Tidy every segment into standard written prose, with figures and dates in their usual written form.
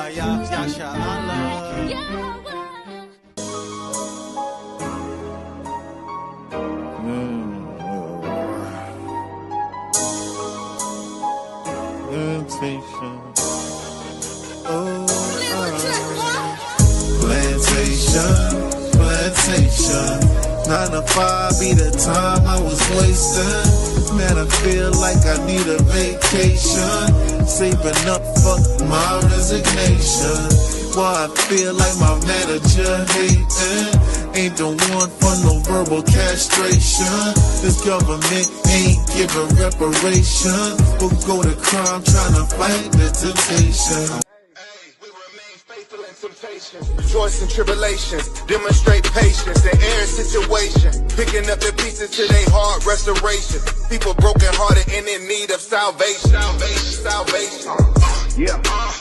Yasha Allah. Plantation. 9 to 5 be the time I was wasting. Man, I feel like I need a vacation. Saving up for my resignation. Why I feel like my manager hating. Ain't the one for no verbal castration. This government ain't giving reparation. We'll go to crime trying to fight the temptation. Rejoice in tribulations, demonstrate patience in every situation, picking up the pieces to their heart restoration. People broken hearted and in need of salvation.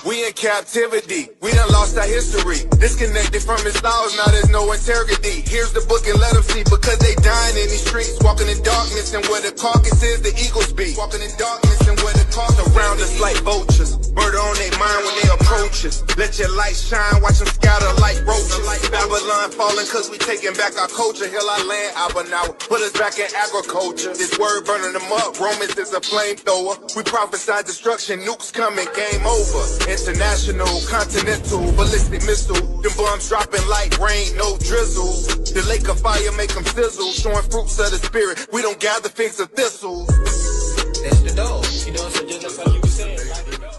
We in captivity, we done lost our history, disconnected from his laws, now there's no integrity. Here's the book and let them see, because they dying in these streets, walking in darkness, and where the carcass is, the eagles be. Walking in darkness and where the carcass around us like vultures, murder on their mind when they approach us. Let your light shine, watch them scatter like roaches. Babylon falling cause we taking back our culture. Heal our land, Abba now, put us back in agriculture. This word burning them up, Romans is a flamethrower. We prophesy destruction, nukes coming, game over. International, continental, ballistic missile. Them bombs dropping like rain, no drizzle. The lake of fire make them sizzle, showing fruits of the spirit. We don't gather figs of thistles. That's the dog, you know, so just like you were saying, like the dog.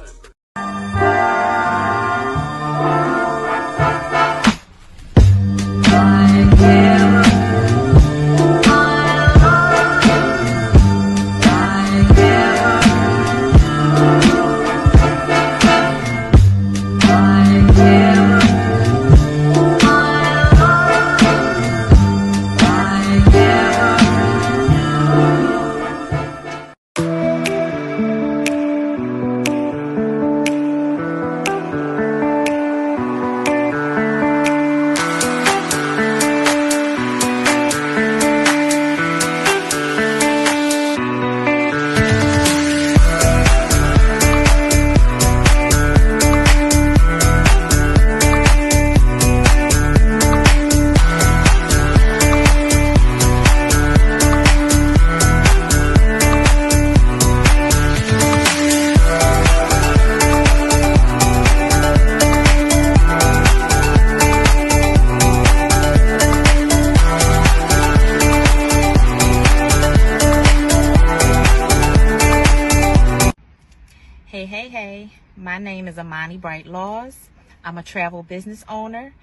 Hey, my name is Amani Bright Laws. I'm a travel business owner.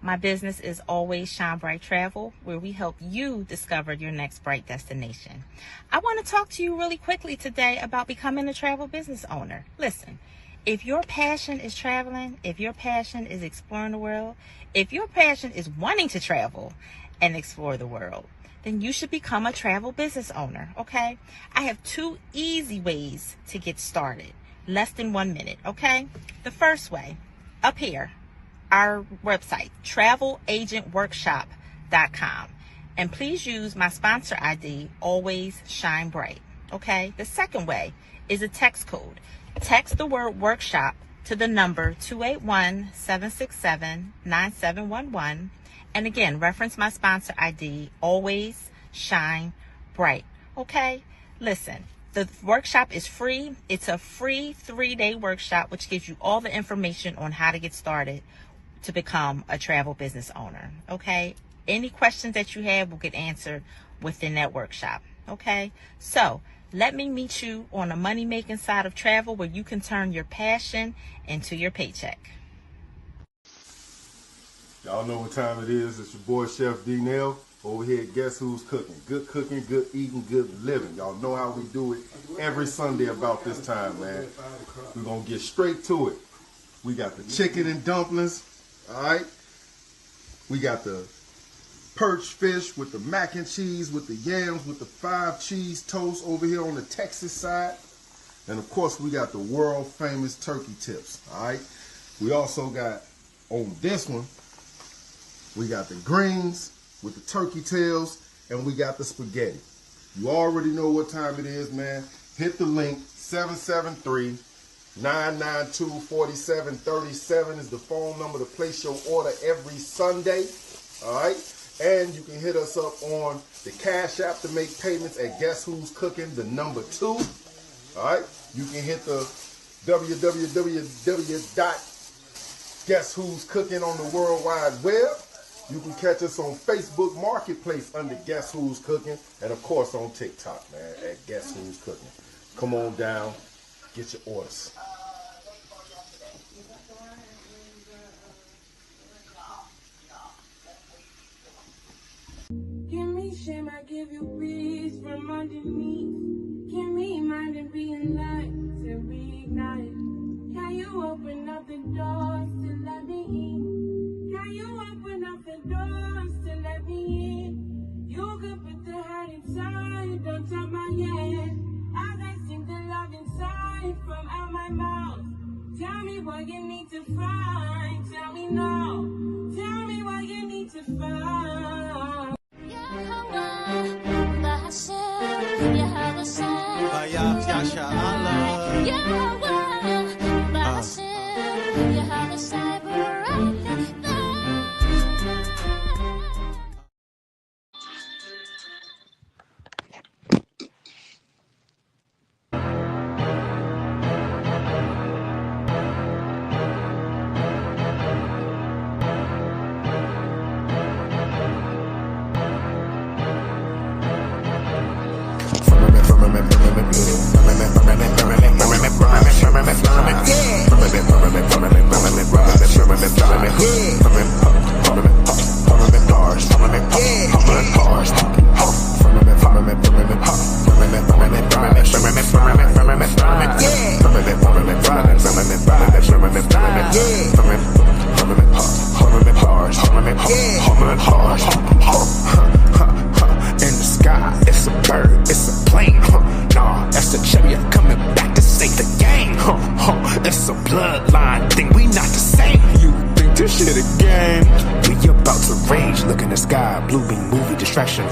My business is Always Shine Bright Travel, where we help you discover your next bright destination. I want to talk to you really quickly today about becoming a travel business owner. Listen, if your passion is traveling, if your passion is exploring the world, if your passion is wanting to travel and explore the world, then you should become a travel business owner, okay? I have 2 easy ways to get started. Less than 1 minute, okay? The first way, up here, our website, travelagentworkshop.com. And please use my sponsor ID, Always Shine Bright, okay? The second way is a text code. Text the word workshop to the number 281-767-9711. And again, reference my sponsor ID, Always Shine Bright, okay? Listen. The workshop is free. It's a free 3-day workshop, which gives you all the information on how to get started to become a travel business owner. Okay. Any questions that you have will get answered within that workshop. Okay. So let me meet you on the money making side of travel, where you can turn your passion into your paycheck. Y'all know what time it is. It's your boy Chef D-Nail. Over here, guess who's cooking? Good cooking, good eating, good living. Y'all know how we do it every Sunday about this time, man. We're going to get straight to it. We got the chicken and dumplings, all right? We got the perch fish with the mac and cheese, with the yams, with the 5 cheese toast over here on the Texas side. And, of course, we got the world-famous turkey tips, all right? We also got, on this one, we got the greens with the turkey tails, and we got the spaghetti. You already know what time it is, man. Hit the link, 992-4737 is the phone number to place your order every Sunday. All right. And you can hit us up on the Cash App to make payments at Guess Who's Cooking, the number 2. All right. You can hit the www.guesswho'scooking on the World Wide Web. You can catch us on Facebook Marketplace under Guess Who's Cooking. And, of course, on TikTok, man, at Guess Who's Cooking. Come on down. Get your orders. Give me shame, I give you peace from underneath. Give me mind and be in light to reignite. Can you open up the doors to let me in? Can you open up the doors to let me in? You could put the heart inside, don't touch my head. As I sing the love inside from out my mouth. Tell me what you need to find. Tell me now. Tell me what you need to find.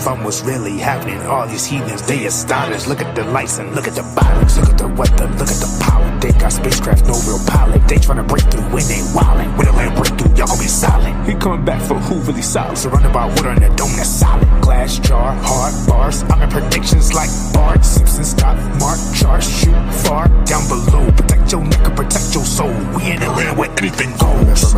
From what's really happening, all these heathens, they astonished. Look at the lights and look at the violence. Look at the weather, look at the power. They got spacecraft, no real pilot. They tryna break through when they wildin'. When the land break through, y'all gon' be silent. He coming back for who really solid. Surrounded by water in a dome that's solid. Glass jar, hard bars. I'm in predictions like Bart Simpson. Stop, mark, charge, shoot far down below. Protect your neck and protect your soul. We in the land where anything goes.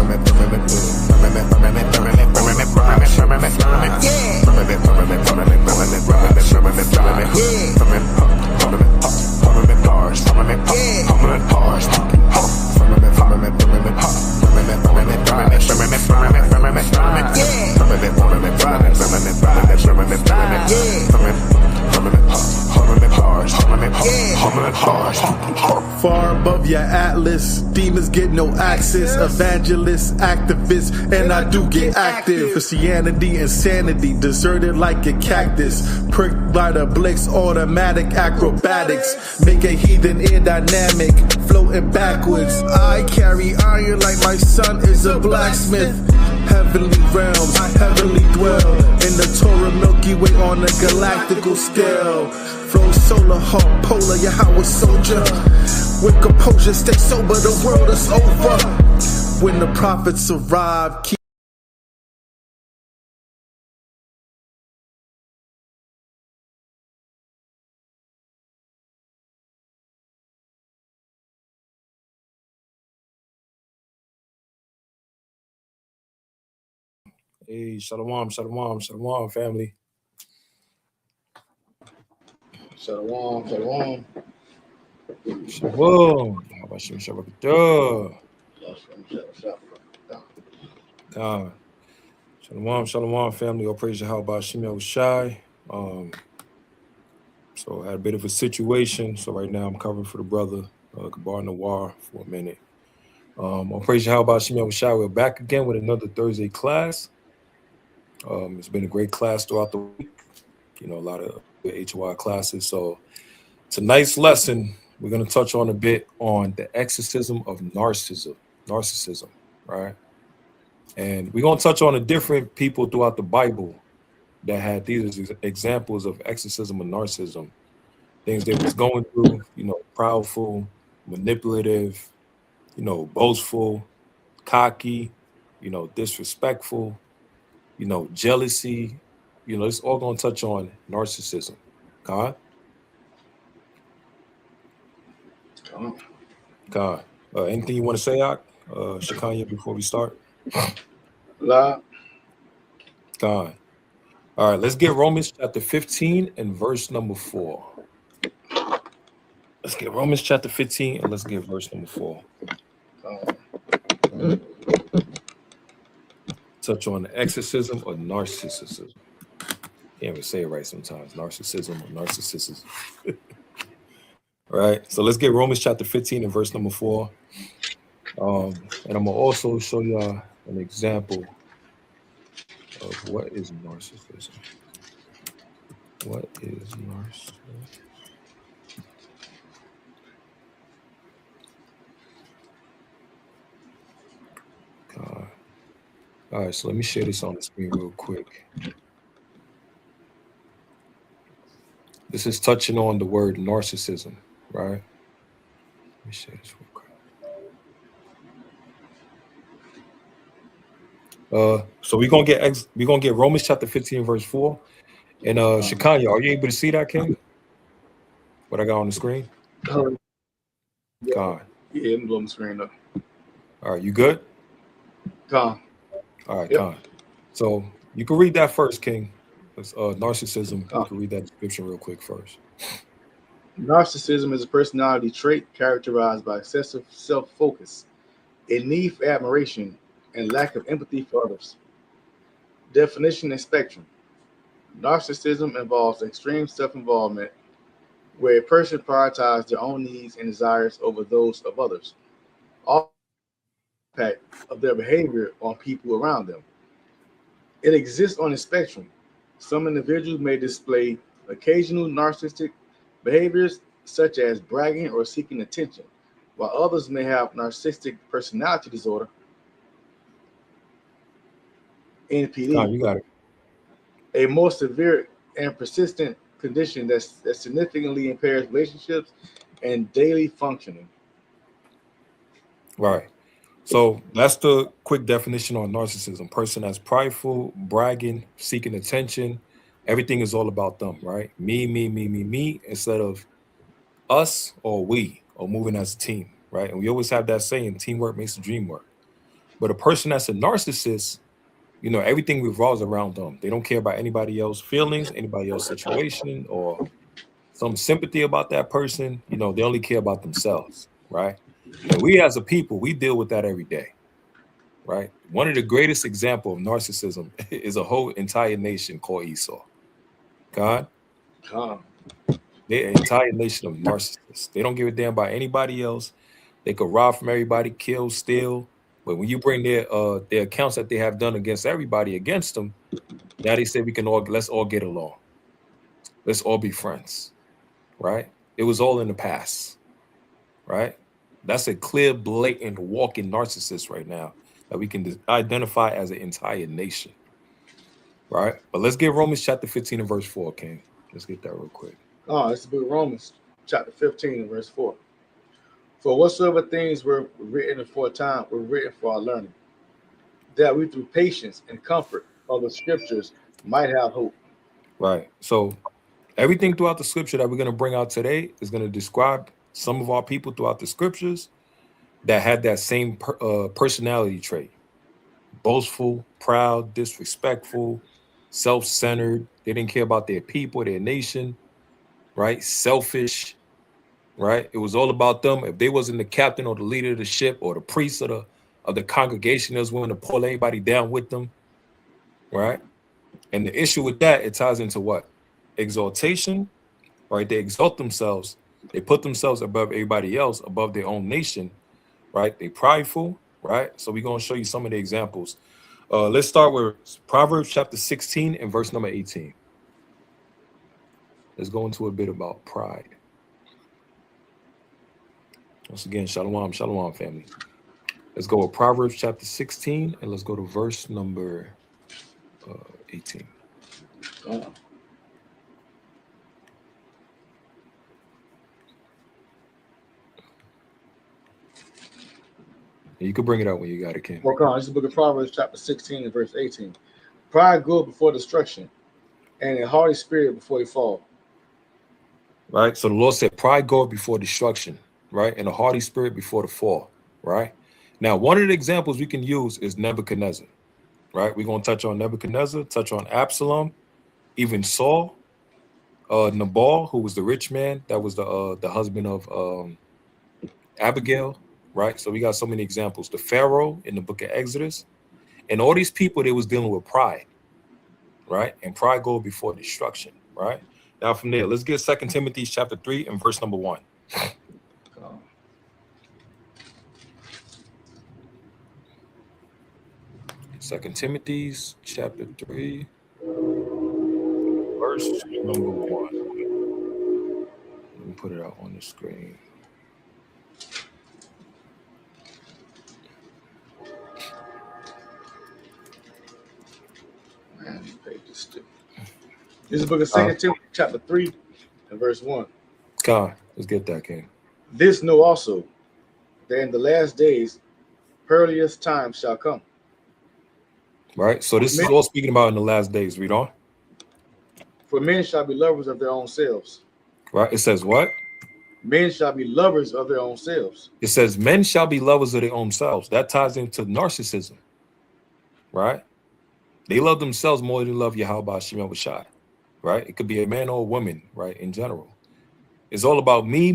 Far above your atlas, demons get no access. Evangelists, activists, and I do get active. Christianity, insanity, deserted like a cactus. Pricked by the Blake's automatic acrobatics. Make a heathen aerodynamic, floating backwards. I carry iron like my son is a blacksmith. Heavenly realms, heavenly dwell in the Torah Milky Way on a galactical scale. Flow solar, hawk, polar, Yahweh soldier. With composure, stay sober, the world is over. When the prophets arrive, keep Hey, shalom, shalom, shalom, family. Shalom, shalom. Shalom. How about you, shalom? Shalom, shalom, family. All praise Yahweh B'Shem Yahushai. So I had a bit of a situation. So right now I'm covering for the brother, Gabar Nawar, for a minute. All praise Yahweh B'Shem Yahushai. We're back again with another Thursday class. It's been a great class throughout the week. You know, a lot of HOI classes. So tonight's lesson, we're going to touch on a bit on the exorcism of narcissism, right? And we're going to touch on the different people throughout the Bible that had these examples of exorcism of narcissism, things they was going through, you know, proudful, manipulative, boastful, cocky, disrespectful, jealousy. It's all going to touch on narcissism. God, Come God. Anything you want to say, Ak? Shakanya, before we start? La. God. All right, let's get Romans chapter 15 and verse number 4. Let's get Romans chapter 15 and let's get verse number 4. Touch on the exorcism or narcissism. Can't even say it right sometimes. Narcissism or narcissism. All right, so let's get Romans chapter 15 and verse number 4. And I'm gonna also show y'all an example of what is narcissism. What is narcissism? God. All right, so let me share this on the screen real quick. This is touching on the word narcissism, right? Let me share this real quick. So we're gonna get Romans chapter 15, verse 4. And Shakanya, are you able to see that, King? What I got on the screen? Yeah. God. Yeah, I'm blowing the screen up. All right, you good? Come. All right, Yep. Con. So you can read that first, King. It's narcissism. You can read that description real quick first. Narcissism is a personality trait characterized by excessive self-focus, a need for admiration, and lack of empathy for others. Definition and spectrum. Narcissism involves extreme self-involvement where a person prioritizes their own needs and desires over those of others. All impact of their behavior on people around them. It exists on a spectrum. Some individuals may display occasional narcissistic behaviors, such as bragging or seeking attention, while others may have narcissistic personality disorder, NPD, You got it. a more severe and persistent condition that significantly impairs relationships and daily functioning. Right. So that's the quick definition on narcissism. Person that's prideful, bragging, seeking attention. Everything is all about them, right? Me, instead of us or we or moving as a team, right? And we always have that saying, teamwork makes the dream work. But a person that's a narcissist, everything revolves around them. They don't care about anybody else's feelings, anybody else's situation, or some sympathy about that person. They only care about themselves, right? And we as a people, we deal with that every day, right? One of the greatest examples of narcissism is a whole entire nation called Esau. God, they're an entire nation of narcissists. They don't give a damn about anybody else. They could rob from everybody, kill, steal. But when you bring their accounts that they have done against everybody against them, now they say let's all get along. Let's all be friends, right? It was all in the past, right? That's a clear, blatant, walking narcissist right now that we can identify as an entire nation, right? But let's get Romans chapter 15 and verse 4, King. Let's get that real quick. It's the book of Romans, chapter 15, and verse 4. For whatsoever things were written aforetime were written for our learning, that we through patience and comfort of the scriptures might have hope. Right. So everything throughout the scripture that we're going to bring out today is going to describe some of our people throughout the scriptures that had that same personality trait. Boastful, proud, disrespectful, self-centered. They didn't care about their people, their nation, right? Selfish, right? It was all about them. If they wasn't the captain or the leader of the ship or the priest of the congregation, they was willing to pull everybody down with them, right? And the issue with that, it ties into what? Exaltation, right? They exalt themselves. They put themselves above everybody else, above their own nation, right? They prideful, right? So we're going to show you some of the examples. Let's start with Proverbs chapter 16 and verse number 18. Let's go into a bit about pride. Once again, shalom, shalom, family. Let's go with Proverbs chapter 16 and let's go to verse number 18. You can bring it out when you got it, King. Work on. This is the book of Proverbs, chapter 16 and verse 18. Pride goeth before destruction, and a haughty spirit before they fall. Right. So the Lord said, pride goeth before destruction, right? And a haughty spirit before the fall, right? Now, one of the examples we can use is Nebuchadnezzar, right? We're going to touch on Nebuchadnezzar, touch on Absalom, even Saul, Nabal, who was the rich man, that was the husband of Abigail, right? So we got so many examples. The Pharaoh in the book of Exodus, and all these people, they was dealing with pride, right? And pride goes before destruction, right? Now from there, let's get 2 Timothy chapter 3 and verse number 1. 2 Timothy chapter 3, verse number 1. Let me put it out on the screen. This is the book of 2 Timothy chapter 3 and verse 1. God, let's get that, King. This know also, that in the last days perilous times shall come. Right? So this is all speaking about in the last days. Read on. For men shall be lovers of their own selves. Right? It says what? Men shall be lovers of their own selves. It says men shall be lovers of their own selves. That ties into narcissism. Right? They love themselves more than love Yahweh Shemel Shai. Right? It could be a man or a woman, right? In general. It's all about me,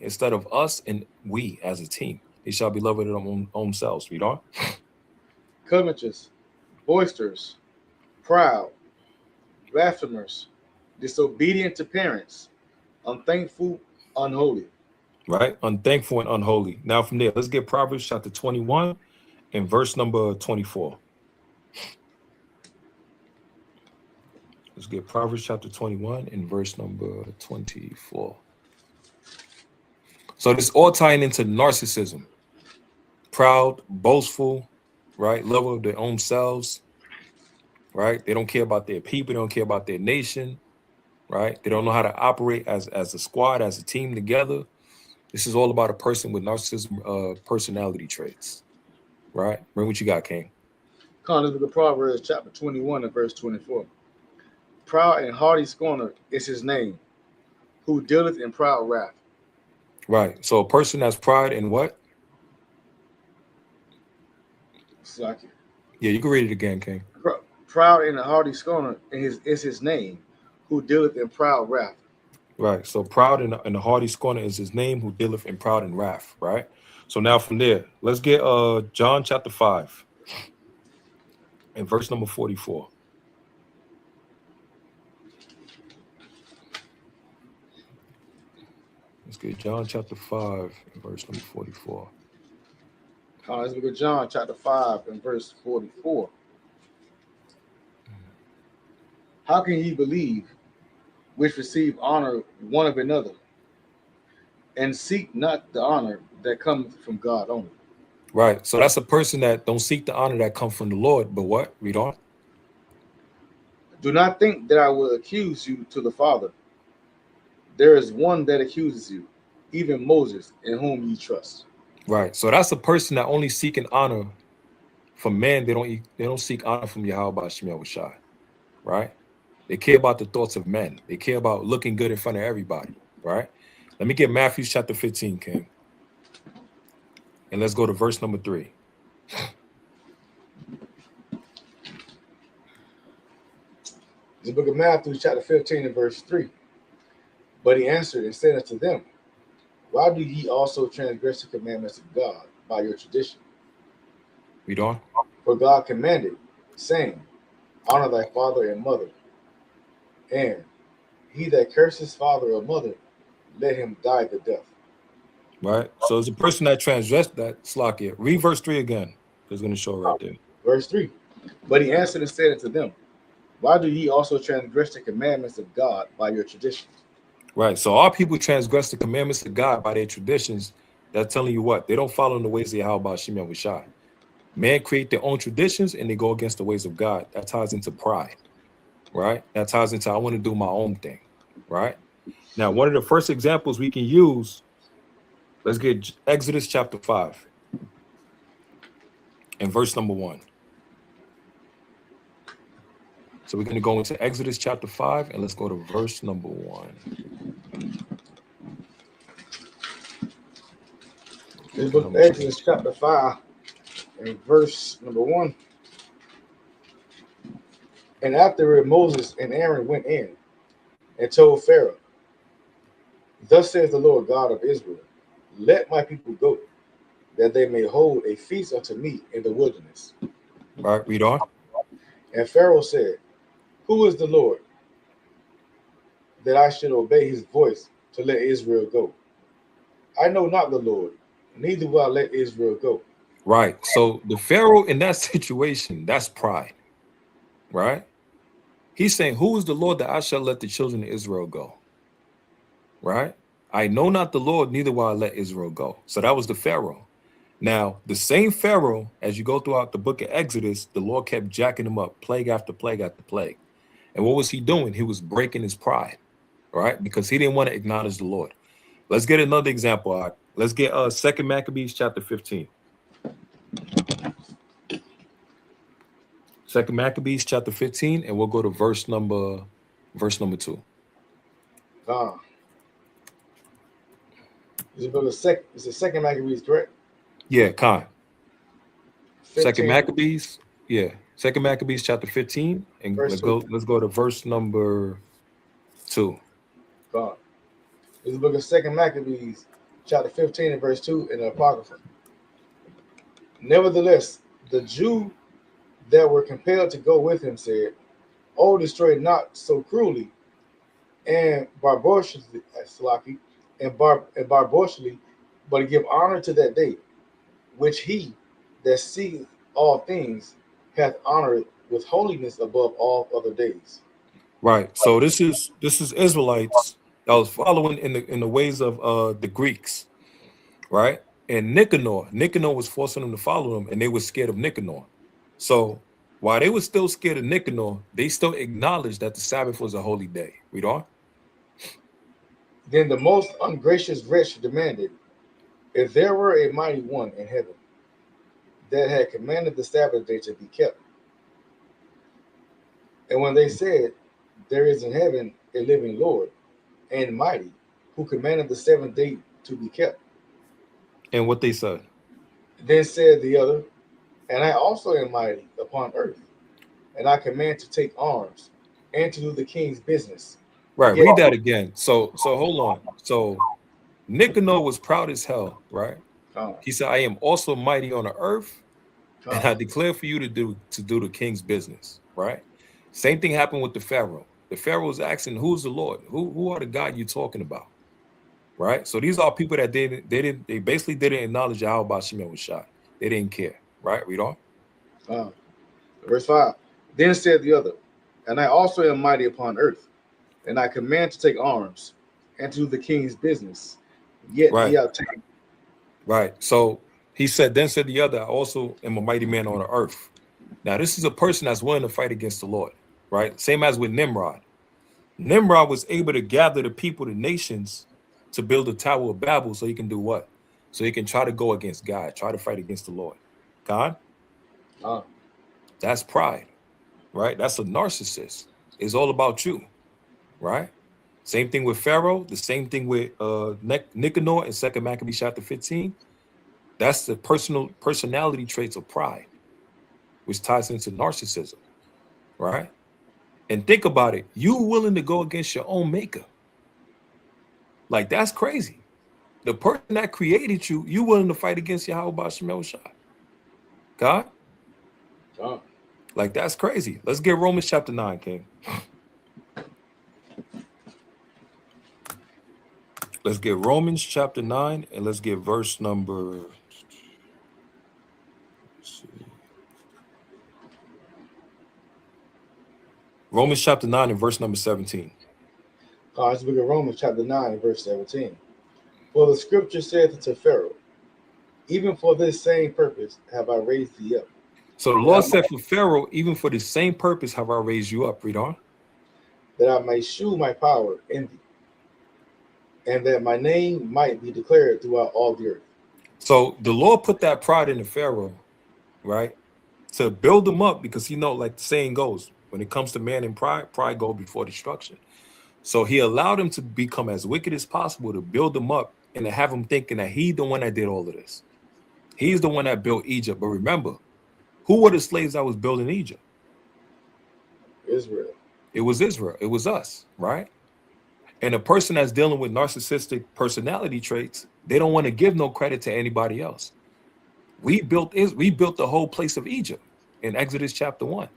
instead of us and we as a team. They shall be lovers of their own selves. Read on. Covetous, boisterous, proud, blasphemers, disobedient to parents, unthankful, unholy. Right? Unthankful and unholy. Now from there, let's get Proverbs chapter 21 and verse number 24. Let's get Proverbs chapter 21 and verse number 24. So this all tying into narcissism. Proud, boastful, right? Lover of their own selves, right? They don't care about their people. They don't care about their nation, right? They don't know how to operate as a squad, as a team together. This is all about a person with narcissism personality traits, right? Bring what you got, King. Come on, look at Proverbs chapter 21 and verse 24. Proud and haughty scorner is his name, who dealeth in proud wrath. Right. So a person that's pride in what? Yeah, you can read it again, King. Proud and a haughty scorner is his name, who dealeth in proud wrath. Right. So proud and a haughty scorner is his name, who dealeth in proud and wrath. Right. So now from there, let's get John chapter 5 and verse number 44. Let's get John chapter 5 and verse number 44. Let's look at John chapter 5 and verse 44. How can ye believe which receive honor one of another, and seek not the honor that cometh from God only? Right. So that's a person that don't seek the honor that comes from the Lord, but what? Read on. Do not think that I will accuse you to the Father. There is one that accuses you, even Moses, in whom ye trust. Right. So that's a person that only seeking honor from man. They don't seek honor from Yahweh Shemel Shai. Right? They care about the thoughts of men. They care about looking good in front of everybody. Right? Let me get Matthew chapter 15, King. And let's go to verse number 3. The book of Matthew chapter 15 and verse 3. But he answered and said unto them, why do ye also transgress the commandments of God by your tradition? Read on. For God commanded, saying, honor thy father and mother, and he that curses father or mother, let him die the death. Right. So it's a person that transgressed that. Slakia. Read verse 3 again. It's going to show right there. Verse 3. But he answered and said unto them, why do ye also transgress the commandments of God by your tradition? Right. So our people transgress the commandments of God by their traditions. That's telling you what? They don't follow in the ways of Yahweh Shemel Shai. Man create their own traditions and they go against the ways of God. That ties into pride. Right? That ties into I want to do my own thing. Right? Now, one of the first examples we can use, let's get Exodus chapter 5. and verse number 1. So we're going to go into Exodus chapter 5, and let's go to verse number 1. This book of Exodus chapter 5 and verse number 1. And afterward Moses and Aaron went in and told Pharaoh, thus says the Lord God of Israel, let my people go, that they may hold a feast unto me in the wilderness. All right, read on. And Pharaoh said, who is the Lord, that I should obey his voice to let Israel go? I know not the Lord, neither will I let Israel go. Right. So the Pharaoh in that situation, that's pride. Right? He's saying, who is the Lord that I shall let the children of Israel go? Right? I know not the Lord, neither will I let Israel go. So that was the Pharaoh. Now, the same Pharaoh, as you go throughout the book of Exodus, the Lord kept jacking him up, plague after plague after plague. And what was he doing? He was breaking his pride, right? Because he didn't want to acknowledge the Lord. Let's get another example. All right? Let's get 2 Maccabees chapter 15. 2 Maccabees chapter 15, and we'll go to verse number 2. It's the second Maccabees, correct? Yeah, Khan. 15. 2 Maccabees, yeah. 2 Maccabees chapter 15, and let's go to verse number 2. God. This is the book of 2 Maccabees, chapter 15 and verse 2 in the Apocrypha. Nevertheless, the Jew that were compelled to go with him said, oh, destroy not so cruelly and barbarously, but give honor to that day, which he that seeth all things hath honored with holiness above all other days. Right. So this is Israelites that was following in the ways of the Greeks, right? And Nicanor was forcing them to follow them, and they were scared of Nicanor. So while they were still scared of Nicanor, they still acknowledged that the Sabbath was a holy day. Read on. Then the most ungracious wretch demanded, if there were a mighty one in heaven that had commanded the Sabbath day to be kept. And when they said, there is in heaven a living Lord and mighty, who commanded the seventh day to be kept. And what they said. Then said the other, and I also am mighty upon earth, and I command to take arms and to do the king's business. Right, read that again. So hold on. So Nicanor was proud as hell, right? He said, I am also mighty on the earth, and I declare for you to do the king's business, right? Same thing happened with the Pharaoh. The Pharaoh was asking, who's the Lord? Who are the God you're talking about? Right? So these are people that they basically didn't acknowledge how about Shimon was shot. They didn't care. Right? Read on. Verse 5. Then said the other, and I also am mighty upon earth, and I command to take arms and to do the king's business. Yet right. ye obtain. Right. So he said, then said the other, I also am a mighty man on the earth. Now, this is a person that's willing to fight against the Lord. Right? Same as with Nimrod. Nimrod was able to gather the people, the nations, to build a Tower of Babel so he can do what? So he can try to go against God, try to fight against the Lord. God? That's pride, right? That's a narcissist. It's all about you, right? Same thing with Pharaoh, the same thing with Nicanor in 2 Maccabees chapter 15. That's the personality traits of pride, which ties into narcissism, right? And think about it. You willing to go against your own maker. Like, that's crazy. The person that created you, you willing to fight against Yahweh Shemel Shah. God? Like, that's crazy. Let's get Romans chapter 9, King. Let's get Romans chapter 9, and let's get verse number... Romans chapter 9 and verse number 17. Let's look at Romans chapter 9 and verse 17. For the scripture saith to Pharaoh, even for this same purpose have I raised thee up. So the Lord said for Pharaoh, even for the same purpose have I raised you up. Read on. That I may shew my power in thee, and that my name might be declared throughout all the earth. So the Lord put that pride in the Pharaoh, right? To build him up, because like the saying goes, when it comes to man and pride, pride go before destruction. So he allowed him to become as wicked as possible to build him up and to have him thinking that he's the one that did all of this. He's the one that built Egypt. But remember, who were the slaves that was building Egypt? Israel. It was Israel. It was us, right? And a person that's dealing with narcissistic personality traits, they don't want to give no credit to anybody else. We built the whole place of Egypt in Exodus chapter 1.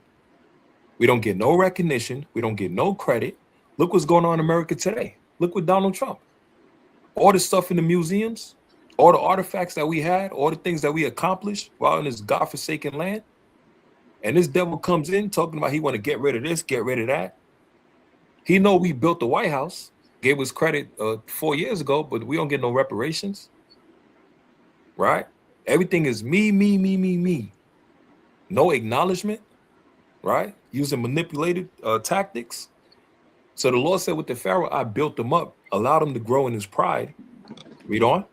We don't get no recognition. We don't get no credit. Look what's going on in America today. Look with Donald Trump. All the stuff in the museums, all the artifacts that we had, all the things that we accomplished while in this godforsaken land. And this devil comes in talking about he want to get rid of this, get rid of that. He know we built the White House, gave us credit 4 years ago, but we don't get no reparations, right? Everything is me, me, me, me, me. No acknowledgement, right? Using manipulated tactics. So the Lord said with the Pharaoh, I built him up, allowed him to grow in his pride. Read on.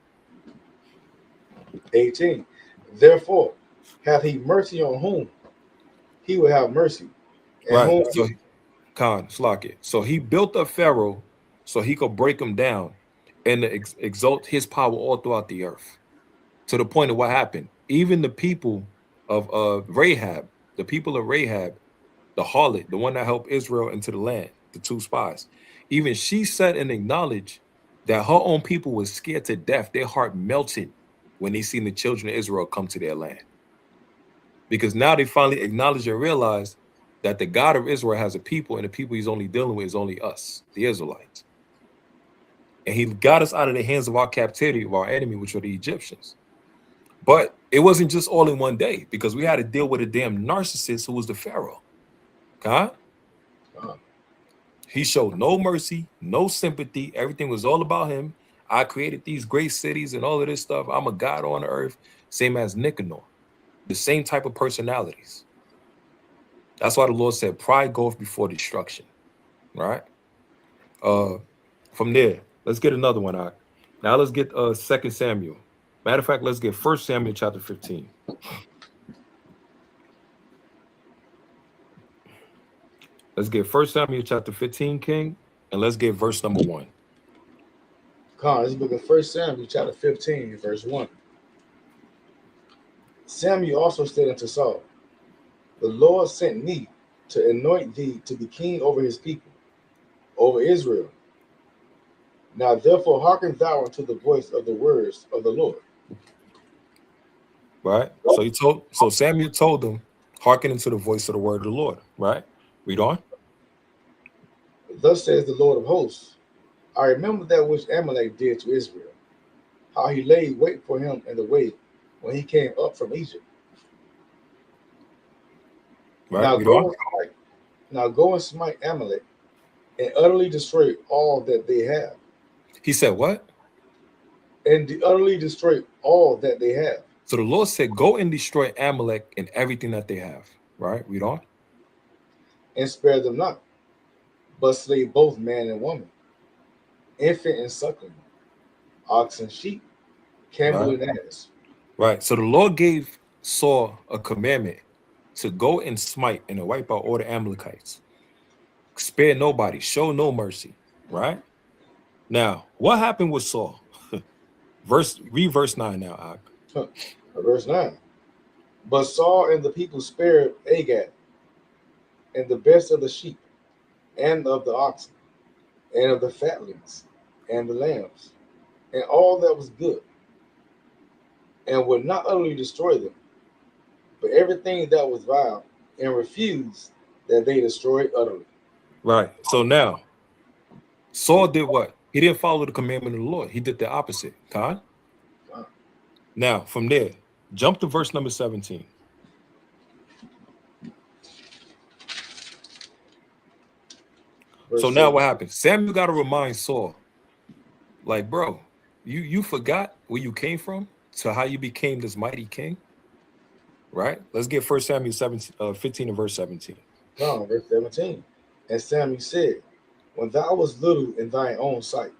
18. Therefore, hath he mercy on whom he will have mercy. And Right. whom So Khan, Slock it. So he built up Pharaoh so he could break him down and to exalt his power all throughout the earth. To the point of what happened. Even the people of Rahab, the harlot, the one that helped Israel into the land, the 2 spies, even she said and acknowledged that her own people was scared to death. Their heart melted when they seen the children of Israel come to their land. Because now they finally acknowledge and realize that the God of Israel has a people, and the people he's only dealing with is only us, the Israelites. And he got us out of the hands of our captivity, of our enemy, which were the Egyptians. But it wasn't just all in one day, because we had to deal with a damn narcissist who was the Pharaoh. Huh? He showed no mercy, no sympathy. Everything was all about him. I created these great cities and all of this stuff. I'm a God on the earth, same as Nicanor. The same type of personalities. That's why the Lord said, pride goeth before destruction. Right? From there, let's get another one out. Now let's get 2 Samuel. Matter of fact, let's get 1 Samuel chapter 15. Let's get 1 Samuel chapter 15, King, and let's get verse number 1. This is book of 1 Samuel chapter 15, verse 1. Samuel also said unto Saul, the Lord sent me to anoint thee to be king over his people, over Israel. Now therefore hearken thou unto the voice of the words of the Lord. Right? So Samuel told them, hearken unto the voice of the word of the Lord. Right? Read on. Thus says the Lord of hosts, I remember that which Amalek did to Israel, how he laid wait for him in the way when he came up from Egypt. Right, now go and smite Amalek and utterly destroy all that they have. He said what? And utterly destroy all that they have. So the Lord said, go and destroy Amalek and everything that they have. Right? Read on. And spare them not, but slay both man and woman, infant and suckling, ox and sheep, camel and ass. Right. So the Lord gave Saul a commandment to go and smite and to wipe out all the Amalekites. Spare nobody, show no mercy. Right? Now, what happened with Saul? Read verse 9 now, Ak. Verse 9. But Saul and the people spared Agag, and the best of the sheep, and of the oxen, and of the fatlings, and the lambs, and all that was good, and would not utterly destroy them, but everything that was vile, and refused that they destroyed utterly. Right. So now, Saul did what? He didn't follow the commandment of the Lord. He did the opposite. Khan? Now, from there, jump to verse number 17. So now what happened? Samuel got to remind Saul, like, bro, you forgot where you came from to how you became this mighty king, right? Let's get 1 Samuel 15 and verse 17. Verse 17. And Samuel said, when thou wast little in thine own sight,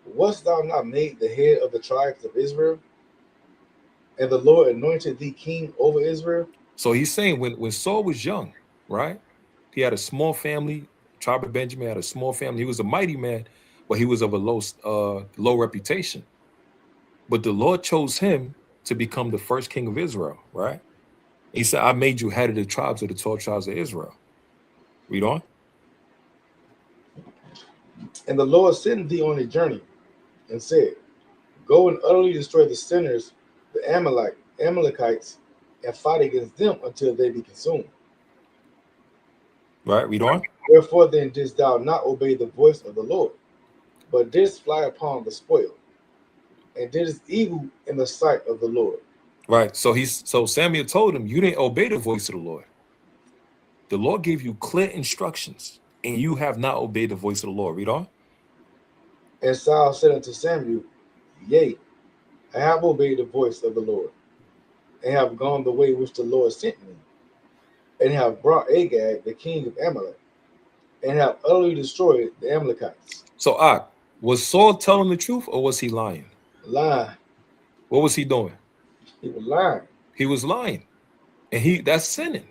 wast thou not made the head of the tribes of Israel? And the Lord anointed thee king over Israel. So he's saying when Saul was young, right? He had a small family. Tribe of Benjamin had a small family. He was a mighty man, but he was of a low reputation. But the Lord chose him to become the first king of Israel, right? He said, I made you head of the tribes of the 12 tribes of Israel. Read on. And the Lord sent thee on a journey and said, go and utterly destroy the sinners, the Amalekites, and fight against them until they be consumed. Right, read on. Wherefore then didst thou not obey the voice of the Lord, but didst fly upon the spoil, and didst evil in the sight of the Lord. Right. So Samuel told him, you didn't obey the voice of the Lord. The Lord gave you clear instructions, and you have not obeyed the voice of the Lord. Read on. And Saul said unto Samuel, yea, I have obeyed the voice of the Lord, and have gone the way which the Lord sent me, and have brought Agag, the king of Amalek, and have utterly destroyed the Amalekites. So was Saul telling the truth, or was he lying? Lying. What was he doing? He was lying. He was lying. And that's sinning.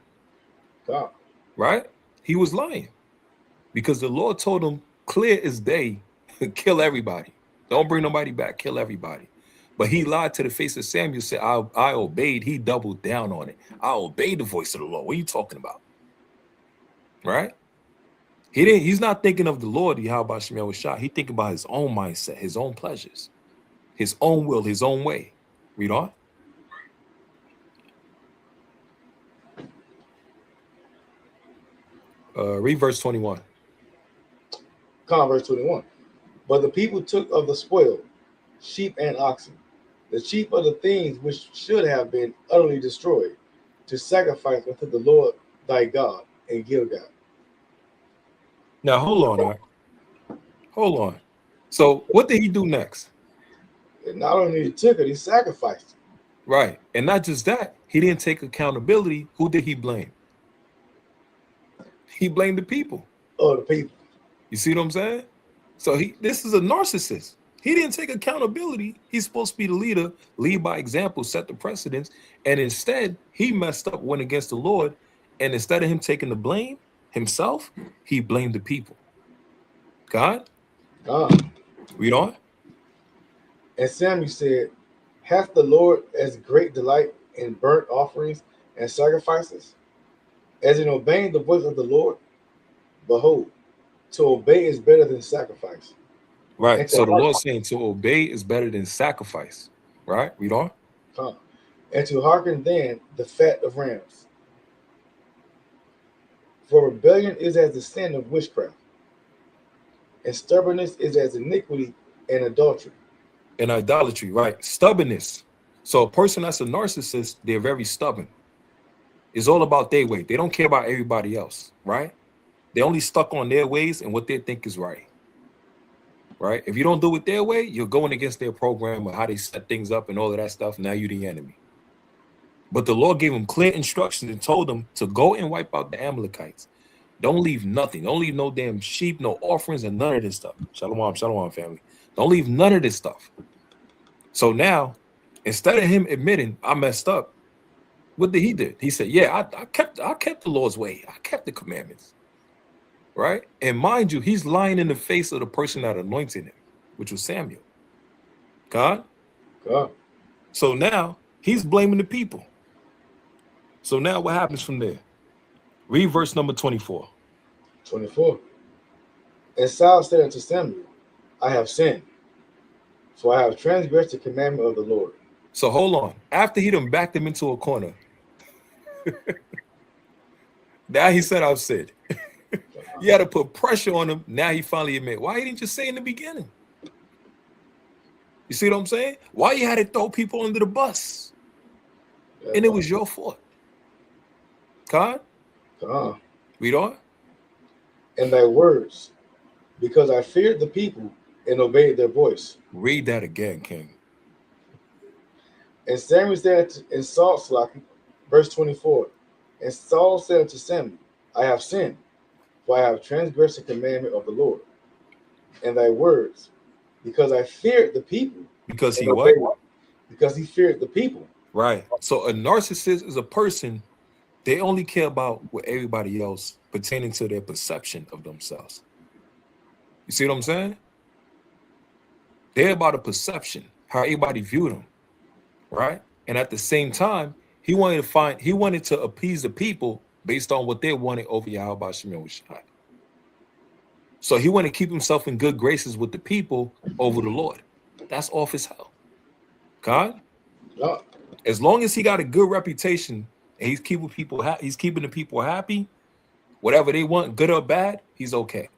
God. Right? He was lying. Because the Lord told him, clear as day, kill everybody. Don't bring nobody back, kill everybody. But he lied to the face of Samuel, said, I obeyed. He doubled down on it. I obeyed the voice of the Lord. What are you talking about? Right? He's not thinking of the Lord, Yahweh Shemel Shah. He's thinking about his own mindset, his own pleasures, his own will, his own way. Read on. Read verse 21. Verse 21. But the people took of the spoil, sheep and oxen, the chief of the things which should have been utterly destroyed, to sacrifice unto the Lord thy God in Gilgal. Now, hold on. Hold on. So what did he do next? And not only he took it, he sacrificed it. Right. And not just that, he didn't take accountability. Who did he blame? He blamed the people. Oh, the people. You see what I'm saying? So this is a narcissist. He didn't take accountability. He's supposed to be the leader, lead by example, set the precedence. And instead, he messed up, went against the Lord. And instead of him taking the blame himself, he blamed the people. God? Read on. And Samuel said, hath the Lord as great delight in burnt offerings and sacrifices, as in obeying the voice of the Lord? Behold, to obey is better than sacrifice. Right. So the Lord's saying to obey is better than sacrifice. Right? Read on. And to hearken then the fat of rams. For rebellion is as the sin of witchcraft, and stubbornness is as iniquity and adultery. And idolatry, right? Stubbornness. So a person that's a narcissist, they're very stubborn. It's all about their way. They don't care about everybody else, right? They're only stuck on their ways and what they think is right. Right? If you don't do it their way, you're going against their program or how they set things up and all of that stuff. Now you're the enemy. But the Lord gave them clear instructions and told them to go and wipe out the Amalekites. Don't leave nothing. Don't leave no damn sheep, no offerings, and none of this stuff. Shalom, shalom, family. Don't leave none of this stuff. So now, instead of him admitting I messed up, what did he do? He said, yeah, I kept the Lord's way. I kept the commandments. Right? And mind you, he's lying in the face of the person that anointed him, which was Samuel. God? So now he's blaming the people. So now what happens from there? Read verse number 24. 24. And Saul said unto Samuel, I have sinned, for I have transgressed the commandment of the Lord. So hold on. After he done backed him into a corner, now he said, I've sinned. You had to put pressure on him. Now he finally admit. Why he didn't just say in the beginning? You see what I'm saying? Why you had to throw people under the bus? And it was your fault. God? Read on. And thy words, because I feared the people and obeyed their voice. Read that again, King. And Samuel said in Saul's verse 24, and Saul said unto Samuel, I have sinned, for I have transgressed the commandment of the Lord, and thy words, because I feared the people. Because he what? Because he feared the people. Right. So a narcissist is a person, they only care about what everybody else pertaining to their perception of themselves. You see what I'm saying? They're about a perception, how everybody view them, right? And at the same time, he wanted to appease the people based on what they wanted over Yahweh Shemel Shai. So he wanted to keep himself in good graces with the people over the Lord. That's off his hell. God, Yeah. as long as he got a good reputation and he's keeping the people happy, whatever they want, good or bad, he's okay.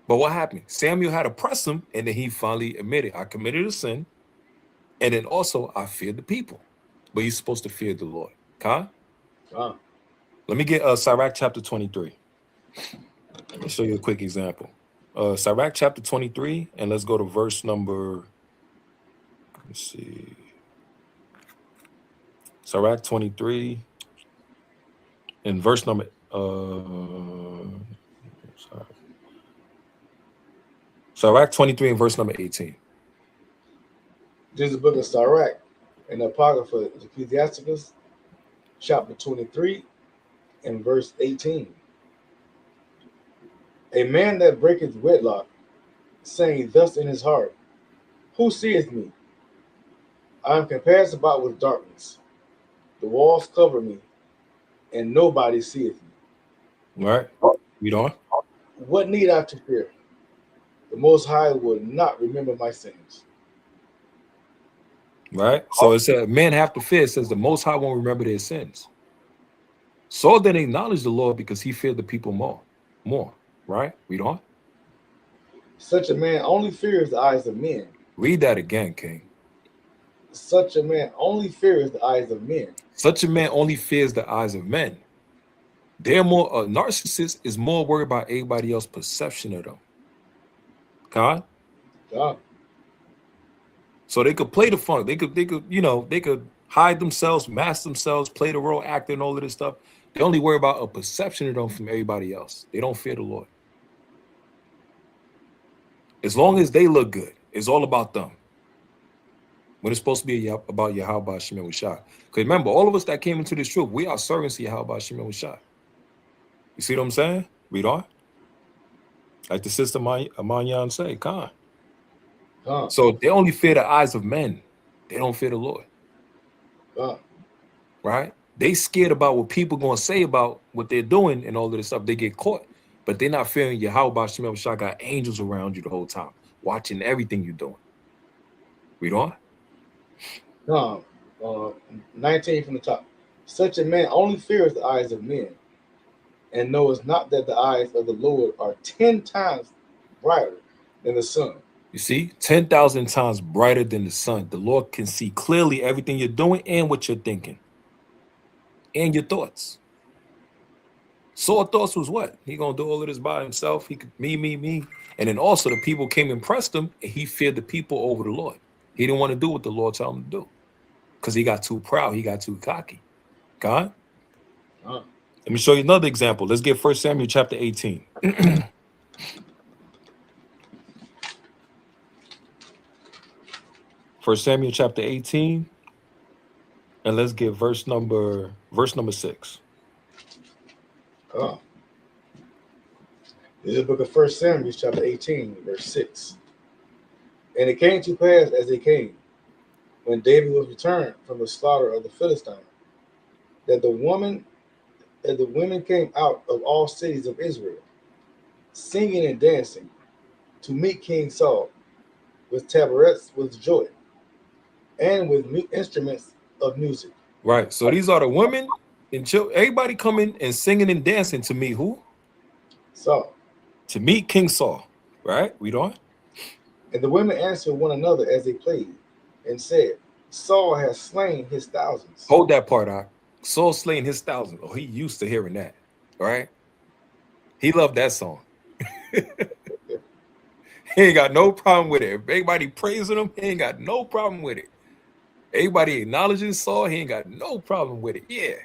But what happened? Samuel had to press him, and then he finally admitted, I committed a sin, and then also I feared the people. But you're supposed to fear the Lord. Okay? Yeah. Let me get Sirach chapter 23. Let me show you a quick example. Sirach chapter 23, and let's go to verse number, let's see. Sirach 23, and verse number, Sirach 23 and verse number 18. This is the book of Sirach, and the Apocrypha of Ecclesiasticus, chapter 23 and verse 18. A man that breaketh wedlock, saying thus in his heart, who seeth me? I am compassed about with darkness. The walls cover me, and nobody seeth me. All right. Read on. What need I to fear? The Most High will not remember my sins. Right. So it said, men have to fear. It says the Most High won't remember their sins. Saul then acknowledged the Lord because he feared the people more. Right. Read on. Such a man only fears the eyes of men. Read that again, King. Such a man only fears the eyes of men. Such a man only fears the eyes of men. They're more, a narcissist is more worried about everybody else's perception of them. God. God. So they could play the funk. They could hide themselves, mask themselves, play the role, act and all of this stuff. They only worry about a perception of them from everybody else. They don't fear the Lord. As long as they look good, it's all about them. When it's supposed to be about Yahweh Shemel Shai. Because remember, all of us that came into this truth, we are servants to Yahweh Shemel Shai. You see what I'm saying? Read on. Like the sister Manyan say, Khan. So they only fear the eyes of men. They don't fear the Lord. Right? They scared about what people going to say about what they're doing and all of this stuff. They get caught. But they're not fearing Yahweh Shemel Shai got angels around you the whole time, watching everything you're doing. Read on. 19 from the top. Such a man only fears the eyes of men, and knows not that the eyes of the Lord are 10 times brighter than the sun. You see, 10,000 times brighter than the sun. The Lord can see clearly everything you're doing and what you're thinking. And your thoughts. Saul thoughts was what? He gonna do all of this by himself. He could me. And then also the people came and pressed him, and he feared the people over the Lord. He didn't want to do what the Lord told him to do. Because he got too proud, he got too cocky. God? Let me show you another example. Let's get 1 Samuel chapter 18. 1 Samuel chapter 18. And let's get verse number 6. This is the book of 1 Samuel chapter 18, verse 6. And it came to pass as they came, when David was returned from the slaughter of the Philistines, that the women came out of all cities of Israel, singing and dancing, to meet King Saul, with tabrets with joy, and with instruments of music. Right. So these are the women and children. Everybody coming and singing and dancing to meet who? Saul. To meet King Saul. Right? Read on. And the women answered one another as they played, and said, Saul has slain his thousands. Hold that part out. Saul slain his thousands. Oh, he used to hearing that. Right? He loved that song. He ain't got no problem with it. If everybody praising him, he ain't got no problem with it. Everybody acknowledging Saul, he ain't got no problem with it. Yeah.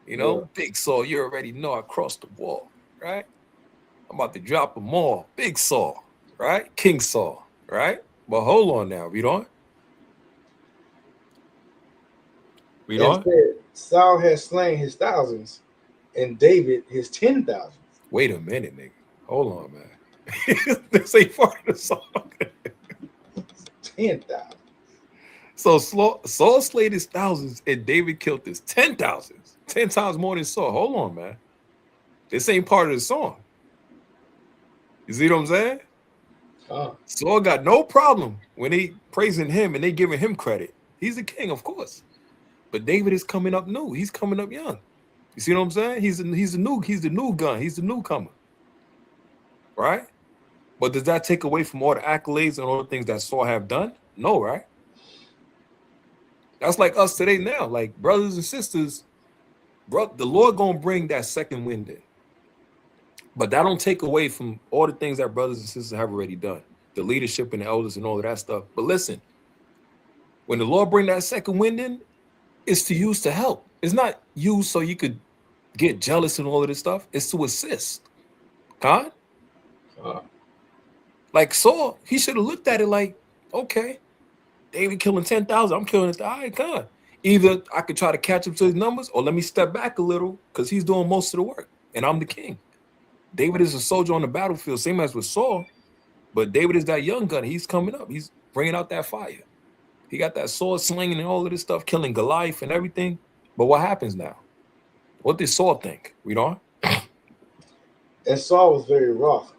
You know, yeah. Big Saul, you already know I crossed the wall, right? I'm about to drop them all. Big Saul, right? King Saul, right? But hold on now, read on. Read And on. said, Saul has slain his thousands, and David his 10,000. Wait a minute, nigga. Hold on, man. This ain't part of the song. 10,000. So Saul slayed his thousands and David killed his 10,000s. 10 times more than Saul. Hold on, man. This ain't part of the song. You see what I'm saying? Saul got no problem when they praising him and they giving him credit. He's the king, of course. But David is coming up new. He's coming up young. You see what I'm saying? He's the new gun. He's the newcomer. Right? But does that take away from all the accolades and all the things that Saul have done? No, right? That's like us today now. Like brothers and sisters, bro, the Lord gonna bring that second wind in. But that don't take away from all the things that brothers and sisters have already done. The leadership and the elders and all of that stuff. But listen, when the Lord bring that second wind in, it's to use to help. It's not used so you could get jealous and all of this stuff. It's to assist. Huh? Like Saul, he should have looked at it like, okay, David killing 10,000, I'm killing it. All right, God. Either I could try to catch up to his numbers or let me step back a little because he's doing most of the work and I'm the king. David is a soldier on the battlefield, same as with Saul, but David is that young gun. He's coming up. He's bringing out that fire. He got that sword slinging and all of this stuff, killing Goliath and everything. But what happens now? What did Saul think? Read on. And Saul was very wroth,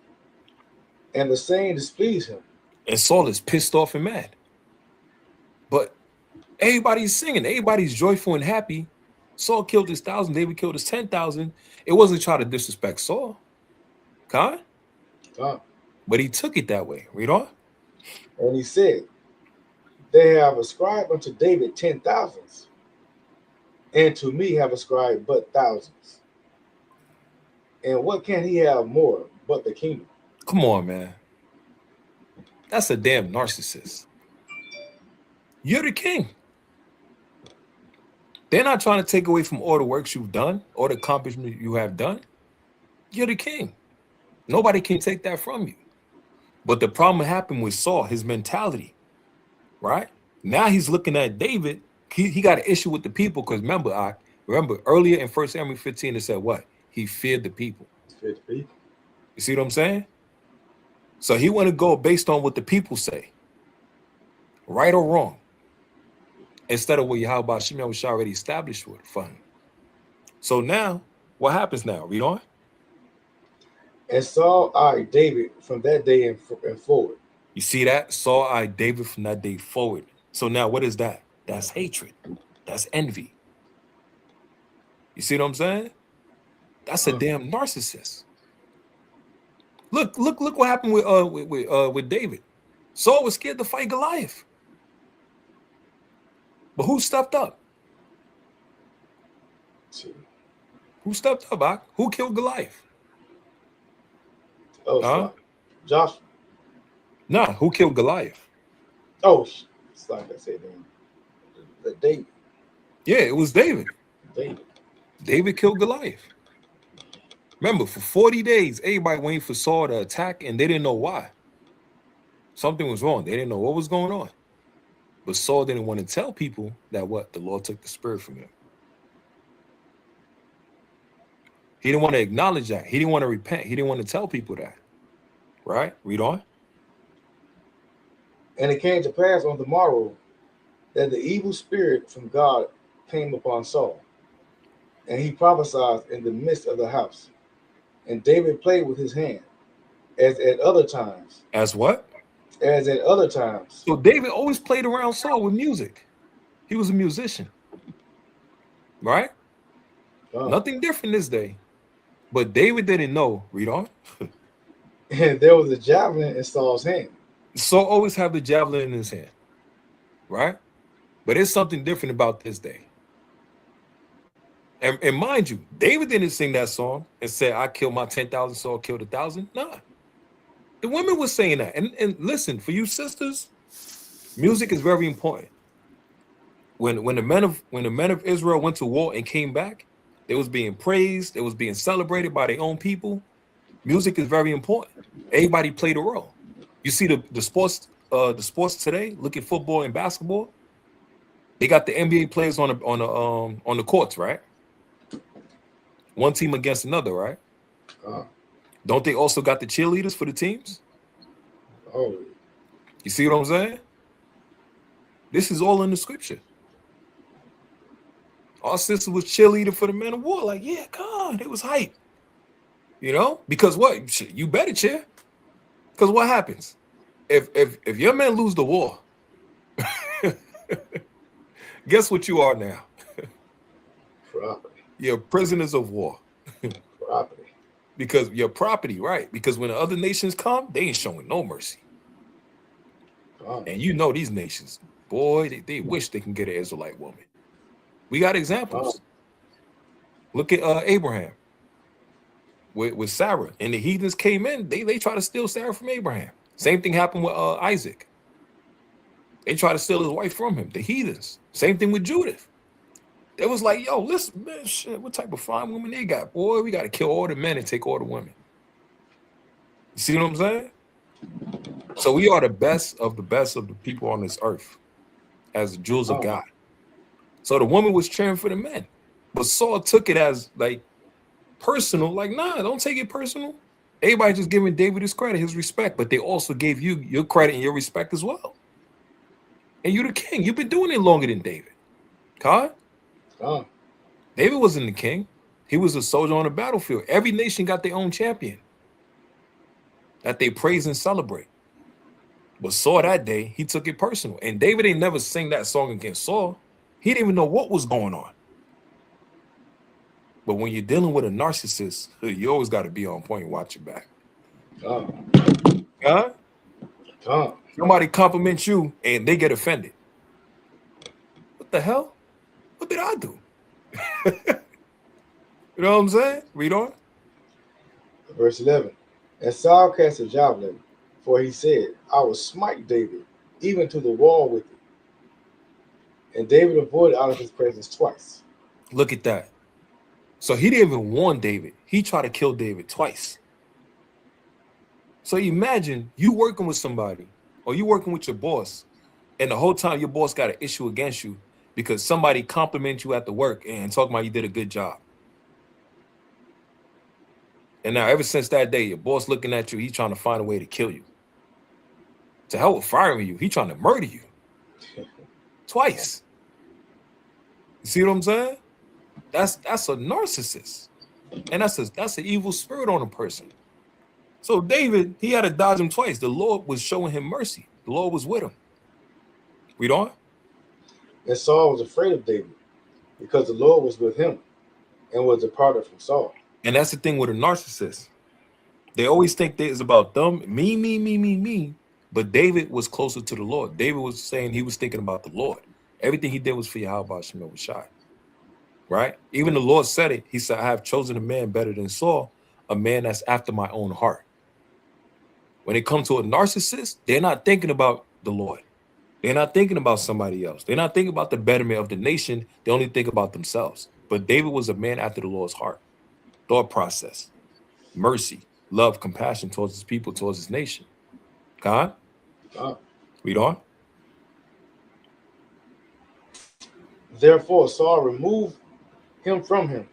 and the saying displeased him. And Saul is pissed off and mad. But everybody's singing. Everybody's joyful and happy. Saul killed his 1,000. David killed his 10,000. It wasn't trying to disrespect Saul. Huh? But he took it that way. Read on. And he said, they have ascribed unto David 10,000s, and to me have ascribed but thousands. And what can he have more but the kingdom? Come on, man. That's a damn narcissist. You're the king. They're not trying to take away from all the works you've done, or the accomplishment you have done. You're the king. Nobody can take that from you. But the problem happened with Saul, his mentality, right? Now he's looking at David. He got an issue with the people because remember earlier in 1 Samuel 15, it said what? He feared the people. Feared the people. You see what I'm saying? So he want to go based on what the people say, right or wrong, instead of what Yahweh Shimei was already established with. Fine. So now, what happens now? Read on. And Saul eyed David from that day and forward. You see that? Saul eyed David from that day forward. So now what is that? That's hatred. That's envy. You see what I'm saying? That's a damn narcissist. Look what happened with David. Saul was scared to fight Goliath. But who stepped up? Who stepped up, Ak? Who killed Goliath? Oh, Joshua. Nah, who killed Goliath? Oh, it's like I said, David. Yeah, it was David. David killed Goliath. Remember, for 40 days, everybody waiting for Saul to attack, and they didn't know why. Something was wrong. They didn't know what was going on. But Saul didn't want to tell people that what? The Lord took the spirit from him. He didn't want to acknowledge that. He didn't want to repent. He didn't want to tell people that. Right? Read on. And it came to pass on the morrow that the evil spirit from God came upon Saul, and he prophesied in the midst of the house. And David played with his hand, as at other times. As what? As at other times. So David always played around Saul with music. He was a musician. Right? Nothing different this day. But David didn't know. Read on. And there was a javelin in Saul's hand. Saul always had the javelin in his hand. Right? But it's something different about this day. And mind you, David didn't sing that song and say, I killed my 10,000, Saul killed 1,000. Nah. The women were saying that. And listen, for you sisters, music is very important. When the men of Israel went to war and came back, they was being praised, they was being celebrated by their own people. Music is very important. Everybody played a role. You see the sports today, look at football and basketball. They got the NBA players on the courts, right? One team against another, right? Don't they also got the cheerleaders for the teams? Oh, You see what I'm saying? This is all in the scripture. Our sister was cheerleader for the men of war. Like, yeah, God, it was hype. You know, because what? Shit, you better cheer. Because what happens if your men lose the war? Guess what you are now? property. You're prisoners of war. Property. Because your property, right? Because when the other nations come, they ain't showing no mercy. And you know these nations, boy, they wish they can get an Israelite woman. We got examples. Look at Abraham with Sarah, and the heathens came in. They try to steal Sarah from Abraham. Same thing happened with Isaac. They try to steal his wife from him. The heathens. Same thing with Judith. It was like, yo, listen, man, shit, what type of fine women they got? Boy, we got to kill all the men and take all the women. You see what I'm saying? So we are the best of the people on this earth as the jewels of God. So the woman was cheering for the men. But Saul took it as like personal, like, nah, don't take it personal. Everybody just giving David his credit, his respect, but they also gave you your credit and your respect as well. And you're the king. You've been doing it longer than David. God? David wasn't the king. He was a soldier on the battlefield. Every nation got their own champion that they praise and celebrate. But Saul that day, he took it personal. And David ain't never sing that song against Saul. He didn't even know what was going on. But when you're dealing with a narcissist, you always got to be on point and watch your back. Somebody compliments you and they get offended. What the hell? What did I do? You know what I'm saying? Read on. Verse 11. And Saul cast a javelin, for he said, I will smite David, even to the wall with it. And David avoided out of his presence twice. Look at that. So he didn't even warn David. He tried to kill David twice. So imagine you working with somebody or you working with your boss, and the whole time your boss got an issue against you because somebody complimented you at the work and talking about you did a good job. And now ever since that day, your boss looking at you, he's trying to find a way to kill you. To hell with firing you. He's trying to murder you. Twice. You see what I'm saying? That's a narcissist. And that's an evil spirit on a person. So David, he had to dodge him twice. The Lord was showing him mercy. The Lord was with him. Read on. And Saul was afraid of David because the Lord was with him and was departed from Saul. And that's the thing with a narcissist. They always think that it's about them, me. But David was closer to the Lord. David was saying he was thinking about the Lord. Everything he did was for Yahweh Shemel Shai. Right? Even the Lord said it. He said, I have chosen a man better than Saul, a man that's after my own heart. When it comes to a narcissist, they're not thinking about the Lord. They're not thinking about somebody else. They're not thinking about the betterment of the nation. They only think about themselves. But David was a man after the Lord's heart. Thought process, mercy, love, compassion towards his people, towards his nation. God? Read on. Therefore Saul removed him from him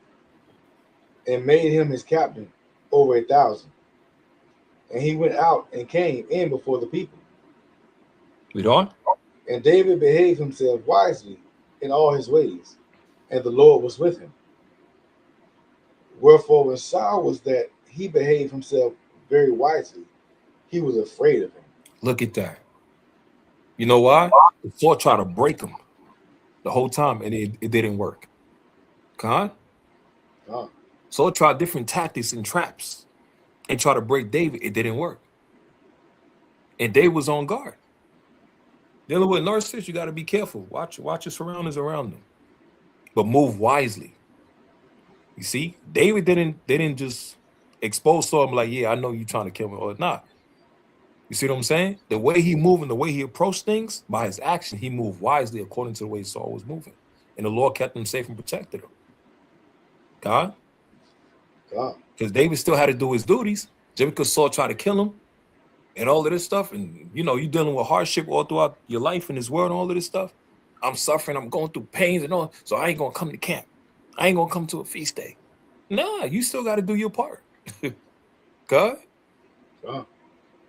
and made him his captain over 1,000. And he went out and came in before the people. Read on. And David behaved himself wisely in all his ways, and the Lord was with him. Wherefore, when Saul was that he behaved himself very wisely, he was afraid of him. Look at that. You know why? Saul tried to break him the whole time, and it didn't work. God? Saul tried different tactics and traps and tried to break David. It didn't work. And David was on guard. Dealing with narcissists, you got to be careful. Watch your surroundings around them. But move wisely. You see, David didn't just expose Saul and be like, yeah, I know you trying to kill me or not. You see what I'm saying? The way he moved and the way he approached things, by his action, he moved wisely according to the way Saul was moving. And the Lord kept him safe and protected him. God? Because David still had to do his duties. Just because Saul tried to kill him and all of this stuff, and you know, you're dealing with hardship all throughout your life in this world and all of this stuff, I'm suffering, I'm going through pains and all, so I ain't gonna come to camp. I ain't gonna come to a feast day. Nah, you still got to do your part. God,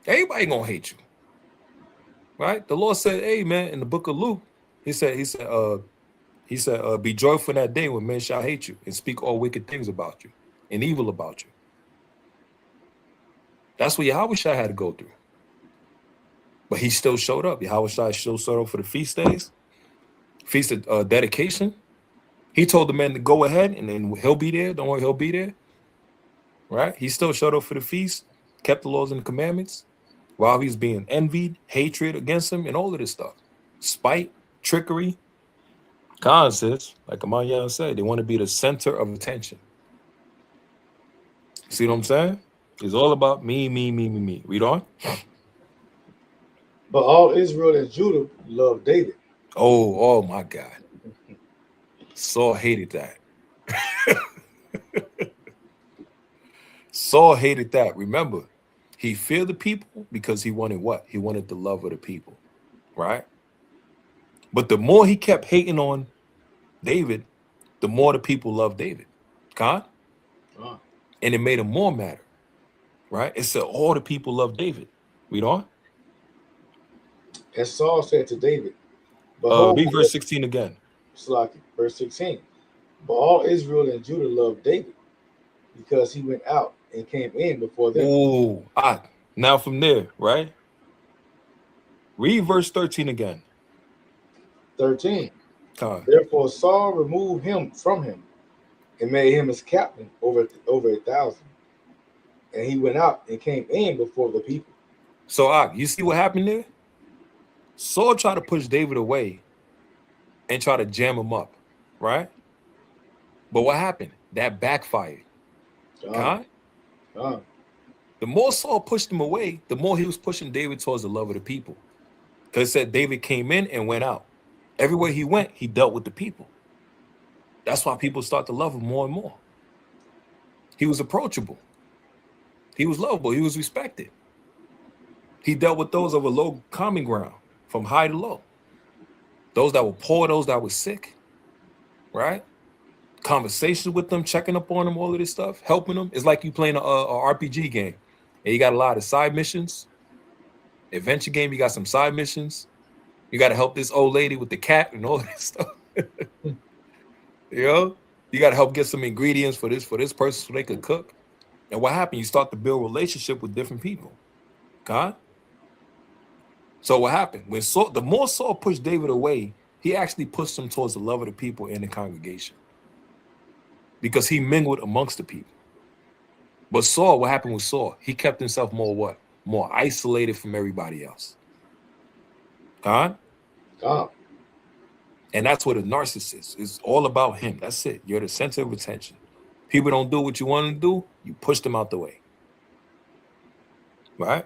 everybody gonna hate you, right? The Lord said, "Hey, man," in the book of Luke, He said, be joyful in that day when men shall hate you and speak all wicked things about you and evil about you." That's what Yahweh Shai had to go through. But he still showed up. Yahweh Shai still showed up for the feast days, feast of dedication. He told the men to go ahead and then he'll be there. Don't worry, he'll be there. Right? He still showed up for the feast, kept the laws and the commandments while he's being envied, hatred against him, and all of this stuff. Spite, trickery. Says, like Amanya said, they want to be the center of attention. See what I'm saying? It's all about me, me, me, me, me. Read on. But all Israel and Judah loved David. Oh my God. Saul hated that. Saul hated that. Remember, he feared the people because he wanted what? He wanted the love of the people, right? But the more he kept hating on David, the more the people loved David. God? And it made him more matter, right? It said all the people loved David. Read on. And Saul said to David, read verse 16 again. Verse 16. But all Israel and Judah loved David because he went out and came in before them. Oh, now from there, right? Read verse 13 again. 13. Therefore Saul removed him from him and made him his captain over 1,000. And he went out and came in before the people. So you see what happened there? Saul tried to push David away and try to jam him up, right? But what happened? That backfired. The more Saul pushed him away, the more he was pushing David towards the love of the people. Because it said David came in and went out. Everywhere he went, he dealt with the people. That's why people start to love him more and more. He was approachable. He was lovable. He was respected. He dealt with those of a low common ground, from high to low. Those that were poor, those that were sick, right? Conversations with them, checking up on them, all of this stuff, helping them. It's like you playing a RPG game, and you got a lot of side missions. Adventure game, you got some side missions. You got to help this old lady with the cat and all this stuff. You know, you got to help get some ingredients for this person so they could cook. And what happened? You start to build a relationship with different people. God. So what happened? When the more Saul pushed David away, he actually pushed him towards the love of the people in the congregation, because he mingled amongst the people. But Saul, what happened with Saul? He kept himself more isolated from everybody else. God. And that's what a narcissist is all about. Him. That's it. You're the center of attention. People don't do what you want them to do. You push them out the way. Right?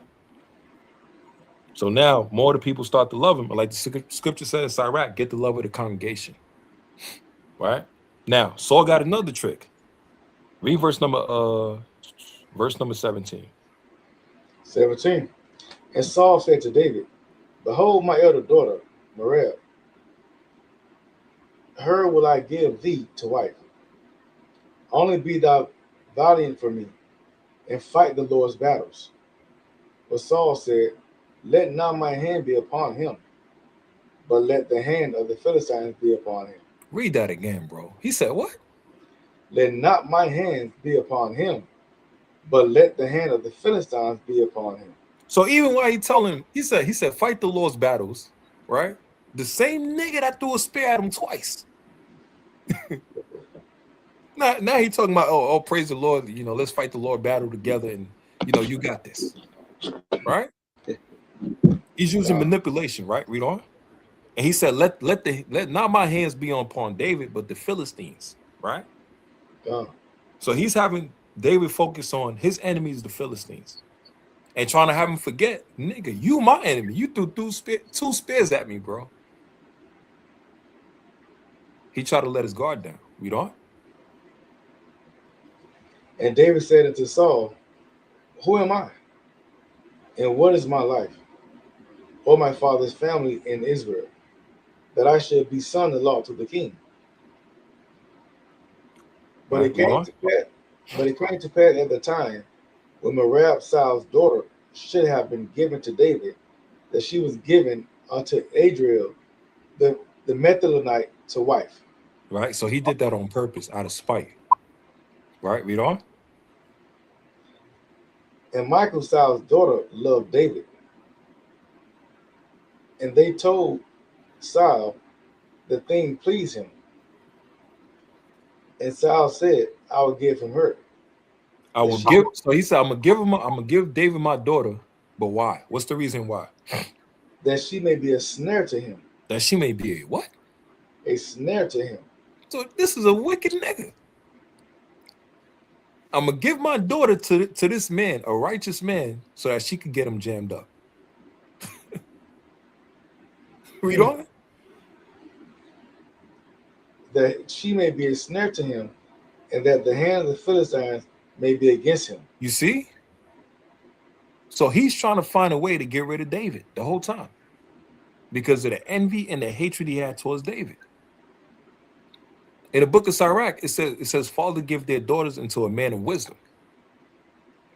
So now more of the people start to love him. Like the scripture says, Sirach, get the love of the congregation. Right? Now, Saul got another trick. Read verse number 17. 17. And Saul said to David, behold, my elder daughter, Merab, her will I give thee to wife. Only be thou valiant for me, and fight the Lord's battles. But Saul said, let not my hand be upon him, but let the hand of the Philistines be upon him. Read that again, bro. He said what? Let not my hand be upon him, but let the hand of the Philistines be upon him. So even while he telling him, he said, fight the Lord's battles, right? The same nigga that threw a spear at him twice. Now he talking about, oh, praise the Lord, you know, let's fight the Lord battle together, and you know, you got this, right? He's using manipulation, right? Read on. And he said, let not my hands be upon David, but the Philistines, right? So he's having David focus on his enemies, the Philistines, and trying to have him forget, nigga, you my enemy. You threw two spears at me, bro. He tried to let his guard down. Read on. And David said unto Saul, who am I? And what is my life? Or my father's family in Israel? that I should be son-in-law to the king. But Right, it read came on. to pass, but it came to pass at the time when Merab Saul's daughter should have been given to David, that she was given unto Adriel the Methelonite to wife. Right, so he did that on purpose out of spite. Right, read on. And Michal Saul's daughter loved David. And they told Saul the thing pleased him. And Saul said, I will give him her. I will give. So he said, I'm gonna give David my daughter. But why? What's the reason why? That she may be a snare to him. That she may be a what? A snare to him. So this is a wicked nigga. I'm gonna give my daughter to this man, a righteous man, so that she could get him jammed up. Read on. That she may be a snare to him, and that the hand of the Philistines may be against him. You see? So he's trying to find a way to get rid of David the whole time because of the envy and the hatred he had towards David. In the book of Sirach, it says, Father, give their daughters into a man of wisdom.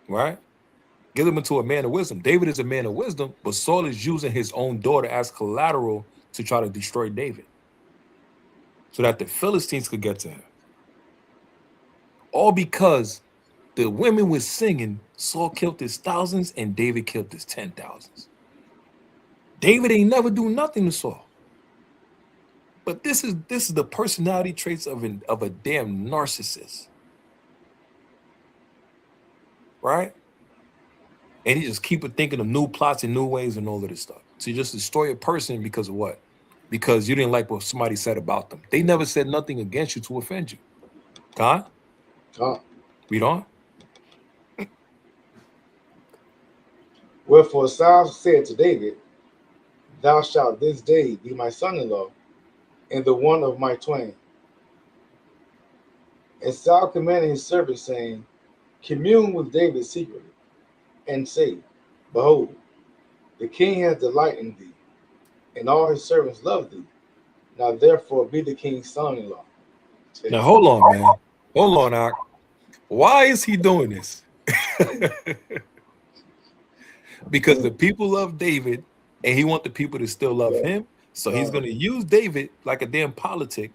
Right? Give them into a man of wisdom. David is a man of wisdom, but Saul is using his own daughter as collateral to try to destroy David so that the Philistines could get to him. All because the women were singing, Saul killed his thousands and David killed his 10,000s. David ain't never do nothing to Saul. But this is the personality traits of a damn narcissist. Right? And he just keep thinking of new plots and new ways and all of this stuff. So you just destroy a person because of what? Because you didn't like what somebody said about them. They never said nothing against you to offend you. Huh? Read on. Wherefore Saul said to David, Thou shalt this day be my son-in-law, and the one of my twain. And Saul commanded his servants, saying, Commune with David secretly, and say, Behold, the king has delight in thee, and all his servants love thee. Now therefore be the king's son-in-law. Now hold on, man. Hold on, Ak. Why is he doing this? Because the people love David, and he wants the people to still love him. So he's going to use David like a damn politic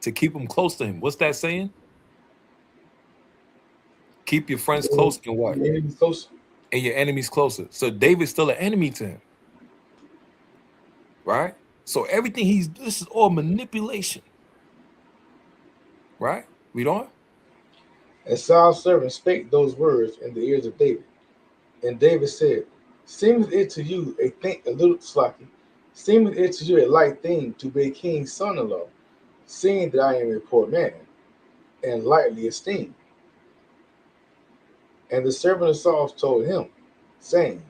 to keep him close to him. What's that saying? Keep your friends close and what? Your enemies closer. And your enemies closer. So David's still an enemy to him. Right? So everything this is all manipulation. Right? Read on. And Saul's servant spake those words in the ears of David. And David said, Seemeth it to you a little slacky, seemeth it to you a light thing to be a king's son-in-law, seeing that I am a poor man, and lightly esteemed. And the servant of Saul told him, saying,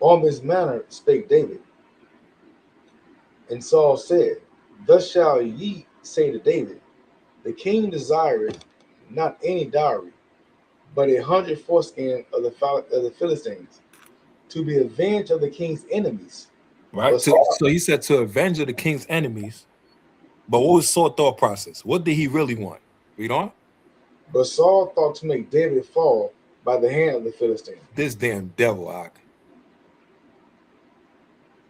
On this manner spake David. And Saul said, Thus shall ye say to David, The king desireth not any dowry, but 100 foreskin of the Philistines, to be avenged of the king's enemies. Right. So he said to avenge of the king's enemies. But what was Saul's thought process? What did he really want? Read on. But Saul thought to make David fall by the hand of the Philistines. This damn devil, Ak.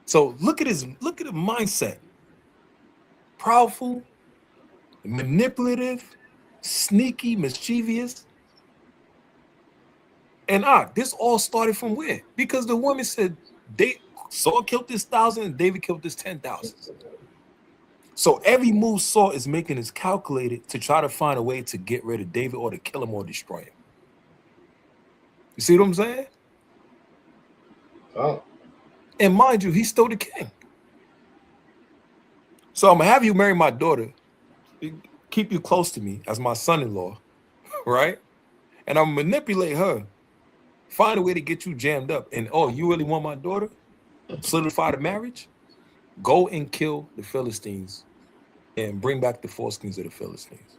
So look at the mindset. Proudful, manipulative, sneaky, mischievous. And this all started from where? Because the woman said Saul killed his 1,000 and David killed his 10,000. So every move Saul is making is calculated to try to find a way to get rid of David or to kill him or destroy him. You see what I'm saying? And mind you, he's still the king. So I'm going to have you marry my daughter, keep you close to me as my son-in-law, right? And I'm going to manipulate her, find a way to get you jammed up. And, you really want my daughter? Solidify the marriage? Go and kill the Philistines and bring back the foreskins of the Philistines.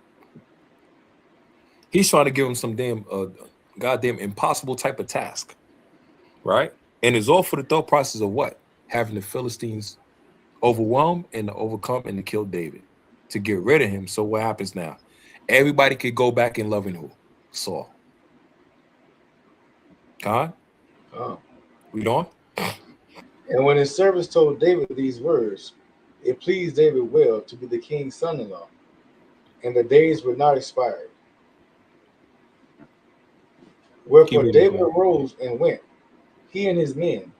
He's trying to give him some damn goddamn impossible type of task, right? And it's all for the thought process of what? Having the Philistines, overwhelm and to overcome and to kill David, to get rid of him. So what happens now? Everybody could go back in loving who? Saul. God, read on. And when his servants told David these words, it pleased David well to be the king's son-in-law, and the days were not expired. Wherefore David arose and went, he and his men,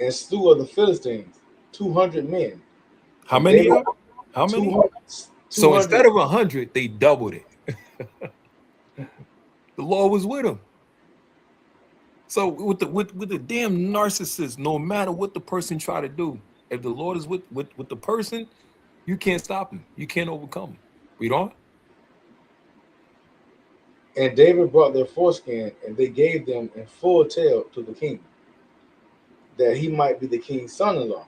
and slew of the Philistines 200 men. How many? How many? 200. So instead of 100, they doubled it. The Lord was with him. So with the damn narcissist, no matter what the person try to do, if the Lord is with the person, you can't stop him. You can't overcome him. Read on. And David brought their foreskin, and they gave them in full tale to the king, that he might be the king's son-in-law.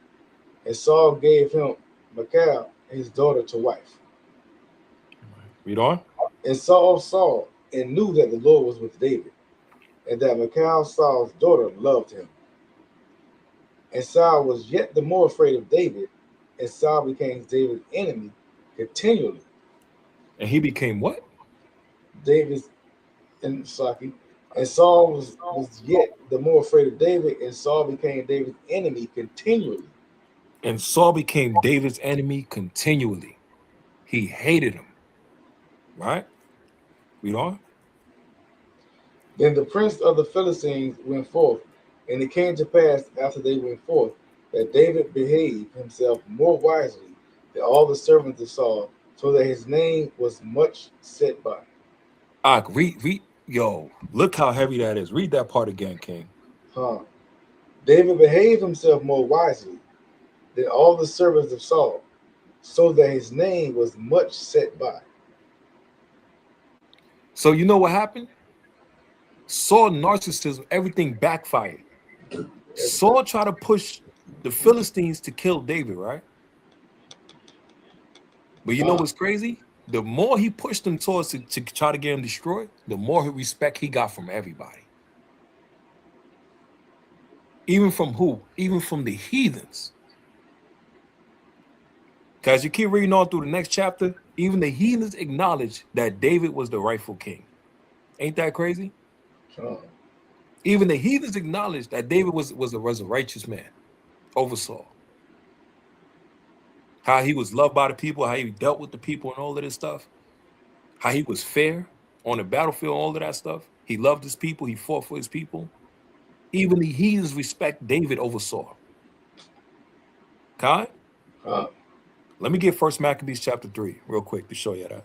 And Saul gave him Michal, his daughter, to wife. Read on. And Saul saw and knew that the Lord was with David, and that Michal, Saul's daughter, loved him. And Saul was yet the more afraid of David, and Saul became David's enemy continually. And he became what? David's and Saki. And Saul was yet the more afraid of David, and Saul became David's enemy continually. And Saul became David's enemy continually. He hated him. Right? Read on. Then the prince of the Philistines went forth, and it came to pass after they went forth that David behaved himself more wisely than all the servants of Saul, so that his name was much set by. Read, yo, look how heavy that is. Read that part again, King. David behaved himself more wisely than all the servants of Saul, so that his name was much set by. So you know what happened? Saul narcissism, everything backfired. Saul tried to push the Philistines to kill David, right? But you know what's crazy? The more he pushed them towards to try to get him destroyed, the more respect he got from everybody. Even from who? Even from the heathens. Because you keep reading on through the next chapter, even the heathens acknowledged that David was the rightful king. Ain't that crazy? Even the heathens acknowledged that David was a righteous man over Saul. How he was loved by the people, how he dealt with the people and all of this stuff. How he was fair on the battlefield, all of that stuff. He loved his people. He fought for his people. Even the heathens respect David over Saul. Kai? Let me get 1 Maccabees chapter 3 real quick to show you that.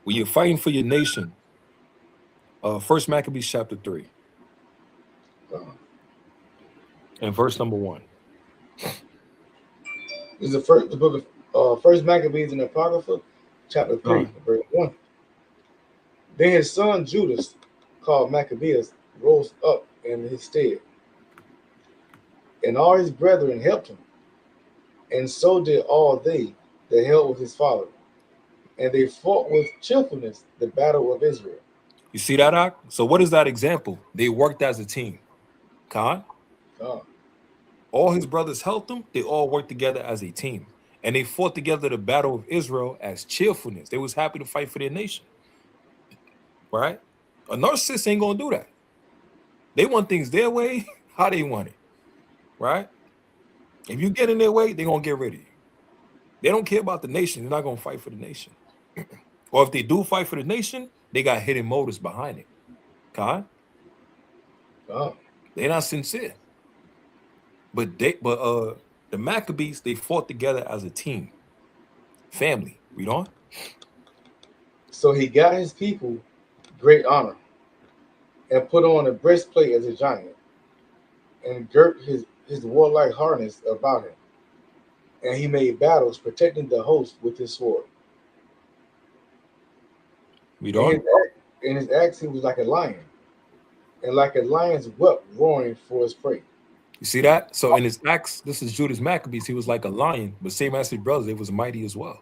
When you're fighting for your nation, 1 Maccabees chapter 3 and verse number 1. This is the book of 1 Maccabees in the Apocrypha, chapter 3, verse 1. Then his son Judas, called Maccabeus, rose up in his stead, and all his brethren helped him, and so did all they that held with his father, and they fought with cheerfulness the battle of Israel. You see that, Ak? So what is that example? They worked as a team. Khan? All his brothers helped him. They all worked together as a team. And they fought together the battle of Israel as cheerfulness. They was happy to fight for their nation. Right? A narcissist ain't going to do that. They want things their way, how they want it. Right? If you get in their way, they're going to get rid of you. They don't care about the nation. They're not going to fight for the nation. Or if they do fight for the nation, they got hidden motives behind it. Khan? They're not sincere. But the Maccabees, they fought together as a team. Family. Read on. So he got his people great honor, and put on a breastplate as a giant, and girt his warlike harness about him. And he made battles, protecting the host with his sword. Read on. In his acts, he was like a lion, and like a lion's whelp roaring for his prey. You see that? So in his acts, this is Judas Maccabees, he was like a lion, but same as his brothers, they was mighty as well.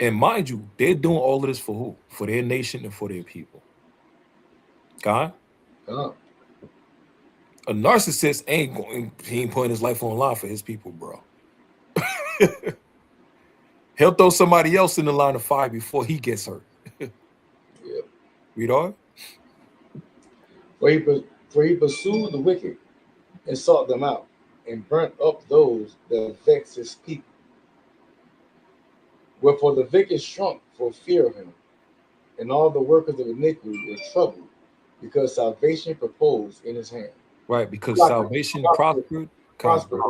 And mind you, they're doing all of this for who? For their nation and for their people. God? A narcissist he ain't putting his life on line for his people, bro. He'll throw somebody else in the line of fire before he gets hurt. Yep. Read on. For he pursued the wicked and sought them out, and burnt up those that vexed his people. Wherefore the wicked shrunk for fear of him, and all the workers of iniquity were troubled, because salvation proposed in his hand. Right, because salvation prospered in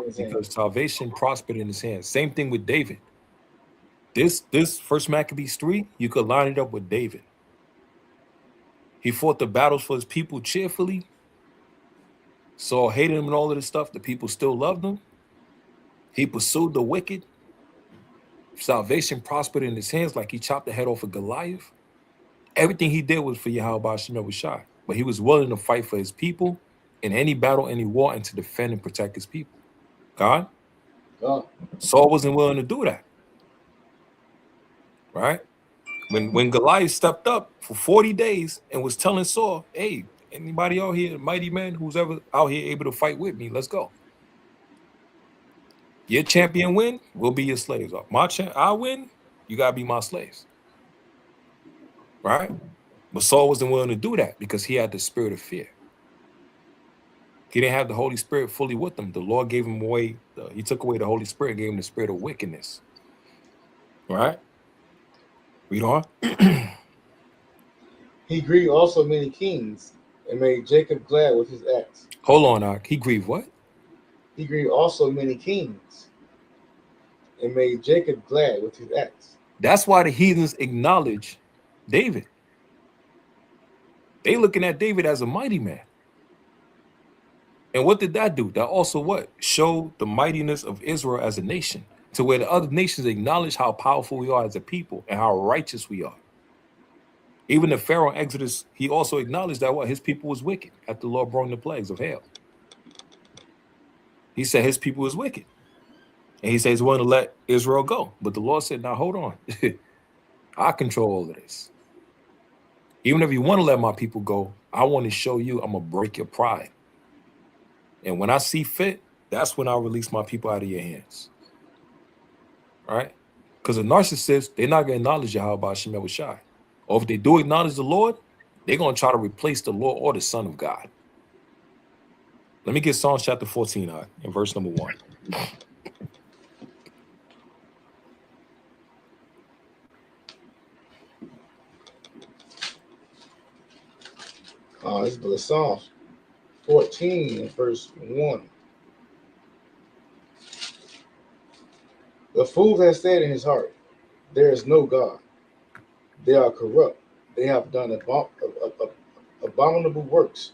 his hand. because salvation prospered in his hands. Same thing with David. This First Maccabees 3, you could line it up with David. He fought the battles for his people cheerfully. Saul hated him and all of this stuff. The people still loved him. He pursued the wicked. Salvation prospered in his hands, like he chopped the head off of Goliath. Everything he did was for Yahweh Shem Shai. But he was willing to fight for his people in any battle, any war, and to defend and protect his people. God? Saul wasn't willing to do that. Right? When Goliath stepped up for 40 days and was telling Saul, hey, anybody out here, mighty man, who's ever out here able to fight with me, let's go. Your champion win, we'll be your slaves. I win, you gotta be my slaves. Right? But Saul wasn't willing to do that because he had the spirit of fear. He didn't have the Holy Spirit fully with him. The Lord gave him away. He took away the Holy Spirit, gave him the spirit of wickedness. Right? Read on. He grieved also many kings and made Jacob glad with his acts. Hold on, Ak. He grieved what? He grieved also many kings and made Jacob glad with his acts. That's why the heathens acknowledge David. They looking at David as a mighty man. And what did that do? That also what? Showed the mightiness of Israel as a nation, to where the other nations acknowledge how powerful we are as a people and how righteous we are. Even the Pharaoh in Exodus, he also acknowledged that what his people was wicked after the Lord brought the plagues of hell. He said his people was wicked. And he says he's willing to let Israel go. But the Lord said, now hold on. I control all of this. Even if you want to let my people go, I want to show you I'm going to break your pride. And when I see fit, that's when I'll release my people out of your hands. All right? Because a narcissist, they're not going to acknowledge Yahweh Shem Shai. Or if they do acknowledge the Lord, they're going to try to replace the Lord or the Son of God. Let me get Psalms chapter 14 in verse number 1. This is Psalms 14 and verse 1. The fool has said in his heart, there is no God. They are corrupt. They have done abominable works.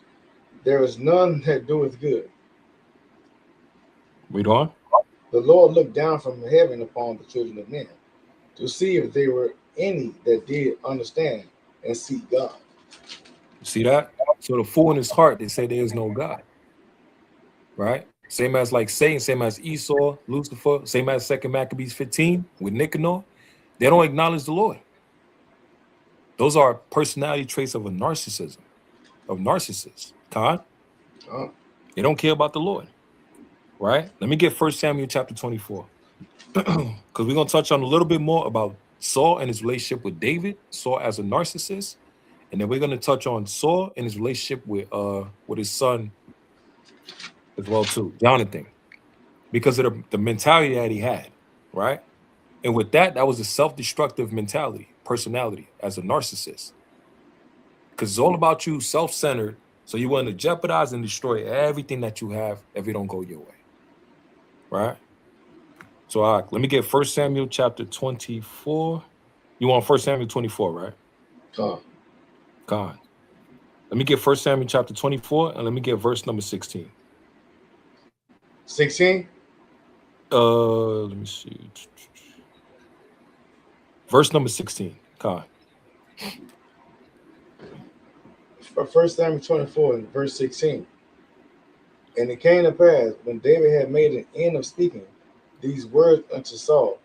There is none that doeth good. Read on. The Lord looked down from heaven upon the children of men to see if there were any that did understand and seek God. See that? So the fool in his heart, they say there is no God. Right? Same as like Satan, same as Esau, Lucifer, same as 2 Maccabees 15 with Nicanor. They don't acknowledge the Lord. Those are personality traits of a narcissism, of narcissists. Khan? They don't care about the Lord. Right? Let me get 1 Samuel chapter 24. Because we're going to touch on a little bit more about Saul and his relationship with David, Saul as a narcissist. And then we're going to touch on Saul and his relationship with his son as well too, Jonathan, because of the mentality that he had, right? And with that was a self-destructive mentality, personality as a narcissist. Because it's all about you, self-centered, so you want to jeopardize and destroy everything that you have if it don't go your way, right? So let me get 1 Samuel chapter 24. You want 1 Samuel 24, right? God. Let me get 1 Samuel chapter 24, and let me get verse number 16. 16? Let me see. Verse number 16. God. 1 Samuel 24 and verse 16. And it came to pass, when David had made an end of speaking these words unto Saul,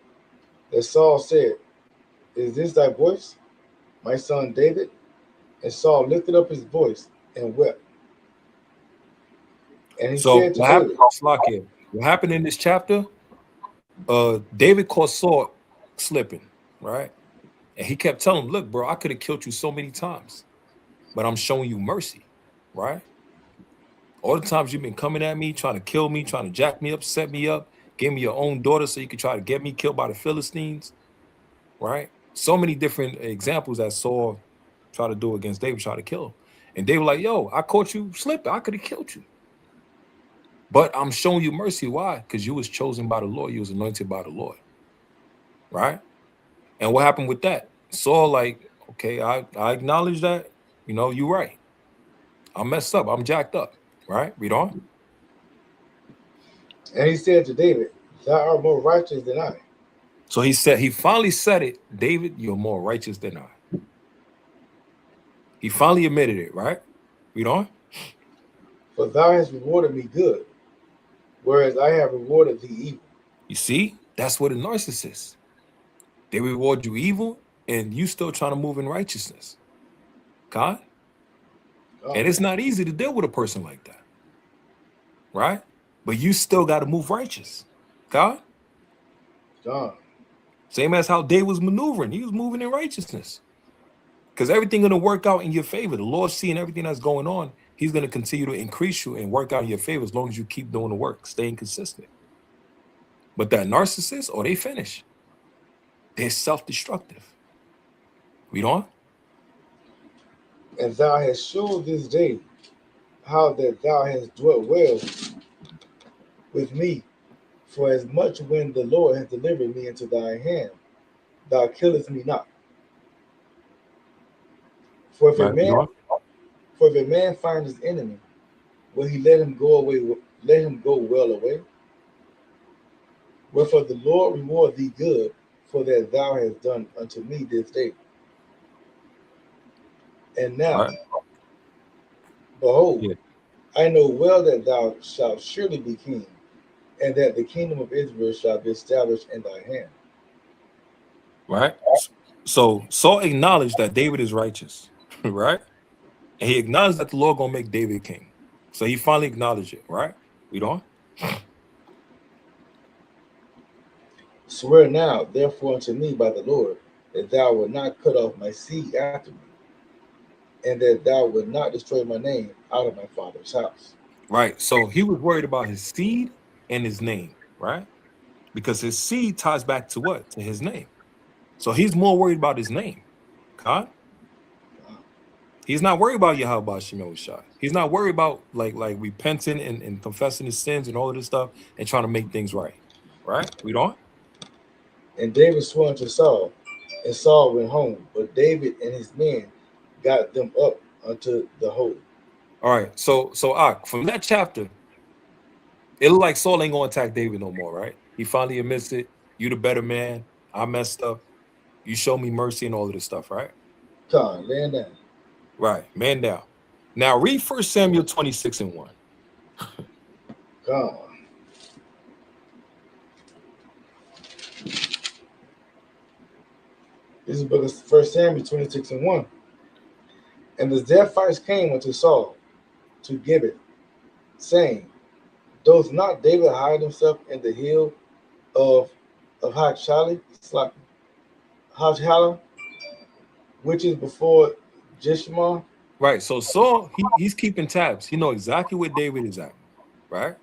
that Saul said, is this thy voice, my son David? And Saul lifted up his voice and wept. And he So said to what happened? David, Slakia, what happened in this chapter? David caught Saul slipping, right? And he kept telling him, "Look, bro, I could have killed you so many times, but I'm showing you mercy, right? All the times you've been coming at me, trying to kill me, trying to jack me up, set me up, give me your own daughter so you could try to get me killed by the Philistines, right? So many different examples that Saul tried to do against David, try to kill him. And they were like, yo, I caught you slipping. I could have killed you. But I'm showing you mercy. Why? Because you was chosen by the Lord. You was anointed by the Lord, right? And what happened with that? Saul like, okay, I acknowledge that. You know, you're right. I'm messed up. I'm jacked up, right? Read on. and he said to David, thou art more righteous than I. So he finally said it, David, you're more righteous than I. He finally admitted it, right? Read on. For thou hast rewarded me good, whereas I have rewarded thee evil. You see, that's what a narcissist. They reward you evil, and you still trying to move in righteousness. God? And it's not easy to deal with a person like that. Right? But you still got to move righteous. God? God. Same as how David was maneuvering. He was moving in righteousness. Because everything going to work out in your favor. The Lord seeing everything that's going on, he's going to continue to increase you and work out in your favor as long as you keep doing the work, staying consistent. But that narcissist, they finish. They're self-destructive. Read on. And thou hast showed this day how that thou hast dwelt well with me, for as much when the Lord hath delivered me into thy hand, thou killest me not. For if a man find his enemy, will he let him go away? Let him go well away. Wherefore the Lord reward thee good, for that thou hast done unto me this day. And now, behold, I know well that thou shalt surely be king, and that the kingdom of Israel shall be established in thy hand. Right? So Saul acknowledged that David is righteous, right? And he acknowledged that the Lord gonna make David king. So he finally acknowledged it, right? Read on. Swear now, therefore, unto me by the Lord, that thou wilt not cut off my seed after me, and that thou wilt not destroy my name out of my father's house. Right. So he was worried about his seed and his name, right? Because his seed ties back to what? To his name. So he's more worried about his name. God? He's not worried about Yahweh Shemel Shai. He's not worried about like repenting and confessing his sins and all of this stuff and trying to make things right. Right? Read on. And David swore unto Saul, and Saul went home, but David and his men got them up unto the hold. All right. So from that chapter, it looked like Saul ain't gonna attack David no more, right? He finally admits it. You the better man. I messed up. You show me mercy and all of this stuff, right? Come, man down. Right, man down. Now read 1 Samuel 26:1. Come. This is book of 1 Samuel 26:1. And the Zephites came unto Saul to Gibeon, saying, doth not David hide himself in the hill of Hachali, which is before Jeshimon? Right. So Saul, he's keeping tabs. He know exactly where David is at, right?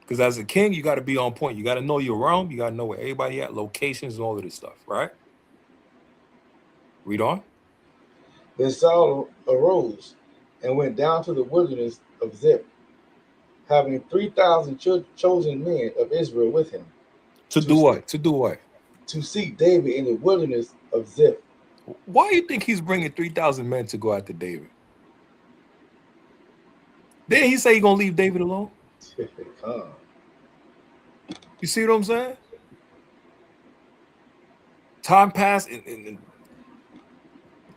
Because as a king, you got to be on point. You got to know your realm. You got to know where everybody at, locations, and all of this stuff, right? Read on. Then Saul arose and went down to the wilderness of Ziph, having 3,000 chosen men of Israel with him. To do what? To do what? To seek David in the wilderness of Ziph. Why do you think he's bringing 3,000 men to go after David? Didn't he say he's going to leave David alone? You see what I'm saying? Time passed, and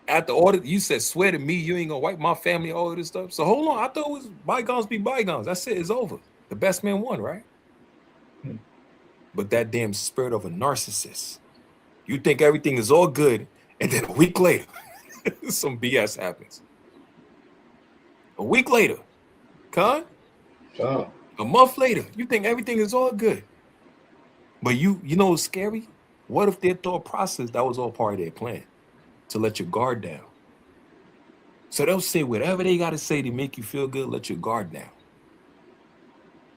at the order, you said, swear to me, you ain't going to wipe my family, all of this stuff. So hold on. I thought it was bygones be bygones. That's it. It's over. The best man won, right? But that damn spirit of a narcissist. You think everything is all good, and then a week later, some BS happens. A week later, Con? A month later, you think everything is all good. But you know what's scary? What if their thought process, that was all part of their plan? To let your guard down. So they'll say whatever they got to say to make you feel good, let your guard down.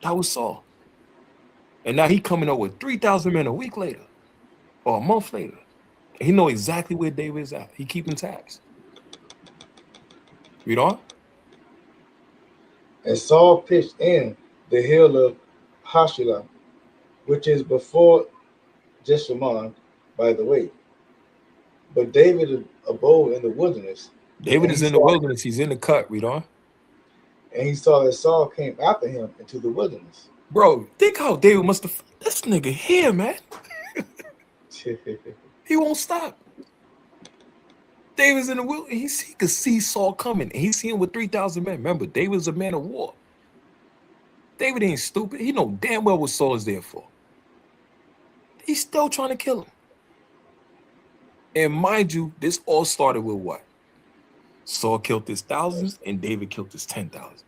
That was Saul. And now he coming up with 3,000 men a week later or a month later. And he know exactly where David is at. He keeping tabs. Read on. And Saul pitched in the hill of Hashilah, which is before Jeshimon, by the way. But David abode in the wilderness. David is in the wilderness. He's in the cut. Read on. And he saw that Saul came after him into the wilderness. Bro, think how David must have. This nigga here, man. He won't stop. David's in the wilderness. He could see Saul coming. And he's seeing with 3,000 men. Remember, David's a man of war. David ain't stupid. He know damn well what Saul is there for. He's still trying to kill him. And mind you, this all started with what? Saul killed his thousands and David killed his 10,000s.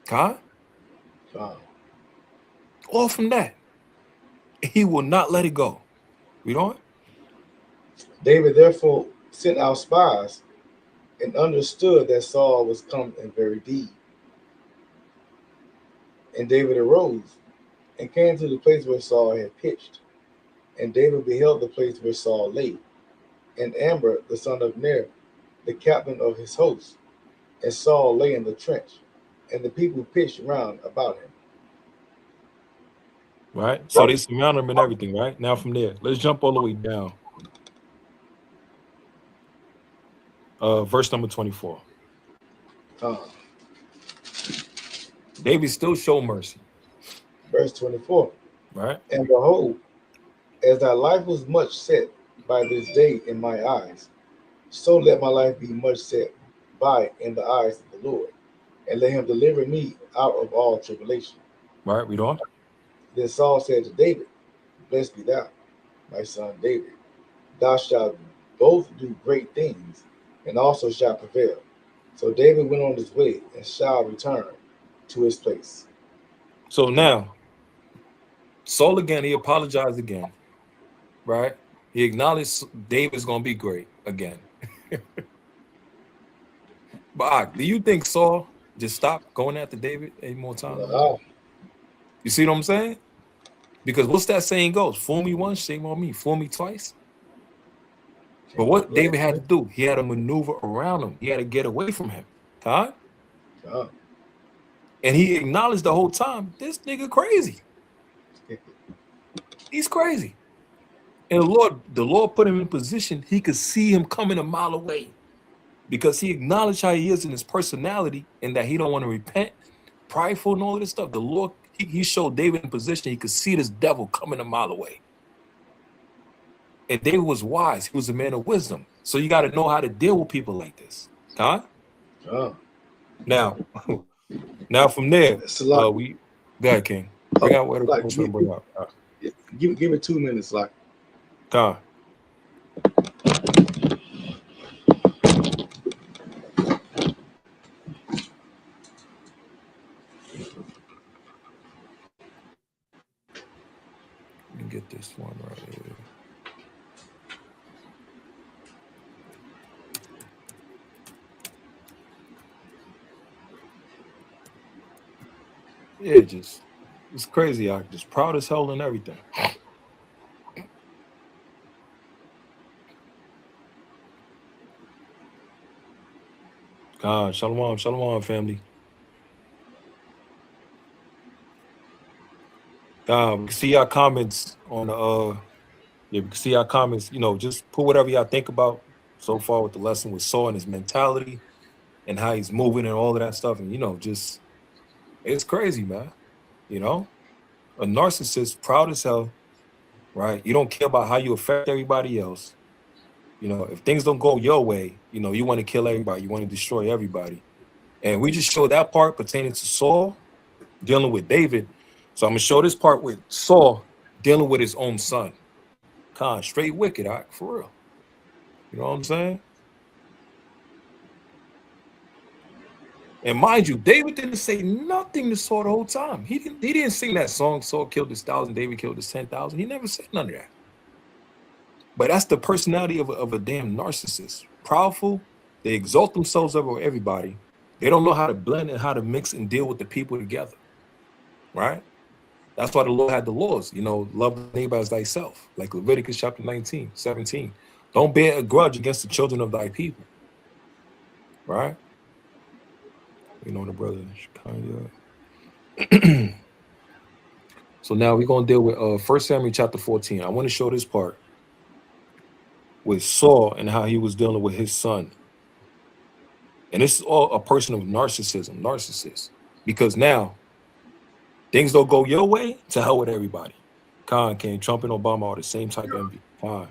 Huh? All from that. He will not let it go. Read on. David therefore sent out spies and understood that Saul was come in very deed. And David arose and came to the place where Saul had pitched. And David beheld the place where Saul lay. And Amber, the son of Ner, the captain of his host, and Saul lay in the trench, and the people pitched round about him. Right? So they surround him and everything, right? Now from there, let's jump all the way down. Verse number 24. David still show mercy. Verse 24. Right? And behold, as thy life was much set by this day in my eyes, so let my life be much set by in the eyes of the Lord, and let him deliver me out of all tribulation. Right, read on. Then Saul said to David, Blessed be thou, my son David. Thou shalt both do great things, and also shalt prevail. So David went on his way and shall return to his place. So now, Saul again, he apologized again, right? He acknowledged David's going to be great again. But do you think Saul just stopped going after David any more time? You see what I'm saying? Because what's that saying goes? Fool me once, shame on me. Fool me twice. But what David had to do, he had to maneuver around him. He had to get away from him. Huh? And he acknowledged the whole time, this nigga crazy. He's crazy. And the Lord put him in position, he could see him coming a mile away. Because he acknowledged how he is in his personality and that he don't want to repent, prideful and all of this stuff. The Lord, he showed David in position, he could see this devil coming a mile away. And David was wise. He was a man of wisdom. So you got to know how to deal with people like this. Huh? Now from there, we go ahead, King. Bring out what like, bring out. Give it 2 minutes, like. Let me get this one right here. Yeah, it's crazy. I'm just proud as hell and everything. God, shalom, family. We can see our comments on we can see our comments, just put whatever y'all think about so far with the lesson with Saul and his mentality and how he's moving and all of that stuff. And just it's crazy, man. A narcissist, proud as hell, right? You don't care about how you affect everybody else. If things don't go your way, you want to kill everybody, you want to destroy everybody. And we just showed that part pertaining to Saul dealing with David. So I'm gonna show this part with Saul dealing with his own son. Straight wicked, all right, for real. You know what I'm saying? And mind you, David didn't say nothing to Saul the whole time. He didn't sing that song, Saul killed his 1,000, David killed his 10,000. He never said none of that. But that's the personality of a damn narcissist. Proudful, they exalt themselves over everybody. They don't know how to blend and how to mix and deal with the people together. Right? That's why the Lord had the laws, love the neighbor as thyself, like Leviticus chapter 19, 17. Don't bear a grudge against the children of thy people. Right? The brother Kanye. So now we're going to deal with 1 Samuel chapter 14. I want to show this part with Saul and how he was dealing with his son. And this is all a person of narcissist. Because now things don't go your way, to hell with everybody. King, Trump and Obama are the same type of envy. Fine.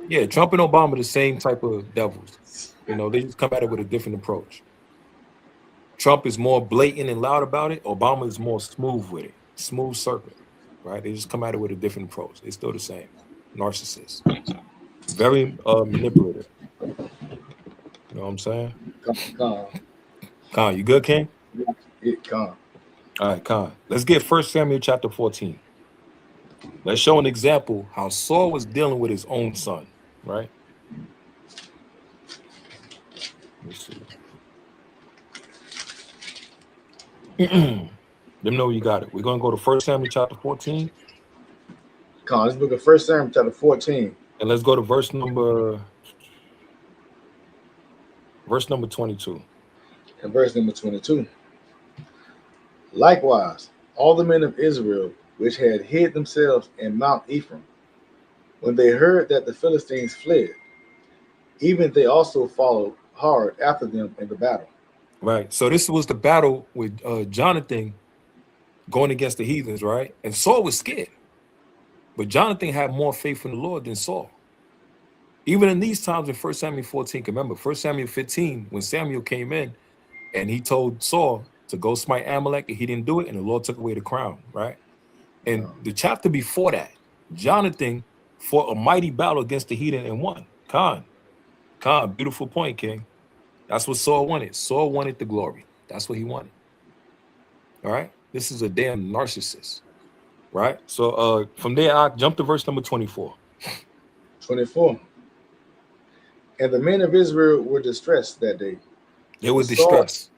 Yeah, Trump and Obama are the same type of devils. They just come at it with a different approach. Trump is more blatant and loud about it. Obama is more smooth with it. Smooth serpent, right? They just come at it with a different approach. They're still the same. Narcissist. Very manipulative. You know what I'm saying? Khan, you good, King? Yeah, Khan. All right, Khan. Let's get 1 Samuel chapter 14. Let's show an example how Saul was dealing with his own son, right? Let's see. Let me know you got it. We're going to go to 1 Samuel chapter 14. Khan, let's look at 1 Samuel chapter 14. And let's go to verse number 22. And verse number 22. Likewise, all the men of Israel, which had hid themselves in Mount Ephraim, when they heard that the Philistines fled, even they also followed hard after them in the battle. Right. So this was the battle with Jonathan going against the heathens, right? And Saul was scared. But Jonathan had more faith in the Lord than Saul. Even in these times in 1 Samuel 14, remember, 1 Samuel 15, when Samuel came in and he told Saul to go smite Amalek, and he didn't do it, and the Lord took away the crown, right? And the chapter before that, Jonathan fought a mighty battle against the heathen and won. Khan, beautiful point, King. That's what Saul wanted. Saul wanted the glory. That's what he wanted. All right? This is a damn narcissist, right? So from there, I jump to verse number 24. 24. And the men of Israel were distressed that day. They were distressed.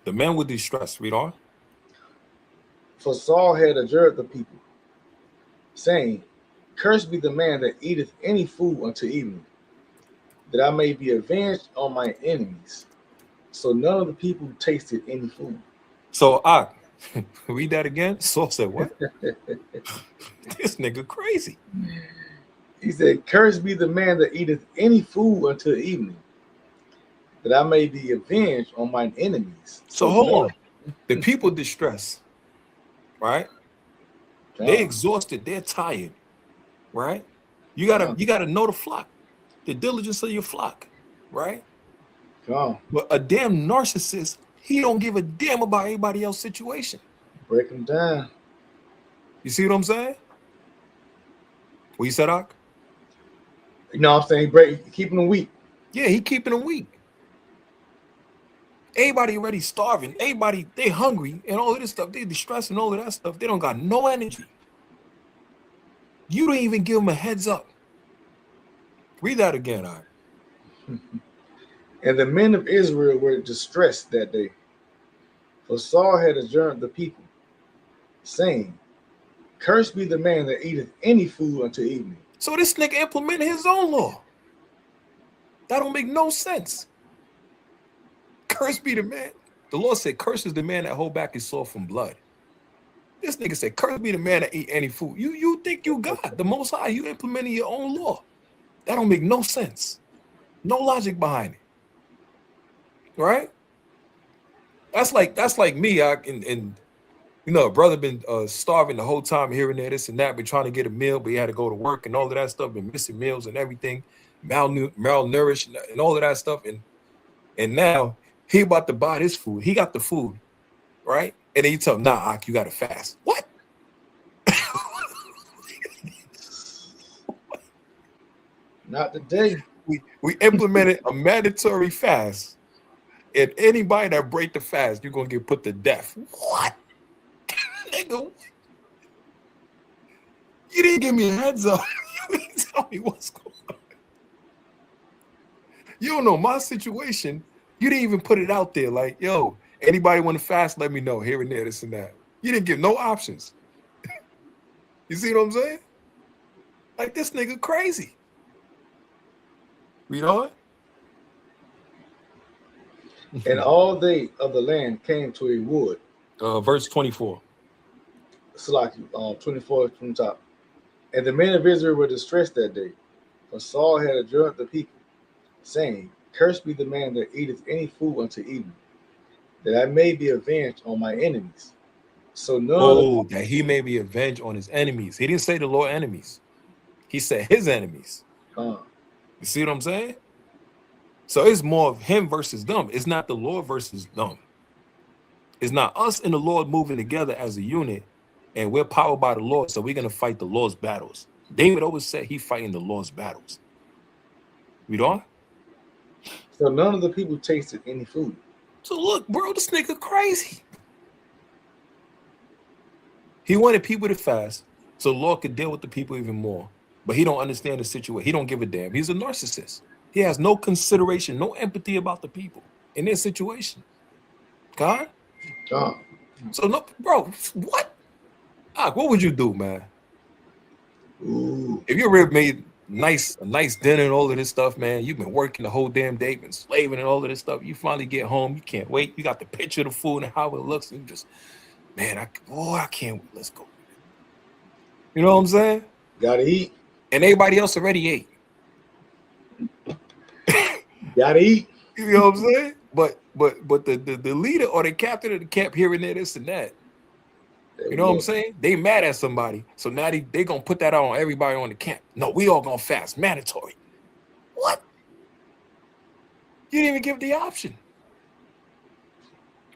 The men were distressed. Read on. For Saul had adjured the people, saying, Cursed be the man that eateth any food until evening, that I may be avenged on my enemies. So none of the people tasted any food. So read that again. Saul said, what? This nigga crazy. He said, Cursed be the man that eateth any food until evening, that I may be avenged on mine enemies. So hold on. The people distressed, right? They're exhausted. They're tired, right? You gotta know the flock, the diligence of your flock, right? But a damn narcissist, he don't give a damn about anybody else's situation. Break them down. You see what I'm saying? What you said, Ak? You know what I'm saying? Keeping them weak. Yeah, he keeping them weak. Everybody already starving. Everybody, they hungry and all of this stuff. They distressed and all of that stuff. They don't got no energy. You don't even give them a heads up. Read that again, Ak. And the men of Israel were distressed that day, for Saul had adjured the people, saying, Cursed be the man that eateth any food until evening. So this nigga implemented his own law. That don't make no sense. Cursed be the man. The Lord said, Cursed is the man that hold back his soul from blood. This nigga said, Cursed be the man that eat any food. You think you God, the Most High, you implementing your own law. That don't make no sense. No logic behind it. Right? That's like me, and you know, a brother been starving the whole time here and there, this and that, been trying to get a meal, but he had to go to work and all of that stuff, been missing meals and everything, malnourished and all of that stuff, and now he about to buy this food. He got the food, right? And then you tell him, nah, Ak, you got to fast. What? Not today. We implemented a mandatory fast, And anybody that break the fast, you're gonna get put to death. What? Nigga, you didn't give me a heads up. You didn't tell me what's going on. You don't know my situation. You didn't even put it out there like, yo, anybody want to fast, let me know here and there, this and that. You didn't give no options. You see what I'm saying? Like, this nigga crazy. Read on. And all they of the land came to a wood. Verse 24. Salaki, 24 from the top. And the men of Israel were distressed that day, for Saul had adjured the people, saying, Cursed be the man that eateth any food unto evening, that I may be avenged on my enemies. So none that he may be avenged on his enemies. He didn't say the Lord enemies. He said his enemies. You see what I'm saying? So it's more of him versus them. It's not the Lord versus them. It's not us and the Lord moving together as a unit, and we're powered by the Lord, so we're going to fight the Lord's battles. David always said he fighting the Lord's battles. Read on. So none of the people tasted any food. So look, bro, this nigga crazy. He wanted people to fast so the Lord could deal with the people even more. But he don't understand the situation. He don't give a damn. He's a narcissist. He has no consideration, no empathy about the people in their situation. God? So no, bro, what? What would you do, man? Ooh. If you ever made a nice dinner and all of this stuff, man, you've been working the whole damn day, been slaving and all of this stuff. You finally get home, you can't wait. You got the picture of the food and how it looks, and you just, man, I can't wait. Let's go. You know what I'm saying? Gotta eat. And everybody else already ate. Gotta eat. You know what I'm saying? But the leader or the captain of the camp here and there, this and that. You know what I'm saying? They mad at somebody. So now they gonna put that on everybody on the camp. No, we all gonna fast. Mandatory. What? You didn't even give the option.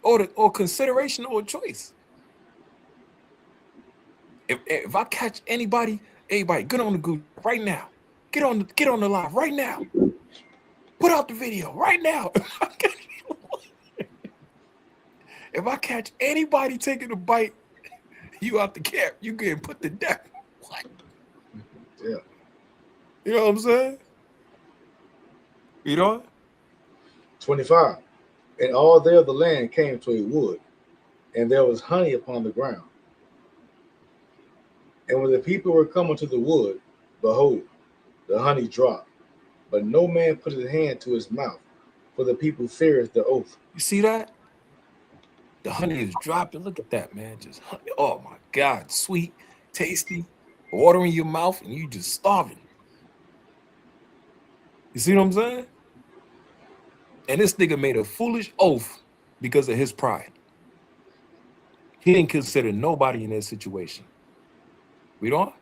Or consideration or choice. If I catch anybody, get on the Google right now. Get on the live right now. Put out the video right now. If I catch anybody taking a bite, you out the camp, you getting put to death. What? Yeah. You know what I'm saying? You know? 25. And all there of the land came to a wood, and there was honey upon the ground. And when the people were coming to the wood, behold, the honey dropped. But no man put his hand to his mouth, for the people feared the oath. You see that? The honey is dropping. Look at that, man. Just honey. Oh my God. Sweet, tasty, water in your mouth, and you just starving. You see what I'm saying? And this nigga made a foolish oath because of his pride. He didn't consider nobody in that situation. Read on.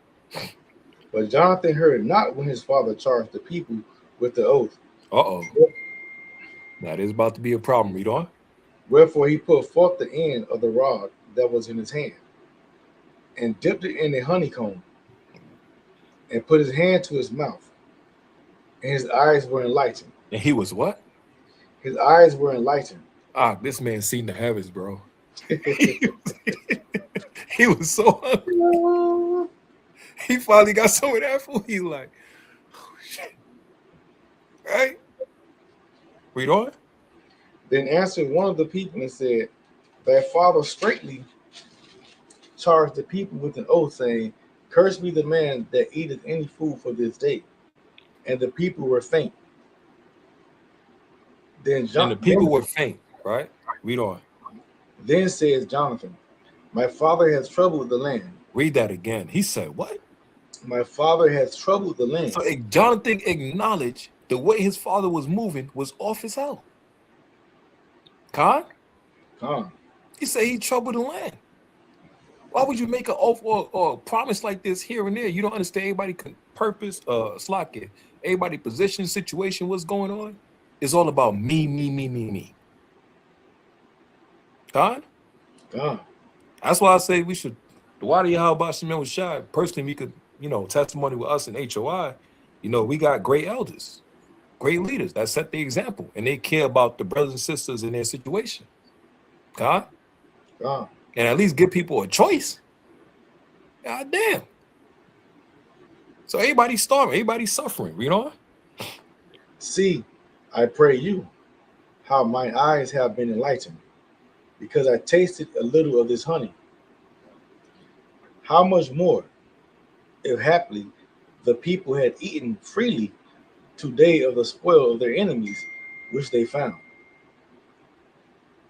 But Jonathan heard not when his father charged the people with the oath. That is about to be a problem. Read on. Wherefore he put forth the end of the rod that was in his hand, and dipped it in a honeycomb, and put his hand to his mouth, and his eyes were enlightened. And he was what? His eyes were enlightened. This man seen the heavens, bro. He was so hungry. He finally got some of that food. He's like, oh shit. Right? Read on. Then answered one of the people and said, Thy father straightly charged the people with an oath, saying, Cursed be the man that eateth any food for this day. And the people were faint. And the people were faint, right? Read on. Then says Jonathan, My father has troubled the land. Read that again. He said, what? My father has troubled the land. So Jonathan acknowledged the way his father was moving was off his hell. Khan? He said he troubled the land. Why would you make an oath or a promise like this here and there? You don't understand everybody's purpose, slack, everybody's position, situation, what's going on. It's all about me. Khan? That's why I say we should. Why do you how about Shimon was shy? Personally, we could, testimony with us in HOI. We got great elders. great leaders that set the example, and they care about the brothers and sisters in their situation. God, God. and at least give people a choice. God damn. So everybody's starving, everybody's suffering, you know? See, I pray you, how mine eyes have been enlightened, because I tasted a little of this honey. How much more, if haply the people had eaten freely today of the spoil of their enemies, which they found?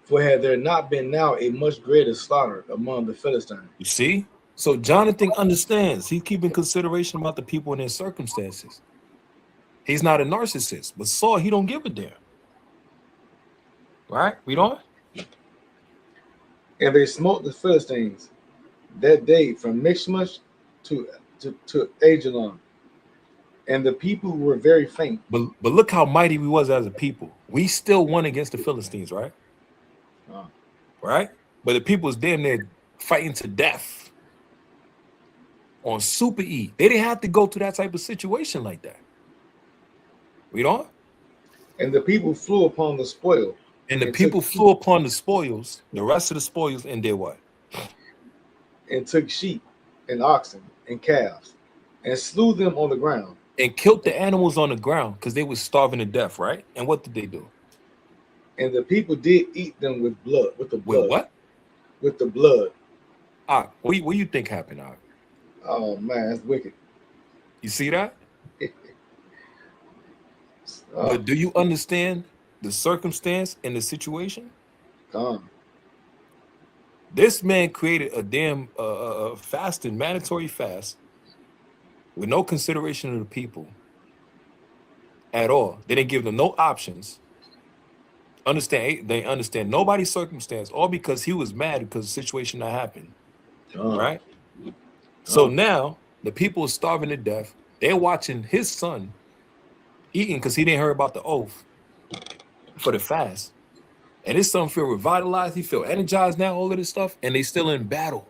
For had there not been now a much greater slaughter among the Philistines? You see? So Jonathan understands. He's keeping consideration about the people and their circumstances. He's not a narcissist, but Saul, he don't give a damn. Right? Read on. And they smote the Philistines that day from Michmash to Ajalon, and the people were very faint. But look how mighty we was as a people. We still won against the Philistines, right? Right? But the people was damn near fighting to death on super E. They didn't have to go through that type of situation like that. Read on. And the people flew upon the spoil. And the people flew upon the spoils, the rest of the spoils, and did what? And took sheep and oxen and calves and slew them on the ground. And killed the animals on the ground because they were starving to death, right? And what did they do? And the people did eat them with blood, with the blood. With what? With the blood. What do you think happened, Og? Oh man, that's wicked. You see that? But do you understand the circumstance and the situation? This man created a damn fasting, mandatory fast with no consideration of the people at all. They didn't give them no options. They understand nobody's circumstance, all because he was mad because the situation that happened. Right? So now the people are starving to death. They're watching his son eating because he didn't hear about the oath for the fast. And his son feel revitalized. He feel energized now, all of this stuff. And they still in battle.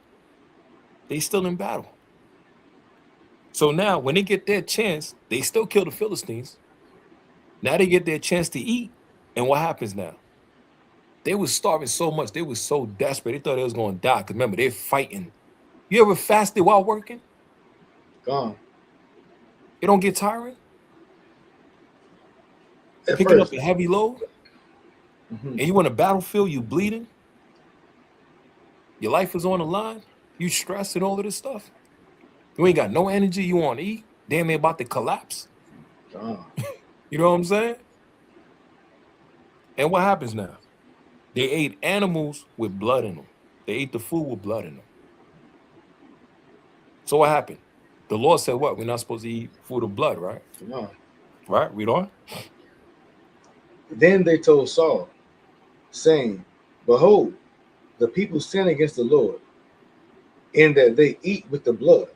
So now when they get their chance, they still kill the Philistines. Now they get their chance to eat. And what happens now? They was starving so much. They was so desperate. They thought they was going to die. Because remember, they're fighting. You ever fasted while working? Gone. It don't get tiring? Picking up a heavy load? And you on a battlefield, you bleeding? Your life is on the line? You stressed and all of this stuff? You ain't got no energy. You want to eat? Damn, they about to collapse. You know what I'm saying? And what happens now? They ate animals with blood in them. They ate the food with blood in them. So what happened? The Lord said what? We're not supposed to eat food of blood, right? No. Right? Read on. Then they told Saul, saying, behold, the people sin against the Lord, in that they eat with the blood.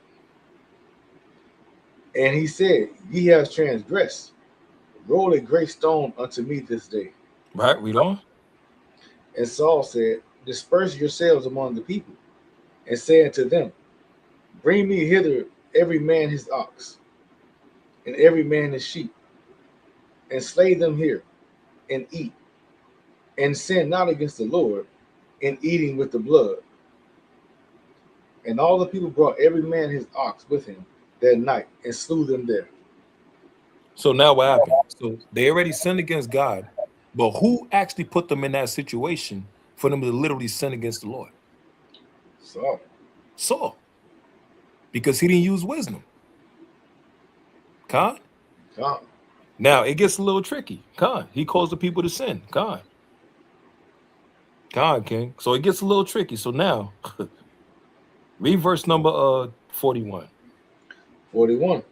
And he said, ye have transgressed. Roll a great stone unto me this day. Right, read on. And Saul said, disperse yourselves among the people, and say unto them, bring me hither every man his ox, and every man his sheep, and slay them here, and eat, and sin not against the Lord in eating with the blood. And all the people brought every man his ox with him that night, and slew them there. So now what happened? So they already sinned against God, but who actually put them in that situation for them to literally sin against the Lord? Saul. Because he didn't use wisdom. Khan? Now it gets a little tricky. Khan. He caused the people to sin. Khan, King. So it gets a little tricky. So now, read verse number 41. 41.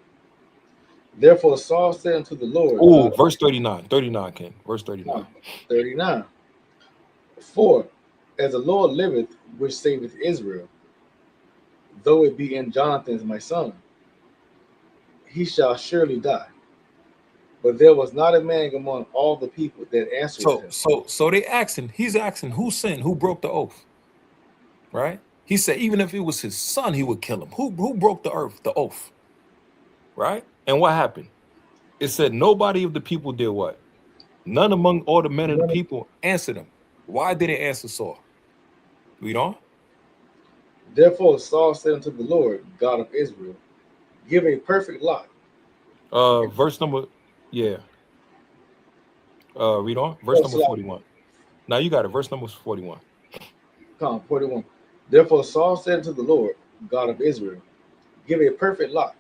Therefore Saul said unto the Lord. Oh, verse 39. 39, King. Verse 39. 39. For as the Lord liveth, which saveth Israel, though it be in Jonathan's my son, he shall surely die. But there was not a man among all the people that answered him. So they asking, he's asking who sinned, who broke the oath, right? He said even if it was his son, he would kill him. Who broke the oath, right? And what happened? It said nobody of the people did what? None among all the men of the people answered him. Why did it answer Saul? Read on. Therefore Saul said unto the Lord, God of Israel, give a perfect lot. Verse number, yeah. Read on. Verse Oh, number so 41. Now you got it. Verse number 41. come, 41. Therefore Saul said unto the Lord, God of Israel, give a perfect lot.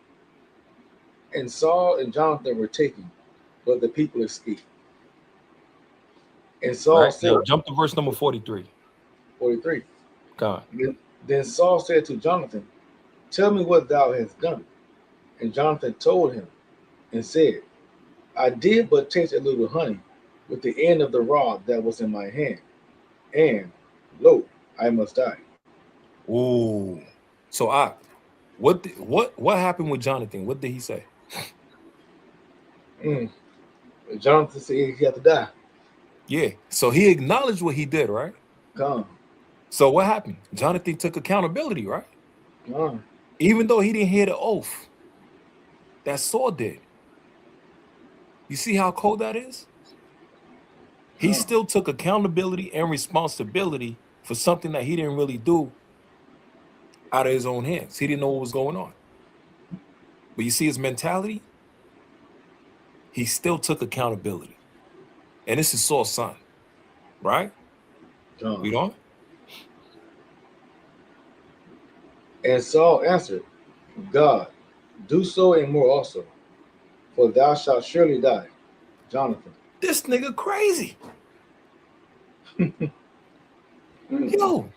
And Saul and Jonathan were taken, but the people escaped. And Saul Right. said, Now jump to verse number 43. 43. God. Then Saul said to Jonathan, tell me what thou hast done. And Jonathan told him and said, I did but taste a little honey with the end of the rod that was in my hand, and lo, I must die. Ooh. So what happened with Jonathan? What did he say? Jonathan said he had to die. Yeah. So he acknowledged what he did, right? Come, So what happened? Jonathan took accountability, right? come, Even though he didn't hear the oath that Saul did. You see how cold that is? He come. still took accountability and responsibility for something that he didn't really do out of his own hands. He didn't know what was going on. But you see his mentality? He still took accountability. And this is Saul's son, right? Come. Read on. And Saul answered, God, do so and more also, for thou shalt surely die. Jonathan. This nigga crazy. Yo,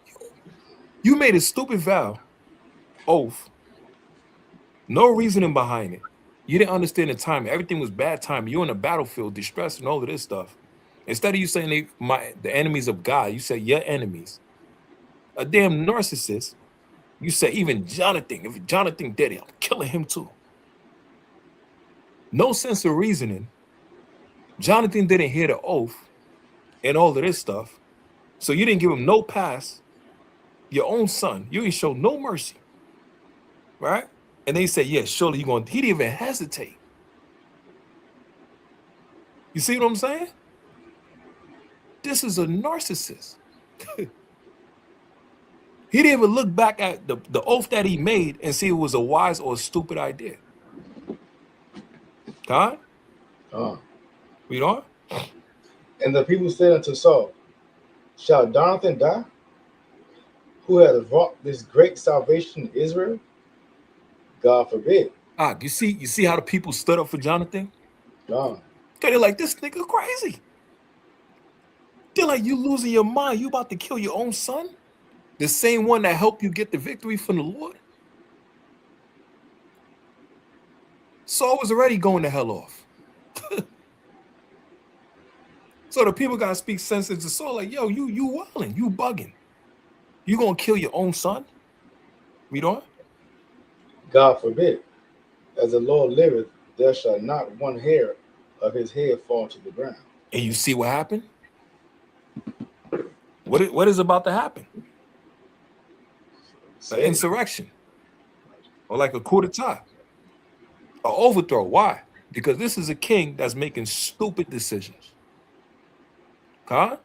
you made a stupid vow, oath, no reasoning behind it. You didn't understand the time. Everything was bad time. You're on the battlefield, distressed and all of this stuff. Instead of you saying the enemies of God, you say your enemies. A damn narcissist. You say even Jonathan. If Jonathan did it, I'm killing him too. No sense of reasoning. Jonathan didn't hear the oath and all of this stuff. So you didn't give him no pass. Your own son. You didn't show no mercy. Right? And they say, yeah, surely he didn't even hesitate. You see what I'm saying? This is a narcissist. He didn't even look back at the oath that he made and see it was a wise or a stupid idea. Huh? Read on. And the people said unto Saul, shall Jonathan die, who hath wrought this great salvation in Israel? God forbid. You see how the people stood up for Jonathan? God. They're like, this nigga crazy. They're like, you losing your mind. You about to kill your own son? The same one that helped you get the victory from the Lord? Saul was already going the hell off. So the people gotta speak sense into Saul, like, yo, you wilding, you bugging. You gonna kill your own son? Read on. God forbid. As the Lord liveth, there shall not one hair of his head fall to the ground. And you see what happened? What is about to happen? An insurrection. Or like a coup d'etat. An overthrow. Why? Because this is a king that's making stupid decisions. Huh?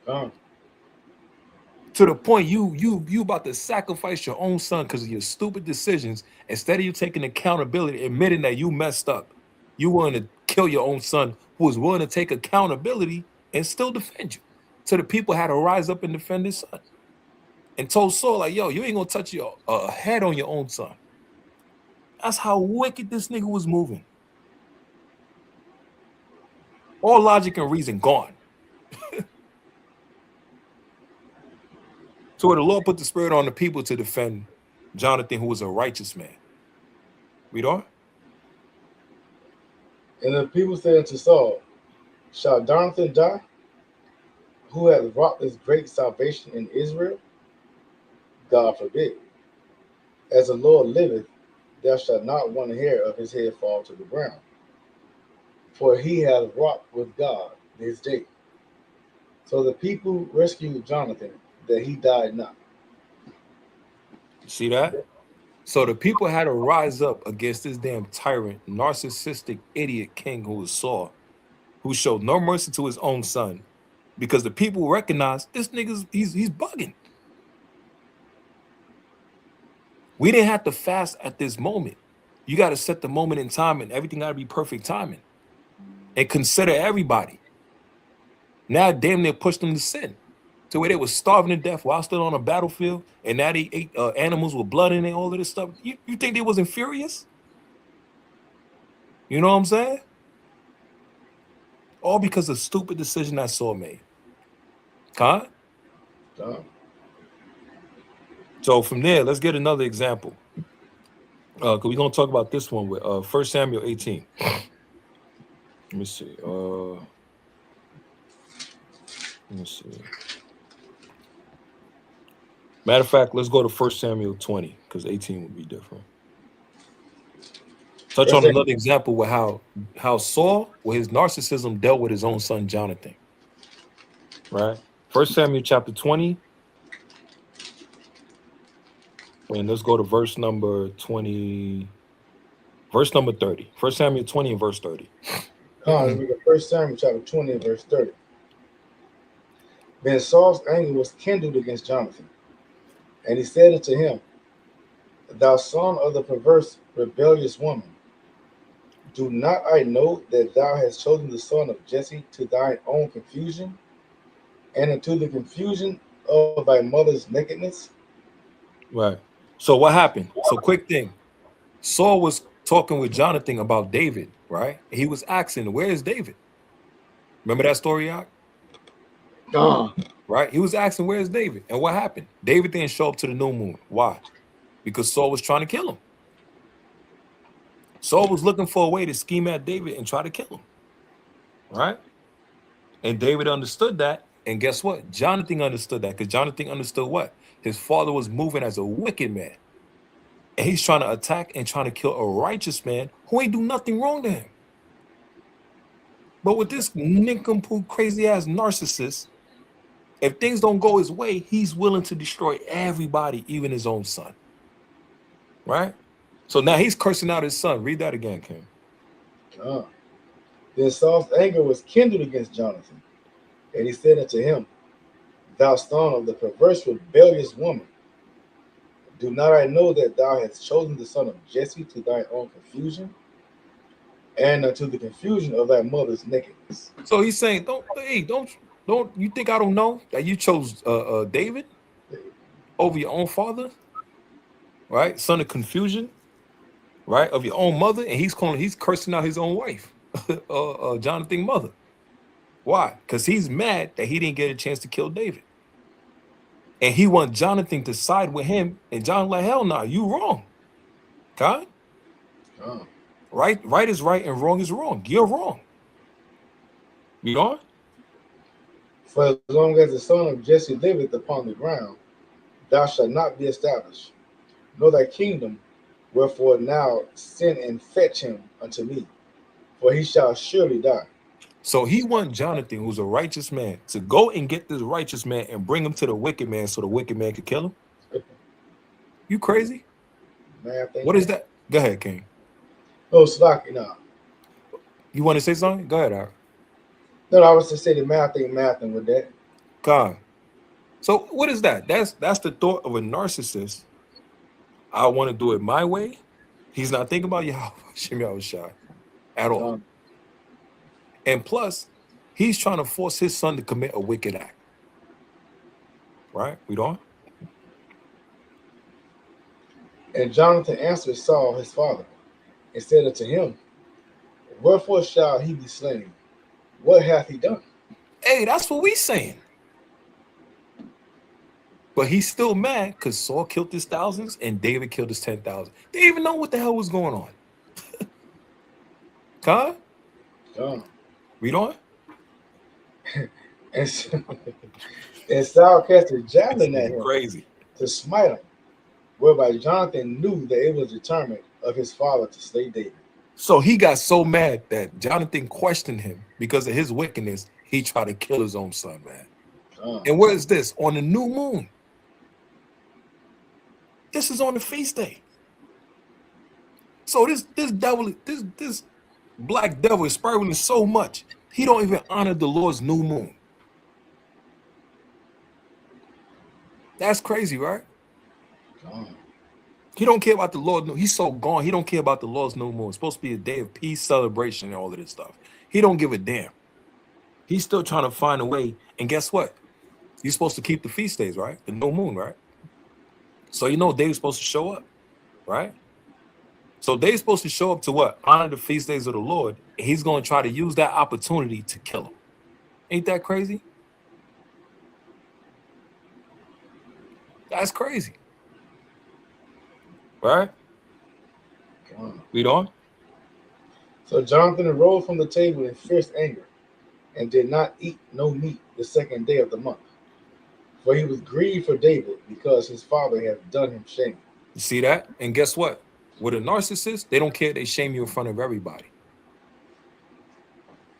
To the point you about to sacrifice your own son because of your stupid decisions. Instead of you taking accountability, admitting that you messed up, you willing to kill your own son who was willing to take accountability and still defend you. So the people had to rise up and defend his son. And told Saul, like, yo, you ain't gonna touch your head on your own son. That's how wicked this nigga was moving. All logic and reason gone. So the Lord put the spirit on the people to defend Jonathan, who was a righteous man. Read on. And the people said unto Saul, shall Jonathan die, who hath wrought this great salvation in Israel? God forbid. As the Lord liveth, there shall not one hair of his head fall to the ground. For he hath wrought with God this day. So the people rescued Jonathan, that he died not. See that? So the people had to rise up against this damn tyrant, narcissistic idiot king who was Saul, who showed no mercy to his own son, because the people recognized this nigga's he's bugging. We didn't have to fast at this moment. You got to set the moment in time, and everything got to be perfect timing, and consider everybody. Now, damn near pushed them to sin, to where they was starving to death while still on a battlefield, and now they ate animals with blood in it, all of this stuff. You think they wasn't furious? You know what I'm saying? All because of stupid decision that Saul made. Huh? So from there, let's get another example. Because we're going to talk about this one with 1 Samuel 18. Let me see. Let me see. Matter of fact, let's go to 1 Samuel 20, because 18 would be different. Touch on another example with how Saul, with his narcissism, dealt with his own son Jonathan. Right? 1 Samuel chapter 20. And let's go to verse number 20. Verse number 30. 1 Samuel 20 and verse 30. Read 1 Samuel chapter 20 and verse 30. Then Saul's anger was kindled against Jonathan, and he said unto him, Thou son of the perverse, rebellious woman, do not I know that thou hast chosen the son of Jesse to thine own confusion, and unto the confusion of thy mother's nakedness? Right. So what happened? So quick thing. Saul was talking with Jonathan about David, right? He was asking, where is David? Remember that story, Yak? Right? He was asking, where is David? And what happened? David didn't show up to the new moon. Why? Because Saul was trying to kill him. Saul was looking for a way to scheme at David and try to kill him. Right? And David understood that. And guess what? Jonathan understood that, because Jonathan understood what? His father was moving as a wicked man. And he's trying to attack and trying to kill a righteous man who ain't do nothing wrong to him. But with this nincompoop, crazy-ass narcissist, if things don't go his way, he's willing to destroy everybody, even his own son. Right? So now he's cursing out his son. Read that again, King. Then Saul's anger was kindled against Jonathan, and he said unto him, Thou son of the perverse, rebellious woman, do not I know that thou hast chosen the son of Jesse to thy own confusion, and unto the confusion of thy mother's nakedness? So he's saying, don't you think I don't know that you chose David over your own father, right? Son of confusion, right? Of your own mother, and he's cursing out his own wife, Jonathan's mother. Why? Because he's mad that he didn't get a chance to kill David. And he wants Jonathan to side with him. And John like, hell no, you wrong. Okay? Right is right and wrong is wrong. You're wrong. You know? For as long as the son of Jesse liveth upon the ground, thou shalt not be established, nor thy kingdom. Wherefore now send and fetch him unto me, for he shall surely die. So he wants Jonathan, who's a righteous man, to go and get this righteous man and bring him to the wicked man so the wicked man could kill him? You crazy? Man, what is that? Go ahead, King. Oh, Slocky, no. You want to say something? Go ahead, Art. No, I was to say the math with that. God. So what is that? That's the thought of a narcissist. I want to do it my way. He's not thinking about Yahweh at all. And plus, he's trying to force his son to commit a wicked act. Right? We don't? And Jonathan answered Saul, his father, and said unto him, Wherefore shall he be slain? What hath he done? Hey, that's what we saying. But he's still mad because Saul killed his thousands and David killed his 10,000. They didn't even know what the hell was going on. Huh? Read on. And Saul cast a javelin at him crazy to smite him, whereby Jonathan knew that it was determined of his father to slay David. So he got so mad that Jonathan questioned him because of his wickedness. He tried to kill his own son, man. And where is this? On the new moon. This is on the feast day. So this devil, this black devil is spiraling so much, he don't even honor the Lord's new moon. That's crazy, right? He don't care about the Lord. He's so gone. He don't care about the Lord's new moon. It's supposed to be a day of peace, celebration, and all of this stuff. He don't give a damn. He's still trying to find a way. And guess what? You're supposed to keep the feast days, right? The new moon, right? So you know David's supposed to show up, right? So David's supposed to show up to what? Honor the feast days of the Lord. And he's going to try to use that opportunity to kill him. Ain't that crazy? That's crazy. Right? Read on. So Jonathan arose from the table in fierce anger, and did not eat no meat the second day of the month. For he was grieved for David, because his father had done him shame. You see that? And guess what? With a narcissist, they don't care. They shame you in front of everybody.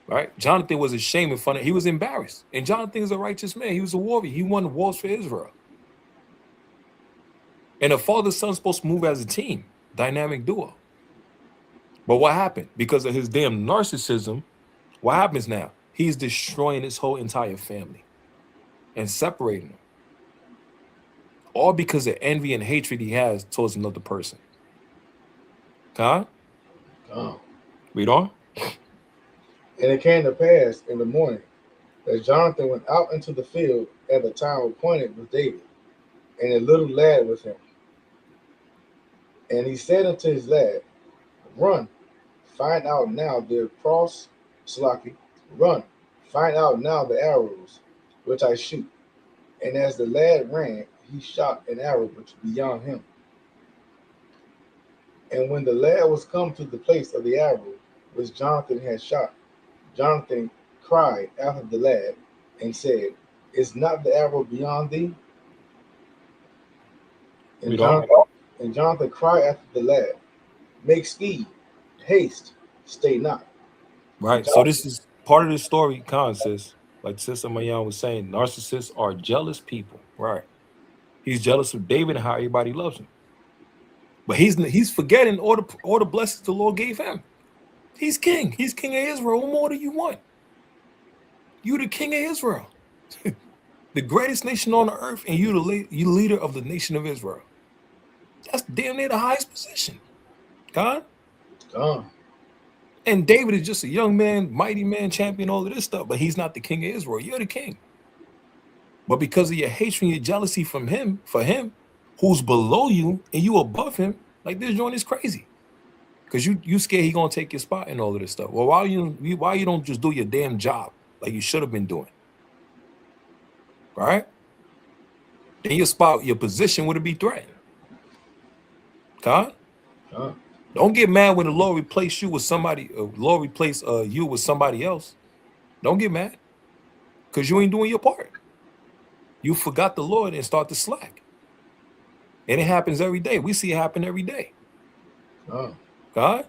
Right? Jonathan was ashamed in front of, he was embarrassed. And Jonathan is a righteous man. He was a warrior. He won wars for Israel. And a father son supposed to move as a team, dynamic duo. But what happened? Because of his damn narcissism, what happens now? He's destroying his whole entire family and separating them. All because of envy and hatred he has towards another person. Huh? Read on. And it came to pass in the morning that Jonathan went out into the field at the time appointed with David, and a little lad with him. And he said unto his lad, Run, find out now the run, find out now the arrows which I shoot. And as the lad ran, he shot an arrow which beyond him. And when the lad was come to the place of the arrow which Jonathan had shot, Jonathan cried after the lad and said, Is not the arrow beyond thee? And Jonathan cried after the lad, Make speed, haste, stay not. Right. So this is part of the story, says, like Sister Mayan was saying, narcissists are jealous people. Right. He's jealous of David and how everybody loves him. But he's forgetting all the blessings the Lord gave him. He's king. He's king of Israel. What more do you want? You the king of Israel. The greatest nation on the earth, and you leader of the nation of Israel. That's damn near the highest position. God? And David is just a young man, mighty man, champion, all of this stuff, but he's not the king of Israel. You're the king. But because of your hatred and your jealousy for him, who's below you and you above him, like this joint is crazy. Because you scared he gonna take your spot and all of this stuff. Well, why you don't just do your damn job like you should have been doing? Right? Then your position would be threatened. God? Don't get mad when the Lord replace you with somebody, Lord replace you with somebody else. Don't get mad. Because you ain't doing your part. You forgot the Lord and start to slack. And it happens every day. We see it happen every day. God?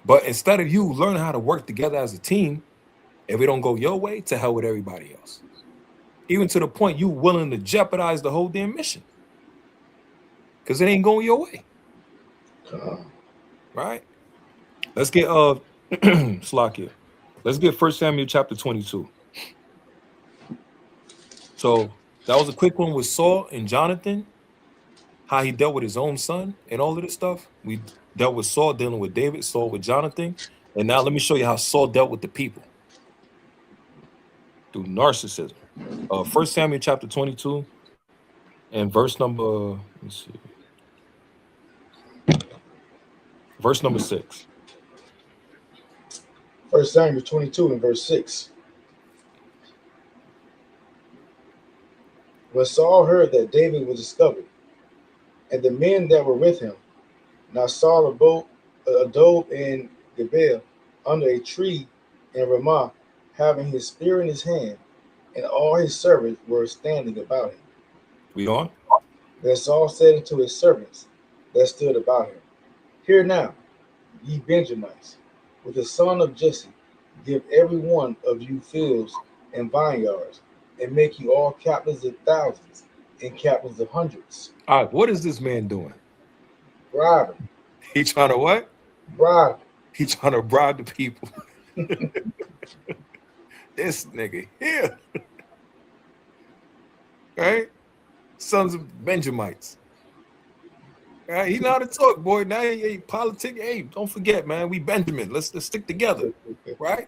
But instead of you learning how to work together as a team, if it don't go your way, to hell with everybody else. Even to the point you willing to jeopardize the whole damn mission. Because it ain't going your way. Right? Let's get Slakia. Let's get 1 Samuel chapter 22. So that was a quick one with Saul and Jonathan, how he dealt with his own son and all of this stuff. We dealt with Saul dealing with David, Saul with Jonathan. And now let me show you how Saul dealt with the people through narcissism. 1 Samuel chapter 22 and verse number, let's see. Verse number 6. 1 Samuel 22 and verse 6. When Saul heard that David was discovered, and the men that were with him, now Saul abode in Gabar under a tree in Ramah, having his spear in his hand, and all his servants were standing about him. We on? Then Saul said unto his servants that stood about him, Hear now, ye Benjamites, with the son of Jesse, give every one of you fields and vineyards, and make you all captains of thousands and captains of hundreds. All right, what is this man doing? Bribing. He trying to what? Bribe. He trying to bribe the people. This nigga here. Right? Sons of Benjamites. Right? He know how to talk, boy. Now he politic. Hey, don't forget, man. We Benjamin. Let's stick together. Right?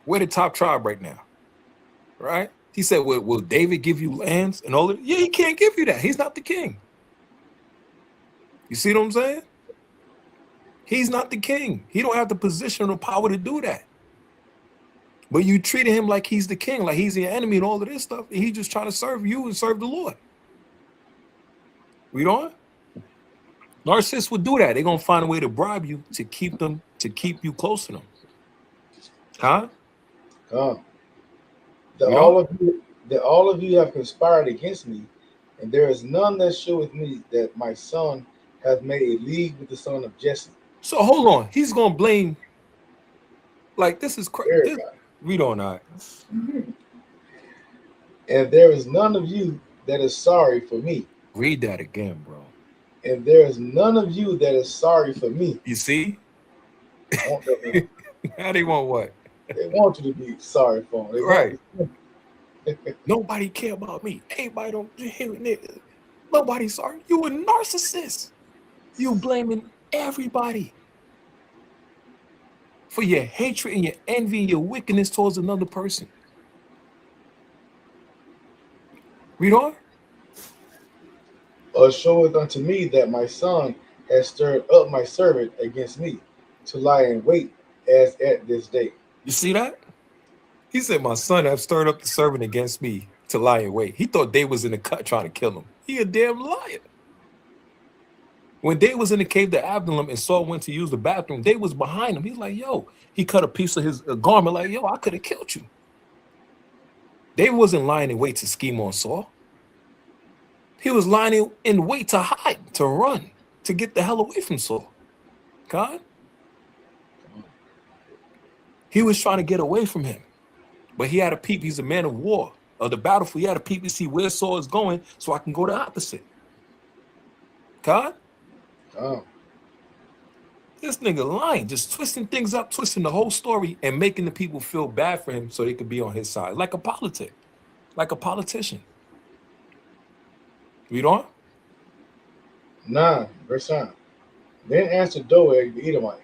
We're the top tribe right now. Right? He said, well, will David give you lands and all that? Yeah, he can't give you that. He's not the king. You see what I'm saying? He's not the king. He don't have the position or power to do that. But you treated him like he's the king, like he's the enemy and all of this stuff. And he's just trying to serve you and serve the Lord. Read on. Narcissists would do that. They're gonna find a way to bribe you to keep you close to them. Huh? That all of you have conspired against me, and there is none that showeth me that my son hath made a league with the son of Jesse. So hold on. He's gonna blame. Like this is crazy. Read on that. And there is none of you that is sorry for me. Read that again, bro. And there is none of you that is sorry for me. You see? How they want what? They want you to be sorry for them. Right. Nobody care about me. Everybody don't hear it. Nobody's sorry. You a narcissist. You blaming everybody for your hatred and your envy and your wickedness towards another person. Read on. Showeth unto me that my son has stirred up my servant against me to lie in wait as at this day. You see that? He said, my son have stirred up the servant against me to lie in wait. He thought David was in the cut trying to kill him. He a damn liar. When David was in the cave to Absalom and Saul went to use the bathroom, David was behind him. He's like, yo, he cut a piece of his garment like, yo, I could have killed you. David wasn't lying in wait to scheme on Saul. He was lying in wait to hide, to run, to get the hell away from Saul. God? He was trying to get away from him. But he had a peep. He's a man of war, of the battlefield. He had a peep to see where Saul is going so I can go the opposite. God? This nigga lying, just twisting things up, twisting the whole story and making the people feel bad for him so they could be on his side. Like a politic, like a politician. Read on. 9, verse 9. Then answered Doeg the Edomite,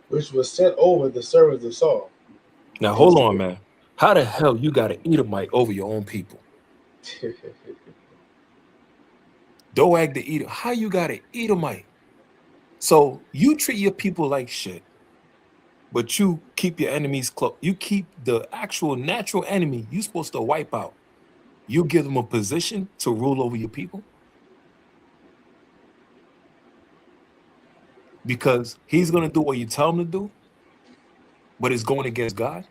which was set over the servants of Saul. Now hold on, man. How the hell you got an Edomite over your own people? Doeg the Edom. How you got an Edomite? So you treat your people like shit, but you keep your enemies close. You keep the actual natural enemy you're supposed to wipe out. You give them a position to rule over your people because he's going to do what you tell him to do, but it's going against God.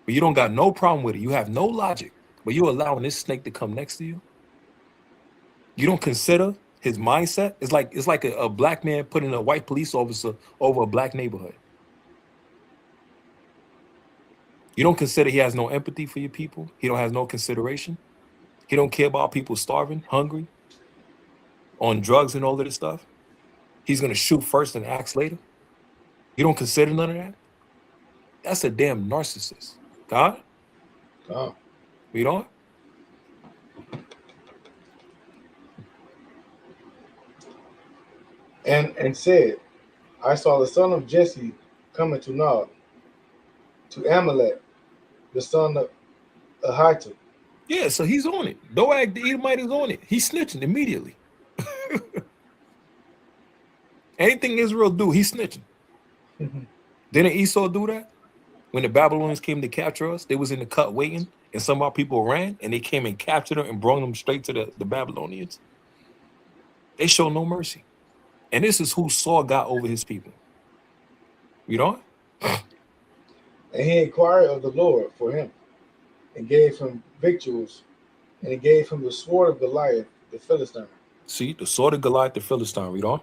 But you don't got no problem with it. You have no logic, but you're allowing this snake to come next to you. You don't consider his mindset. It's like a black man putting a white police officer over a black neighborhood. You don't consider he has no empathy for your people. He don't have no consideration. He don't care about people starving, hungry, on drugs and all of this stuff. He's going to shoot first and act later. You don't consider none of that? That's a damn narcissist. God? Read on. And said, I saw the son of Jesse coming to Nawar, to Amalek, the son of Ahitub. Yeah, so he's on it. Doeg the Edomite is on it. He's snitching immediately. Anything Israel do, he's snitching. Didn't Esau do that? When the Babylonians came to capture us, they was in the cut waiting, and some of our people ran, and they came and captured them and brought them straight to the Babylonians. They show no mercy. And this is who Saul got over his people. You know? And he inquired of the Lord for him, and gave him victuals, and he gave him the sword of Goliath, the Philistine. See, the sword of Goliath, the Philistine. Read on.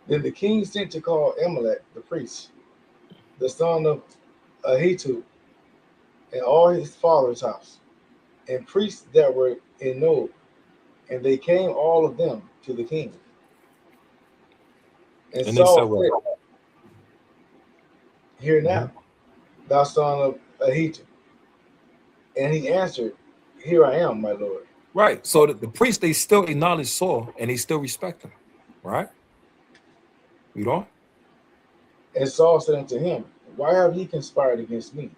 Then the king sent to call Amalek, the priest, the son of Ahitub, and all his father's house, and priests that were in Nob. And they came all of them, to the king. And And they said, Saul well, said, Hear now, thou son of Ahitub. And he answered, Here I am, my lord. right. So the priests, they still acknowledge Saul and they still respect him. Right? You know? And Saul said unto him, Why have ye conspired against me,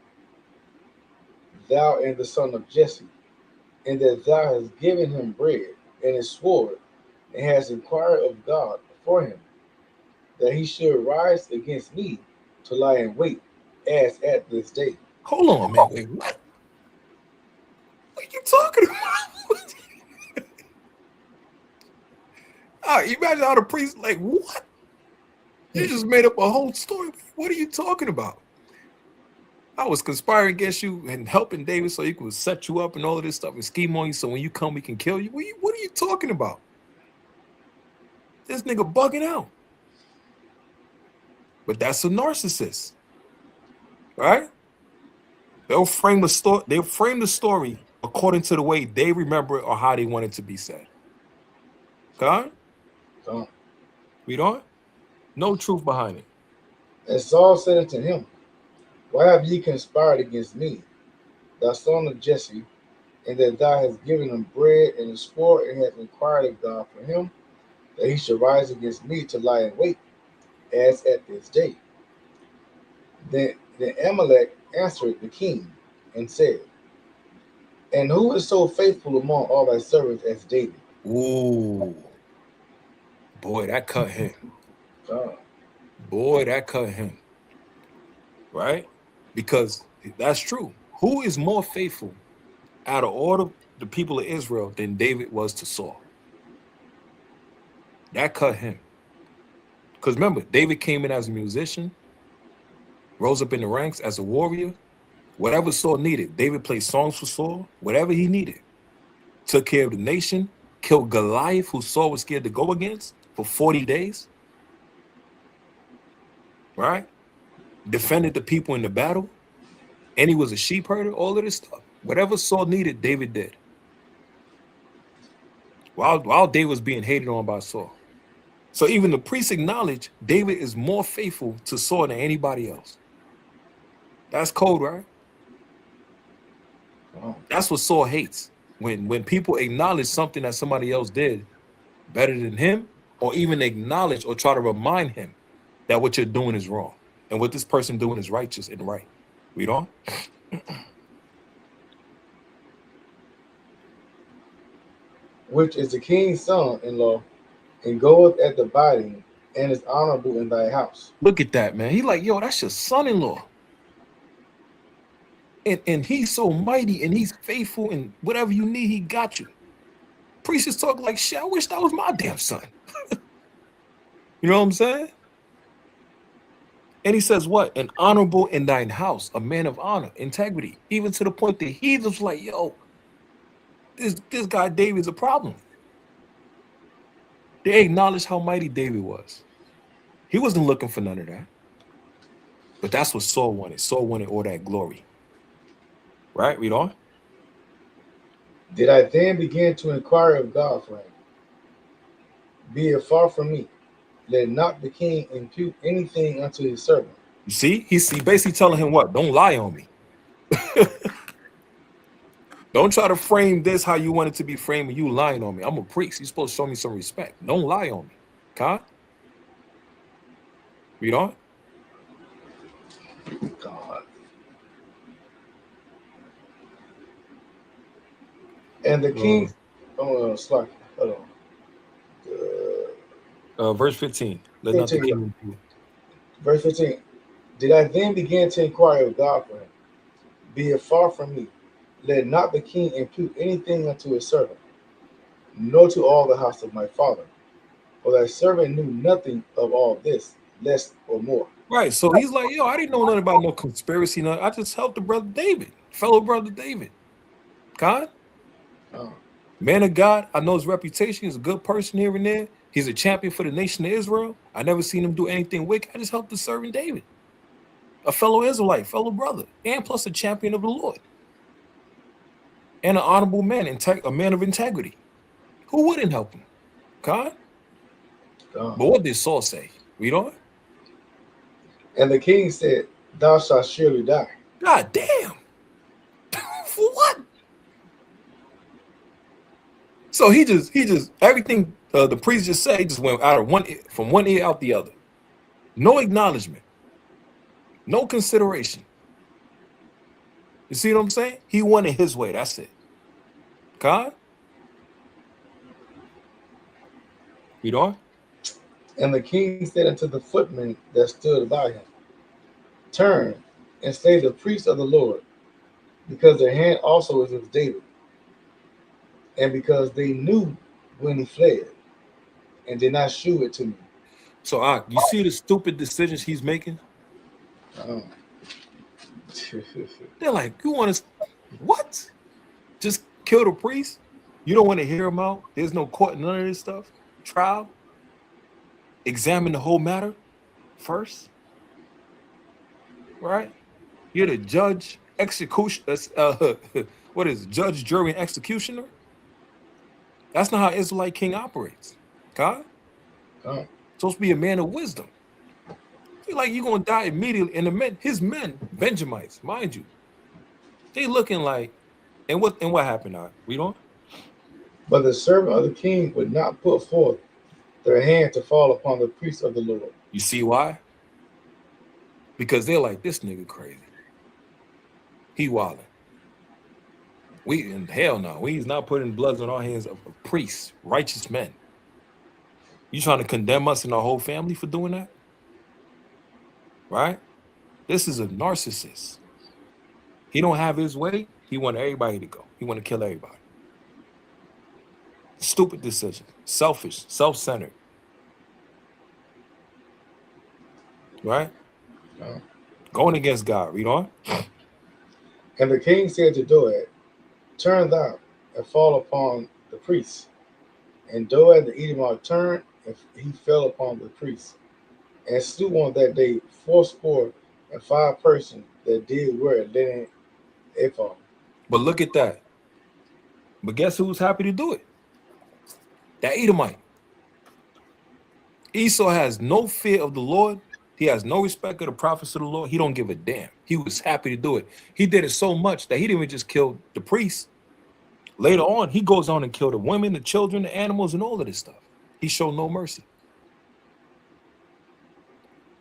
thou and the son of Jesse, in that thou hast given him bread and his sword, and hast inquired of God for him, that he should rise against me to lie in wait, as at this day? Hold on, man. Wait, what? What are you talking about? All right, imagine how the priest, like, what? You just made up a whole story. What are you talking about? I was conspiring against you and helping David so he could set you up and all of this stuff and scheme on you so when you come, we can kill you. What are you talking about? This nigga bugging out. But that's a narcissist, right? They'll frame the story. They'll frame the story according to the way they remember it or how they want it to be said. Okay? So, We don't? No truth behind it. and Saul said unto him, Why have ye conspired against me, thou son of Jesse, and that thou hast given him bread and his sword, and hast inquired of God for him, that he should rise against me to lie in wait, as at this day? Then Amalek answered the king and said, And who is so faithful among all thy servants as David? Ooh. Boy, that cut him. God. Boy, that cut him. Right? Because that's true. Who is more faithful out of all the people of Israel than David was to Saul? That cut him. Because remember, David came in as a musician, rose up in the ranks as a warrior. Whatever Saul needed, David played songs for Saul, whatever he needed. Took care of the nation, killed Goliath, who Saul was scared to go against for 40 days. Right? Defended the people in the battle. And he was a sheep herder, all of this stuff. Whatever Saul needed, David did. While David was being hated on by Saul. So even the priests acknowledge David is more faithful to Saul than anybody else. That's cold, right? That's what Saul hates. When people acknowledge something that somebody else did better than him, or even acknowledge or try to remind him that what you're doing is wrong and what this person doing is righteous and right. Read on. Which is the king's son-in-law, and goeth at the bidding, and is honorable in thy house. Look at that, man. He like, yo, that's your son-in-law. And he's so mighty and he's faithful, and whatever you need, he got you. Priests just talk like shit. I wish that was my damn son. You know what I'm saying? And he says what? An honorable in thine house, a man of honor, integrity, even to the point that he was like, yo, this guy David's a problem. They acknowledged how mighty David was. He wasn't looking for none of that. But that's what Saul wanted. Saul wanted all that glory. Right? Read on. Did I then begin to inquire of God for him? Be it far from me. Let not the king impute anything unto his servant. You see? He's basically telling him what? Don't lie on me. Don't try to frame this how you want it to be framed when you lying on me. I'm a priest. You're supposed to show me some respect. Don't lie on me. Okay? Read on. God. And the king, hold on. Verse 15. Let not the king impute. Verse 15. Did I then begin to inquire of God for him? Be it far from me. Let not the king impute anything unto his servant, nor to all the house of my father. For thy servant knew nothing of all this, less or more. Right. So he's like, yo, I didn't know nothing about no conspiracy. I just helped the brother David, fellow brother David. God? Man of God, I know his reputation. He's a good person here and there. He's a champion for the nation of Israel. I never seen him do anything wicked. I just helped the servant David, a fellow Israelite, fellow brother, and plus a champion of the Lord. And an honorable man, a man of integrity. Who wouldn't help him? God? God. But what did Saul say? Read on. And the king said, "Thou shalt surely die." God damn. For what? So he just everything the priest just said, he just went out of one ear, from one ear out the other. No acknowledgement, no consideration. You see what I'm saying? He wanted his way. That's it. God? Read on. And the king said unto the footmen that stood by him, "Turn and slay the priests of the Lord, because their hand also is with David, and because they knew when he fled, and did not shew it to me." So you see the stupid decisions he's making? Oh. They're like, you want to what? Just kill the priest? You don't want to hear him out? There's no court, none of this stuff. Trial? Examine the whole matter first. Right? You're the judge, execution. What is it? Judge, jury, and executioner? That's not how Israelite king operates. God? Oh. Supposed to be a man of wisdom. Feel like you're gonna die immediately. And his men, Benjamites, mind you, they looking like, and what happened now? Read on. But the servant of the king would not put forth their hand to fall upon the priests of the Lord. You see why? Because they're like, this nigga crazy. He wilding. We in hell no. We's not putting bloods on our hands of priests, righteous men. You trying to condemn us and our whole family for doing that? Right? This is a narcissist. He don't have his way. He want everybody to go. He want to kill everybody. Stupid decision. Selfish, self-centered. Right? Oh. Going against God. Read on. And the king said to Doeg, "Turn thou and fall upon the priests." And Doeg the Edomite turned, and he fell upon the priests, and slew on that day 85 persons that did wear linen ephod. But look at that. But guess who's happy to do it? That Edomite. Esau has no fear of the Lord. He has no respect of the prophets of the Lord. He don't give a damn. He was happy to do it. He did it so much that he didn't even just kill the priests. Later on, he goes on and kill the women, the children, the animals, and all of this stuff. He showed no mercy.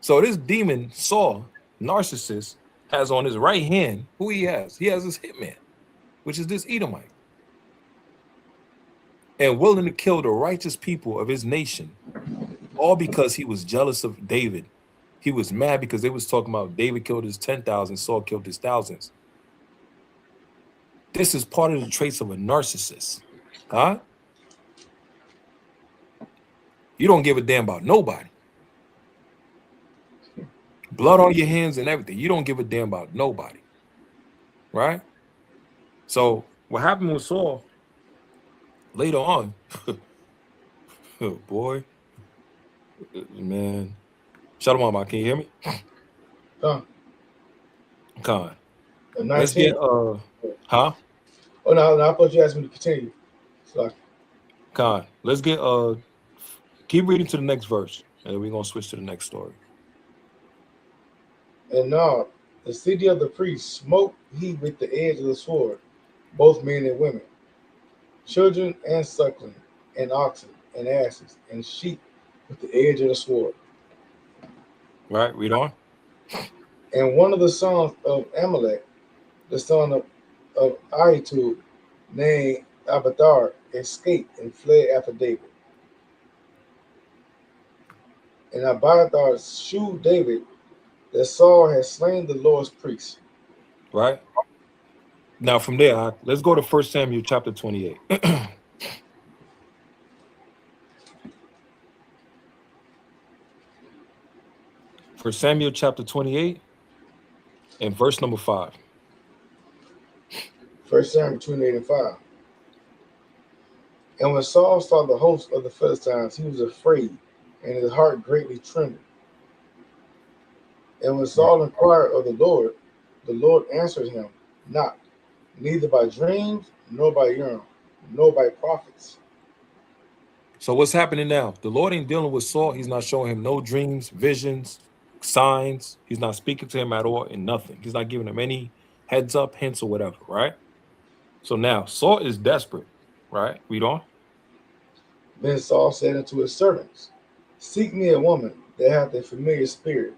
So this demon, Saul, narcissist, has on his right hand who he has. He has his hitman, which is this Edomite. And willing to kill the righteous people of his nation, all because he was jealous of David. He was mad because they was talking about David killed his 10,000, Saul killed his thousands. This is part of the traits of a narcissist. Huh? You don't give a damn about nobody. Blood on your hands and everything. You don't give a damn about nobody. Right? So what happened with Saul later on, oh boy, man. Shalom, can you hear me? Con. Let's get huh? Oh no, I thought you asked me to continue. So Con. Let's get keep reading to the next verse, and then we're gonna switch to the next story. And now the city of the priests smote he with the edge of the sword, both men and women, children and suckling, and oxen and asses and sheep with the edge of the sword. Right, read on. And one of the sons of Amalek, the son of Ahitub, named Abiathar, escaped and fled after David. And Abiathar shewed David that Saul had slain the Lord's priest. Right. Now from there, let's go to 1 Samuel chapter 28. 1 Samuel chapter 28 and verse number 5. 1 Samuel 28 and 5. And when Saul saw the host of the Philistines, he was afraid, and his heart greatly trembled. And when Saul inquired of the Lord answered him not, neither by dreams, nor by Urim, nor by prophets. So what's happening now? The Lord ain't dealing with Saul. He's not showing him no dreams, visions, signs. He's not speaking to him at all and nothing. He's not giving him any heads up, hints, or whatever, right? So now Saul is desperate, right? Read on. Then Saul said unto his servants, Seek me a woman that hath a familiar spirit,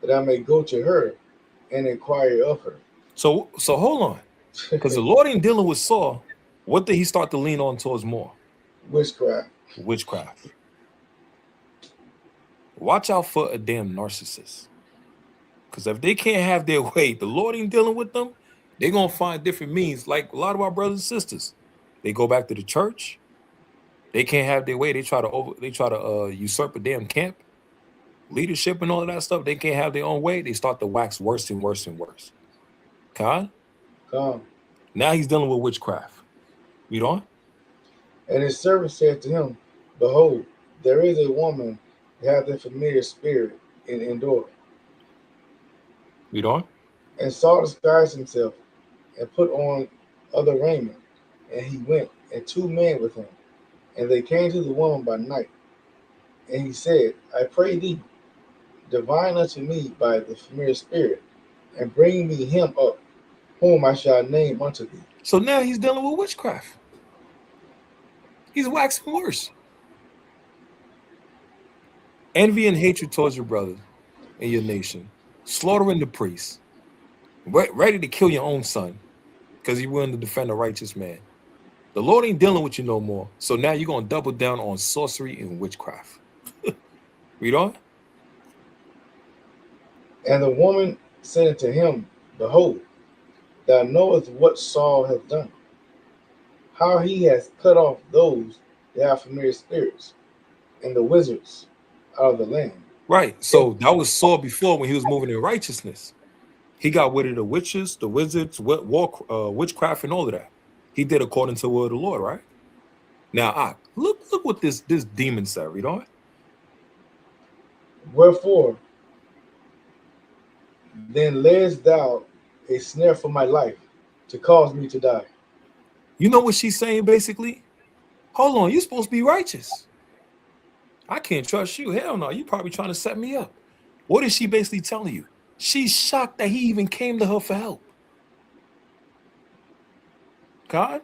that I may go to her and inquire of her. So hold on. Because the Lord ain't dealing with Saul. What did he start to lean on towards more? Witchcraft. Witchcraft. Watch out for a damn narcissist. Because if they can't have their way, the Lord ain't dealing with them, they're going to find different means. Like a lot of our brothers and sisters. They go back to the church. They can't have their way. They try to usurp a damn camp. Leadership and all of that stuff. They can't have their own way. They start to wax worse and worse and worse. Con? Now he's dealing with witchcraft. Read on. And his servant said to him, Behold, there is a woman that hath a familiar spirit in Endor. Read on. And Saul disguised himself and put on other raiment, and he went, and 2 men with him. And they came to the woman by night. And he said, I pray thee, divine unto me by the familiar spirit, and bring me him up, whom I shall name unto thee. So now he's dealing with witchcraft. He's waxing worse. Envy and hatred towards your brother and your nation. Slaughtering the priests. Ready to kill your own son because you're willing to defend a righteous man. The Lord ain't dealing with you no more. So now you're going to double down on sorcery and witchcraft. Read on. And the woman said unto him, Behold, thou knowest what Saul hath done, how he has cut off those that have familiar spirits, and the wizards out of the land. Right. So that was Saul before when he was moving in righteousness. He got rid of the witches, the wizards, witchcraft, and all of that. He did according to the word of the Lord, right? Now, look what this demon said. Read on. Wherefore, then layest thou a snare for my life, to cause me to die. You know what she's saying, basically? Hold on, you're supposed to be righteous. I can't trust you. Hell no, you probably trying to set me up. What is she basically telling you? She's shocked that he even came to her for help. God?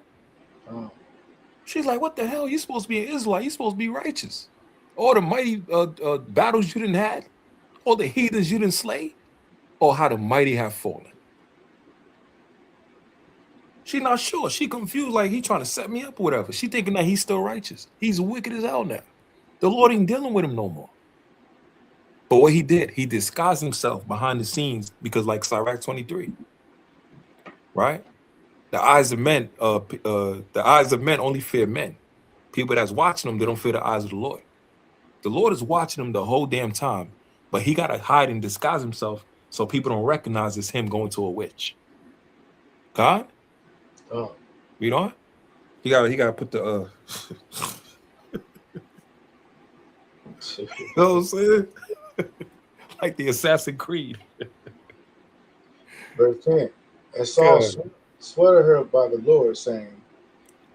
She's like, what the hell? You're supposed to be an Israelite. You're supposed to be righteous. All the mighty battles you didn't had, all the heathens you didn't slay, or how the mighty have fallen. She's not sure. She confused, like he trying to set me up or whatever. She thinking that he's still righteous. He's wicked as hell now. The Lord ain't dealing with him no more. But what he did, he disguised himself behind the scenes because, like Sirach 23, right? The eyes of men only fear men. People that's watching them, they don't fear the eyes of the Lord. The Lord is watching them the whole damn time, but he gotta hide and disguise himself so people don't recognize it's him going to a witch. God? Read on. He gotta put the you know what I'm saying? Like the Assassin's Creed. Verse 10. And Saul swore to her by the Lord, saying,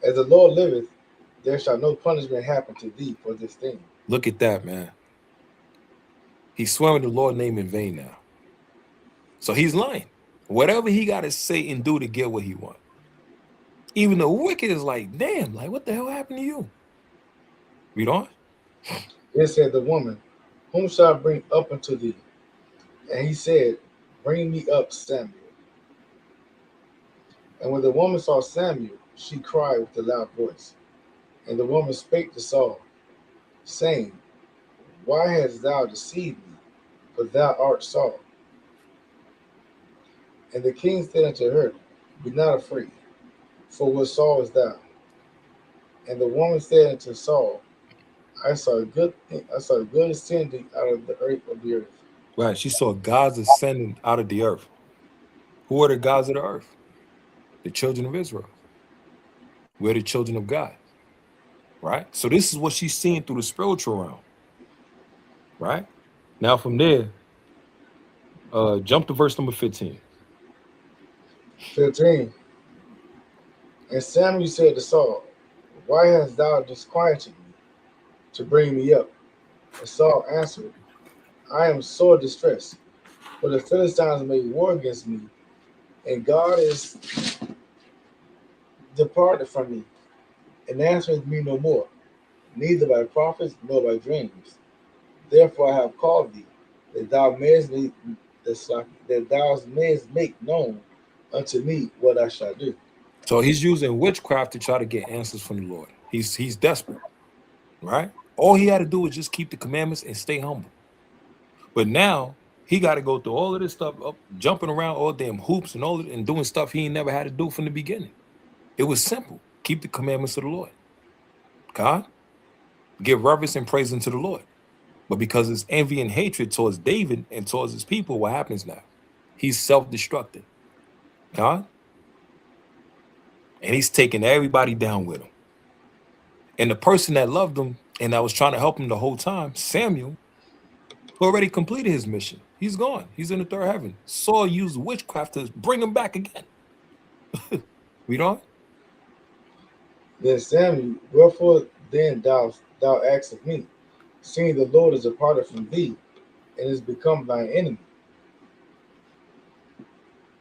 As the Lord liveth, there shall no punishment happen to thee for this thing. Look at that, man. He's swearing the Lord's name in vain now. So he's lying. Whatever he got to say and do to get what he wants. Even the wicked is like, damn, like what the hell happened to you? Read on. Then said the woman, Whom shall I bring up unto thee? And he said, Bring me up Samuel. And when the woman saw Samuel, she cried with a loud voice. And the woman spake to Saul, saying, Why hast thou deceived me? For thou art Saul. And the king said unto her, Be not afraid, for what Saul is thou? And the woman said unto Saul, I saw a good ascending out of the earth. Right. She saw gods ascending out of the earth. Who are the gods of the earth? The children of Israel. We're the children of God. Right? So this is what she's seeing through the spiritual realm. Right? Now from there, jump to verse number 15. 15. And Samuel said to Saul, Why hast thou disquieted me? to bring me up. And Saul answered, I am sore distressed, for the Philistines made war against me, and God is departed from me, and answereth me no more, neither by prophets nor by dreams. Therefore I have called thee, that thou mayest make known unto me what I shall do. So he's using witchcraft to try to get answers from the Lord. He's desperate, right? All he had to do was just keep the commandments and stay humble. But now he got to go through all of this stuff, up, jumping around all damn hoops and all of, and doing stuff he ain't never had to do from the beginning. It was simple. Keep the commandments of the Lord. God, give reverence and praise unto the Lord. But because it's envy and hatred towards David and towards his people, what happens now? He's self-destructing. God? And he's taking everybody down with him. And the person that loved him and that was trying to help him the whole time, Samuel, who already completed his mission. He's gone. He's in the third heaven. Saul used witchcraft to bring him back again. Read on. Then Samuel, wherefore then thou askest of me, seeing the Lord is departed from thee, and is become thine enemy.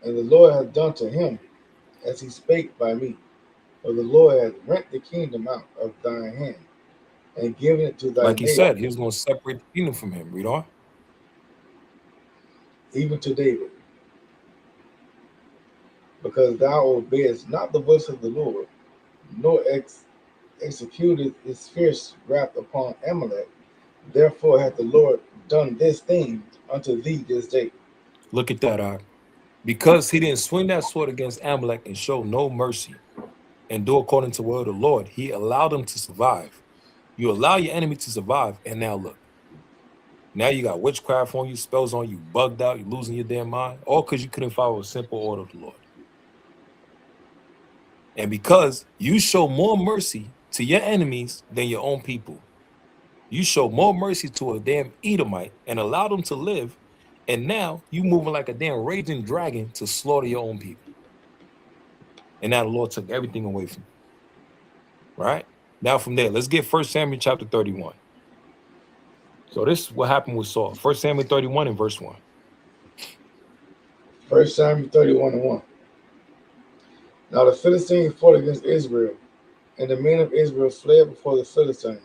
And the Lord hath done to him as he spake by me. For the Lord hath rent the kingdom out of thine hand, and given it to thy Like he neighbor, said, he was going to separate the kingdom from him. Read on. even to David. Because thou obeyest not the voice of the Lord, nor executed his fierce wrath upon Amalek. Therefore hath the Lord done this thing unto thee this day. Look at that, because he didn't swing that sword against Amalek and show no mercy and do according to the word of the Lord, he allowed him to survive. You allow your enemy to survive, and now look. Now you got witchcraft on you, spells on you, bugged out, you're losing your damn mind, all because you couldn't follow a simple order of the Lord. And because you show more mercy to your enemies than your own people, you show more mercy to a damn Edomite and allow them to live, and now you moving like a damn raging dragon to slaughter your own people. And now the Lord took everything away from you. Right? Now from there, let's get 1 Samuel chapter 31. So this is what happened with Saul. 1 Samuel 31 and verse 1. 1 Samuel 31 and 1. Now the Philistines fought against Israel, and the men of Israel fled before the Philistines,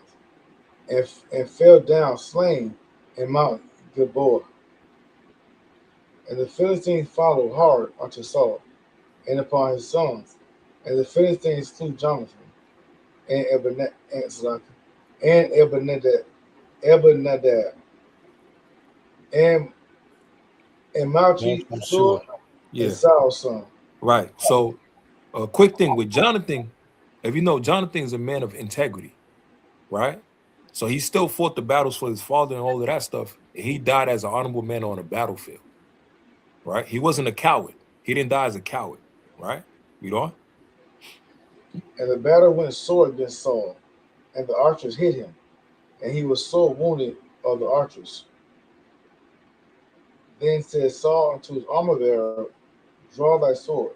and fell down slain in Mount Gabar. And the Philistines followed hard unto Saul, and upon his sons. And the Philistines slew Jonathan, and Abinadab, and Malchi-Sur, and Saul's son. Right. So a quick thing with Jonathan, if you know, Jonathan is a man of integrity, right? So he still fought the battles for his father and all of that stuff. He died as an honorable man on a battlefield, right? He wasn't a coward. He didn't die as a coward, right? Read on. And the battle went sore against Saul, and the archers hit him, and he was sore wounded of the archers. Then said Saul unto his armor bearer, draw thy sword,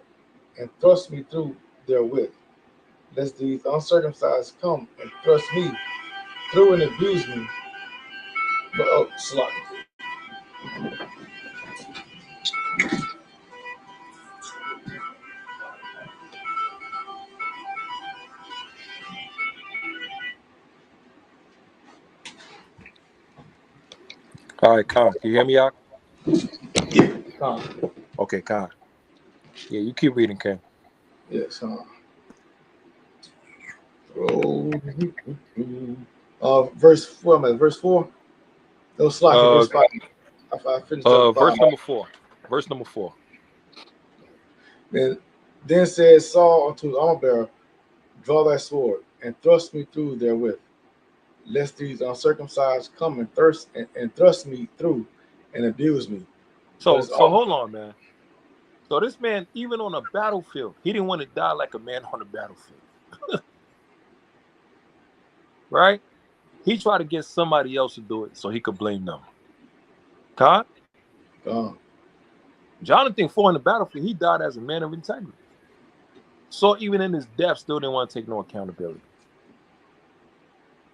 and thrust me through therewith, lest these uncircumcised come and thrust me through and abuse me. But slaughter. All right, Khan, can you hear me out? Yeah, Khan. Okay, Khan. Yeah, you keep reading, Ken. Yes, verse 4, man. Verse 4. No slacking. Verse 5. I finished up 5. Verse number 4. Verse number 4. Then said Saul unto his armor bearer, draw thy sword, and thrust me through therewith, lest these uncircumcised come and thrust me through and abuse me. So hold on, man. So this man, even on a battlefield, he didn't want to die like a man on a battlefield. Right? He tried to get somebody else to do it so he could blame them. Khan? Jonathan fought on the battlefield. He died as a man of integrity. So even in his death, still didn't want to take no accountability.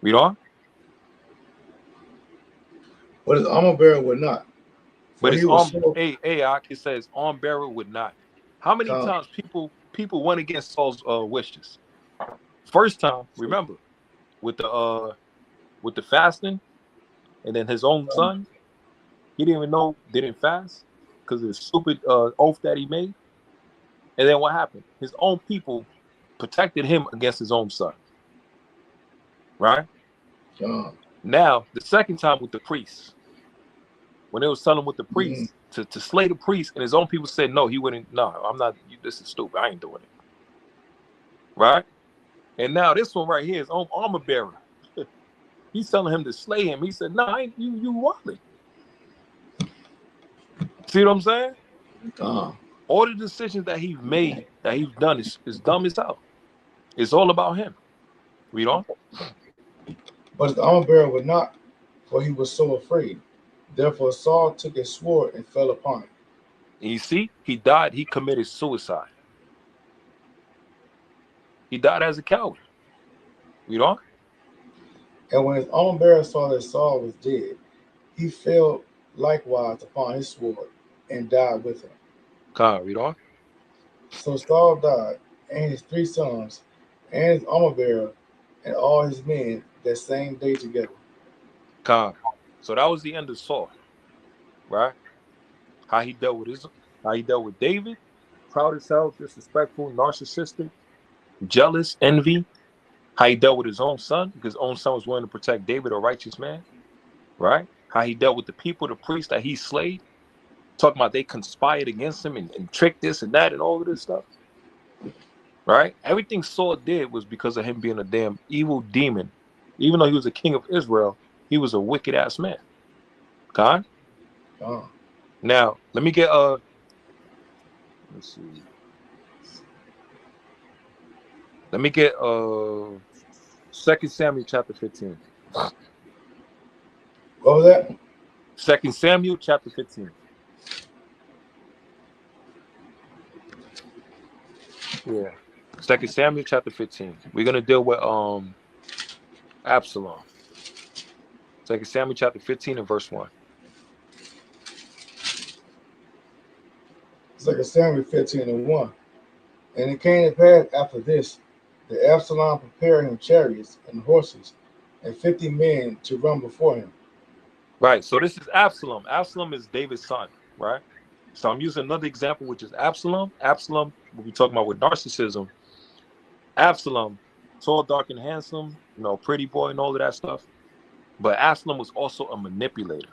Read on. But his armor bearer would not. For But he his was arm, so it says arm bearer would not. How many calm. times people went against Saul's wishes? First time, remember, with the fasting, and then his own son, he didn't even know didn't fast because of the stupid oath that he made. And then what happened? His own people protected him against his own son. Right? Now, the second time with the priests, when they was telling with the priests to slay the priest, and his own people said, no, he wouldn't. No, I'm not. This is stupid. I ain't doing it. Right? And now this one right here is own armor bearer. He's telling him to slay him. He said, no, I ain't, you wilding. See what I'm saying? All the decisions that he's made, that he's done is dumb as hell. It's all about him. Read on. But the armor bearer would not, for he was so afraid. Therefore Saul took his sword and fell upon it. And you see, he died. He committed suicide. He died as a coward. Read on. And when his armor bearer saw that Saul was dead, he fell likewise upon his sword and died with him. Read on. So Saul died, and his 3 sons, and his armor bearer, and all his men that same day together. So that was the end of Saul, right? How he dealt with David, proud as hell, disrespectful, narcissistic, jealous, envy. How he dealt with his own son, because his own son was willing to protect David, a righteous man, right? How he dealt with the people, the priests that he slayed, talking about they conspired against him and tricked this and that and all of this stuff, right? Everything Saul did was because of him being a damn evil demon. Even though he was a king of Israel, he was a wicked ass man. Now, let me get let's see. Let me get 2 Samuel chapter 15. What was that? 2 Samuel chapter 15. Yeah. 2 Samuel chapter 15. We're gonna deal with Absalom. 2 Samuel chapter 15 and verse 1. 2 Samuel 15 and 1. And it came to pass after this, that Absalom prepared him chariots and horses, and 50 men to run before him. Right. So this is Absalom. Absalom is David's son, right? So I'm using another example, which is Absalom. Absalom, we'll be talking about with narcissism. Absalom, tall, dark, and handsome, pretty boy and all of that stuff. But Absalom was also a manipulator,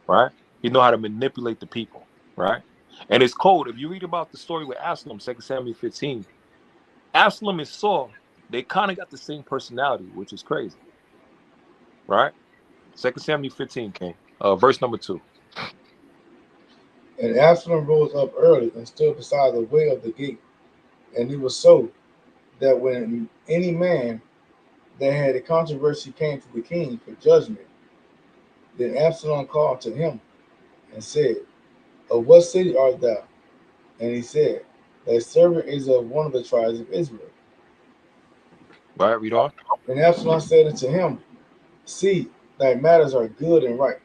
right? He knew how to manipulate the people, right? And it's cold. If you read about the story with Absalom, 2 Samuel 15, Absalom and Saul, they kind of got the same personality, which is crazy, right? 2 Samuel 15 came, verse number 2. And Absalom rose up early and stood beside the way of the gate. And it was so that when any man that had a controversy came to the king for judgment, then Absalom called to him and said, of what city art thou? And he said, thy servant is of one of the tribes of Israel. Right, read on. And Absalom said unto him, see, thy matters are good and right,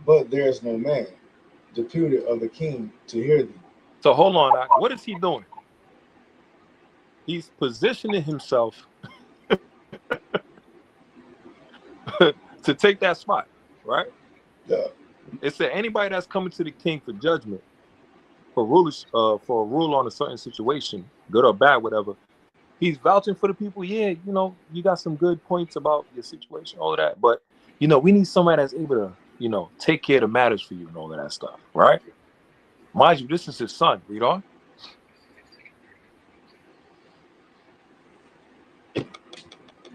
but there is no man deputed of the king to hear thee. So hold on, what is he doing? He's positioning himself to take that spot, right? Yeah. It said anybody that's coming to the king for judgment, for a rule on a certain situation, good or bad, whatever. He's vouching for the people. Yeah, you got some good points about your situation, all of that. But we need somebody that's able to, take care of the matters for you and all of that stuff, right? Mind you, this is his son. Read on.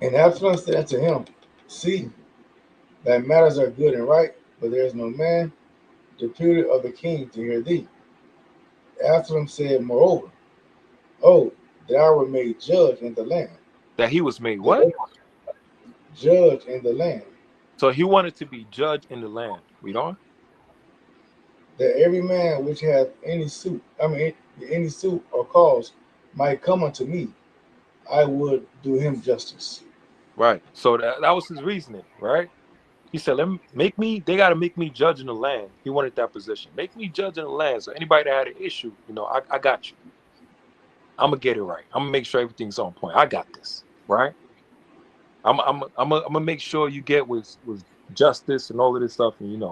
And Absalom said unto him, see, thy matters are good and right, but there is no man deputed of the king to hear thee. Absalom said, moreover, oh, that I were made judge in the land. That he was made what? Judge in the land. So he wanted to be judge in the land. Read on. That every man which hath any suit or cause might come unto me, I would do him justice. Right. So that was his reasoning, right? He said, they got to make me judge in the land. He wanted that position. Make me judge in the land. So anybody that had an issue, I got you. I'm going to get it right. I'm going to make sure everything's on point. I got this, right? I'm gonna make sure you get with justice and all of this stuff, and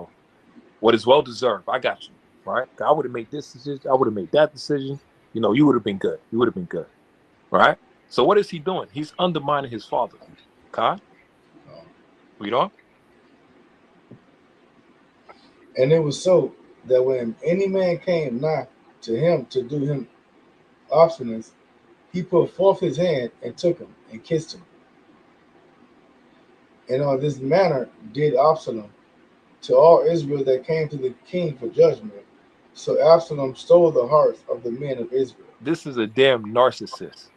what is well deserved. I got you, right? I would have made this decision. I would have made that decision. You would have been good. You would have been good, right? So what is he doing? He's undermining his father. Okay, read on. And it was so that when any man came nigh to him to do him obstinance, he put forth his hand and took him and kissed him. And on this manner did Absalom to all Israel that came to the king for judgment. So Absalom stole the hearts of the men of Israel. This is a damn narcissist.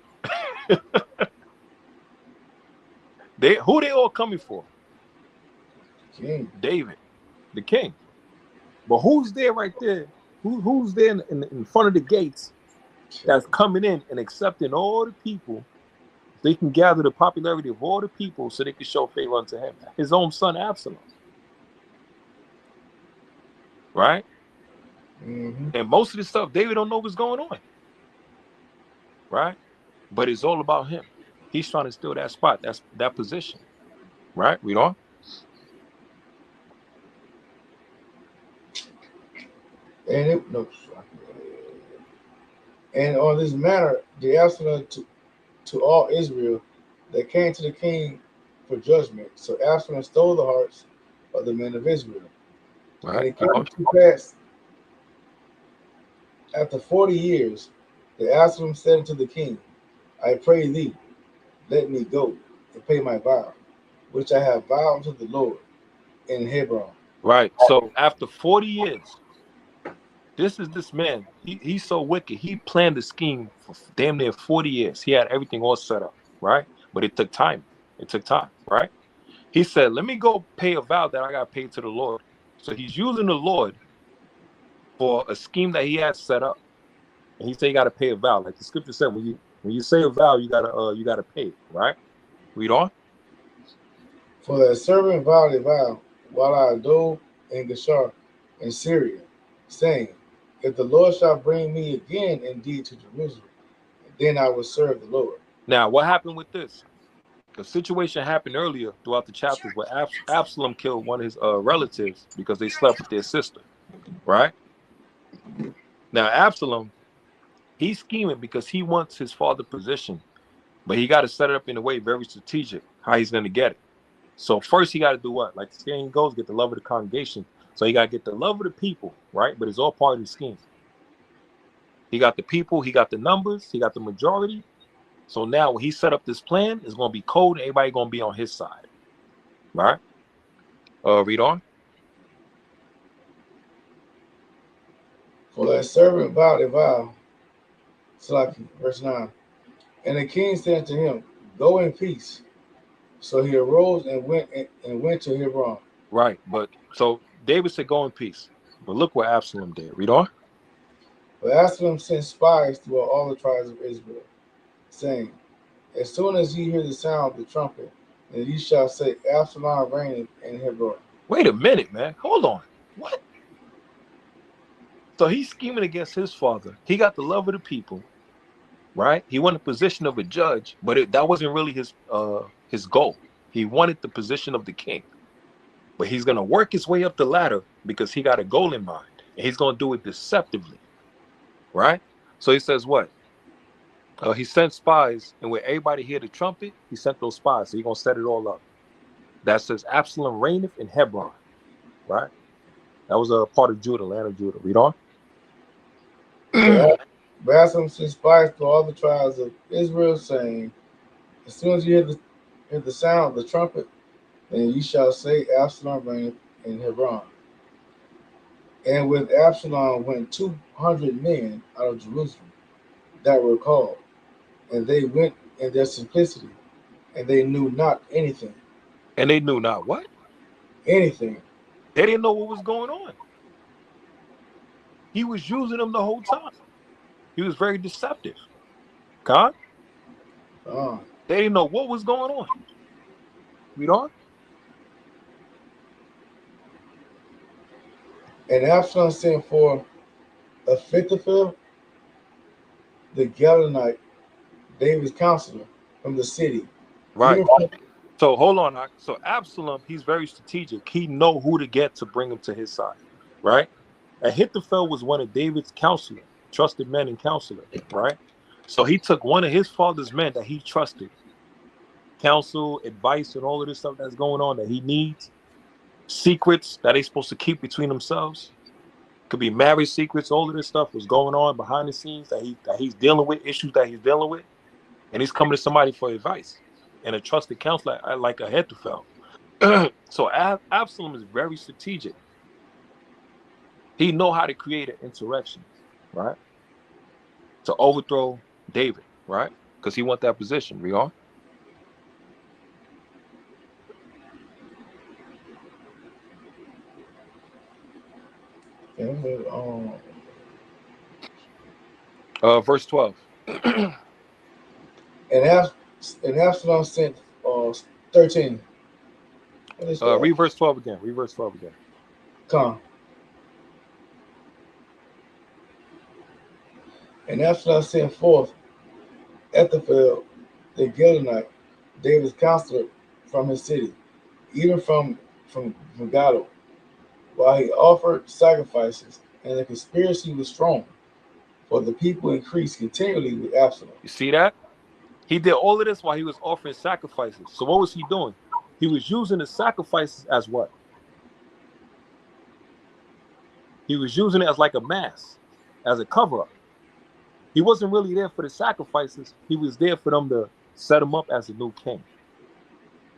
Who they all coming for? King. David, the king. But who's there right there? Who's there in front of the gates that's coming in and accepting all the people? They can gather the popularity of all the people so they can show favor unto him. His own son, Absalom. Right? Mm-hmm. And most of the stuff, David don't know what's going on. Right? But it's all about him. He's trying to steal that spot, that position. Right? Read on. And on this manner did Absalom to all Israel that came to the king for judgment. So Absalom stole the hearts of the men of Israel. Right. And it came to pass after 40 years that Absalom said unto the king, I pray thee, let me go and pay my vow, which I have vowed unto the Lord in Hebron. Right. So after 40 years, this man, he's so wicked. He planned the scheme for damn near 40 years. He had everything all set up, right? But it took time. Right? He said, let me go pay a vow that I got paid to the Lord. So he's using the Lord for a scheme that he had set up. And he said you got to pay a vow. Like the scripture said, when you say a vow, you gotta pay it, right? Read on. For that servant vowed a vow while I dwell in Gabar in Syria, saying, if the Lord shall bring me again indeed to Jerusalem, then I will serve the Lord. Now, what happened with this? The situation happened earlier throughout the chapters where Absalom killed one of his relatives because they slept with their sister, right? Now, Absalom, he's scheming because he wants his father's position, but he got to set it up in a way very strategic, how he's going to get it. So first he got to do what? Like the saying goes, get the love of the congregation. So he got to get the love of the people, right? But it's all part of the scheme. He got the people, he got the numbers, he got the majority. So now when he set up this plan, it's going to be cold and everybody going to be on his side, right? Read on. For that servant vowed a vow, verse 9. And the king said to him, go in peace. So he arose and went to Hebron. Right, but so David said, go in peace. But look what Absalom did. Read on. But Absalom sent spies throughout all the tribes of Israel, saying, as soon as ye hear the sound of the trumpet, then ye shall say, Absalom reigneth in Hebron. Wait a minute, man. Hold on. What? So he's scheming against his father. He got the love of the people, right? He wanted the position of a judge, but that wasn't really his goal. He wanted the position of the king. But he's going to work his way up the ladder because he got a goal in mind. And he's going to do it deceptively, right? So he says what? He sent spies, and where everybody hear the trumpet, he sent those spies. So he's going to set it all up. That says Absalom reigneth in Hebron, right? That was a part of Judah, land of Judah. Read on. But Absalom sent spies to all the tribes of Israel, saying, as soon as you hear the sound of the trumpet, then ye shall say, Absalom reigneth in Hebron. And with Absalom went 200 men out of Jerusalem that were called, and they went in their simplicity, and they knew not anything. And they knew not what? Anything. They didn't know what was going on. He was using them the whole time. He was very deceptive. God? They didn't know what was going on. Read on. And Absalom sent for Ahithophel, the Galileite, David's counselor, from the city. Right. Even from, So hold on. So Absalom, he's very strategic. He know who to get to bring him to his side. Right. Ahithophel was one of David's counselor, trusted men and counselor. Right. So he took one of his father's men that he trusted, counsel, advice, and all of this stuff that's going on that he needs, secrets that they supposed to keep between themselves. Could be marriage secrets. All of this stuff was going on behind the scenes that he's dealing with, issues that he's dealing with, and he's coming to somebody for advice and a trusted counselor like Ahithophel. So Absalom is very strategic. He know how to create an insurrection, right, to overthrow David, right, because he want that position. We are. Verse 12. and Absalom sent 13. Read verse 12 again. Read verse 12 again. Come. And Absalom sent forth Ahithophel, the Galileite, David's counselor, from his city, even from Galo, while he offered sacrifices, and the conspiracy was strong, for the people increased continually with Absalom. You see that? He did all of this while he was offering sacrifices. So what was he doing? He was using the sacrifices as what? He was using it as like a mask, as a cover-up. He wasn't really there for the sacrifices. He was there for them to set him up as a new king.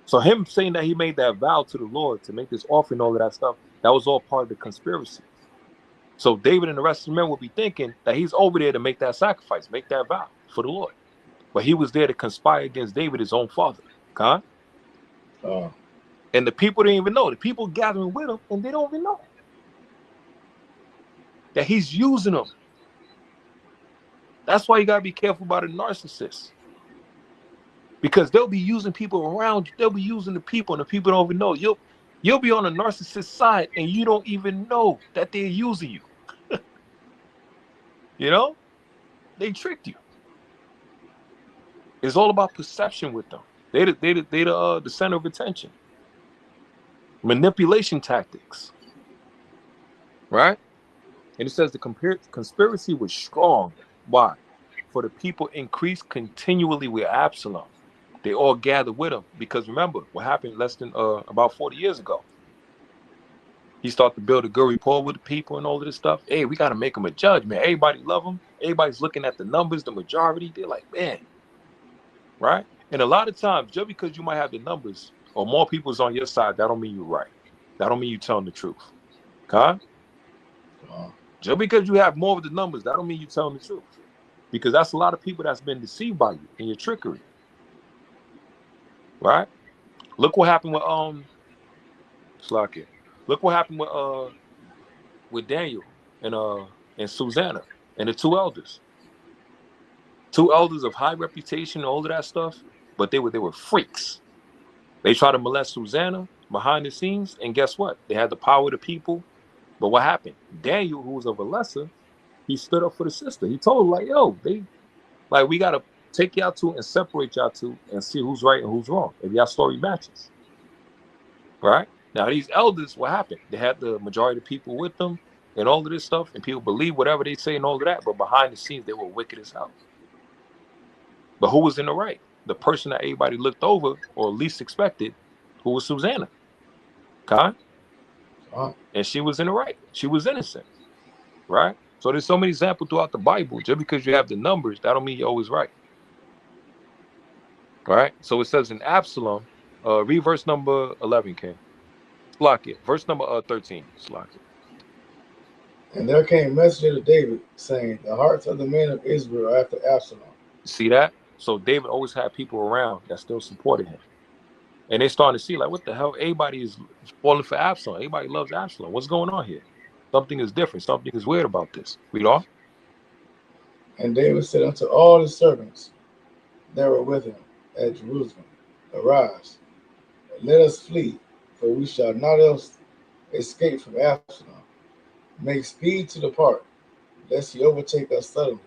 So him saying that he made that vow to the Lord to make this offering, all of that stuff, that was all part of the conspiracy. So David and the rest of the men would be thinking that he's over there to make that sacrifice, make that vow for the Lord. But he was there to conspire against David, his own father. Okay? And the people didn't even know. The people gathering with him, and they don't even know that he's using them. That's why you got to be careful about a narcissist. Because they'll be using people around you. They'll be using the people, and the people don't even know. You'll be on a narcissist side, and you don't even know that they're using you. You know? They tricked you. It's all about perception with them. They the center of attention. Manipulation tactics. Right? And it says the conspiracy was strong. Why? For the people increased continually with Absalom. They all gathered with him. Because remember, what happened less than about 40 years ago. He started to build a good rapport with the people and all of this stuff. Hey, we got to make him a judge, man. Everybody love him. Everybody's looking at the numbers, the majority. They're like, man. Right? And a lot of times, just because you might have the numbers or more people's on your side, that don't mean you're right. That don't mean you're telling the truth. Okay? Just because you have more of the numbers, that don't mean you're telling the truth. Because that's a lot of people that's been deceived by you and your trickery. Right? Look what happened with Slakia. Look what happened with Daniel and Susanna and the two elders. Two elders of high reputation and all of that stuff, but they were freaks. They tried to molest Susanna behind the scenes, and guess what? They had the power of the people. But what happened? Daniel, who was of a lesser, he stood up for the sister. He told her, like, yo, we gotta take y'all two and separate y'all two and see who's right and who's wrong. If y'all story matches. Right? Now these elders, what happened? They had the majority of people with them and all of this stuff, and people believe whatever they say and all of that, but behind the scenes they were wicked as hell. But who was in the right? The person that everybody looked over or least expected, who was Susanna. Okay? And she was in the right. She was innocent. Right? So there's so many examples throughout the Bible. Just because you have the numbers, that don't mean you're always right. Right? So it says in Absalom, read verse number 11, King. Slakia. Verse number 13. Slakia. And there came a messenger to David, saying, the hearts of the men of Israel are after Absalom. See that? So David always had people around that still supported him. And they starting to see, like, what the hell? Everybody is falling for Absalom. Everybody loves Absalom. What's going on here? Something is different. Something is weird about this. Read on. And David said unto all his servants that were with him at Jerusalem, arise, and let us flee, for we shall not else escape from Absalom. Make speed to depart, lest he overtake us suddenly,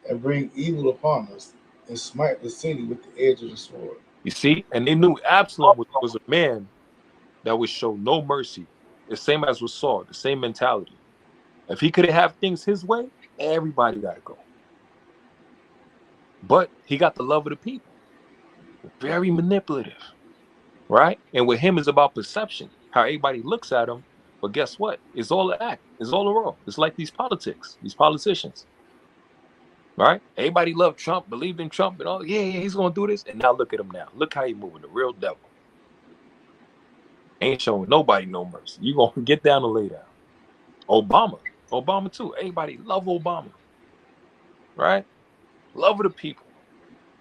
and bring evil upon us, and smite the city with the edge of the sword. You see, and they knew Absalom was a man that would show no mercy. The same as with Saul, the same mentality. If he couldn't have things his way, everybody got to go. But he got the love of the people. Very manipulative, right? And with him, it's about perception, how everybody looks at him. But guess what? It's all an act. It's all a role. It's like these politicians, right? Everybody loved Trump, believed in Trump, and all. Yeah, he's going to do this. And now look at him now. Look how he's moving. The real devil. Ain't showing nobody no mercy. You going to get down and lay down. Obama too. Everybody love Obama, right? Love of the people.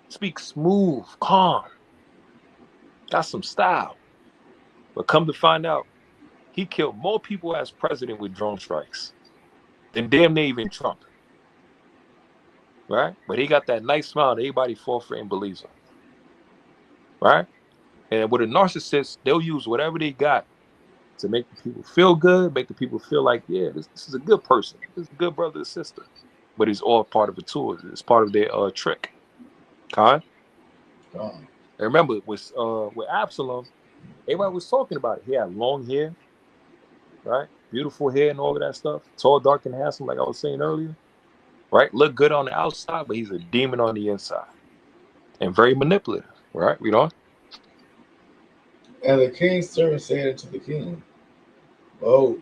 Speak smooth, calm. Got some style. But come to find out, he killed more people as president with drone strikes than damn near even Trump, right? But he got that nice smile that everybody falls for and believes him, right? And with a narcissist, they'll use whatever they got to make the people feel good, make the people feel like, yeah, this is a good person. This is a good brother or sister. But it's all part of a tool. It's part of their trick. Khan? And remember, with Absalom, everybody was talking about it. He had long hair, right? Beautiful hair and all of that stuff. Tall, dark, and handsome, like I was saying earlier, right? Look good on the outside, but he's a demon on the inside. And very manipulative, right? Read on. And the king's servant said unto the king, Behold,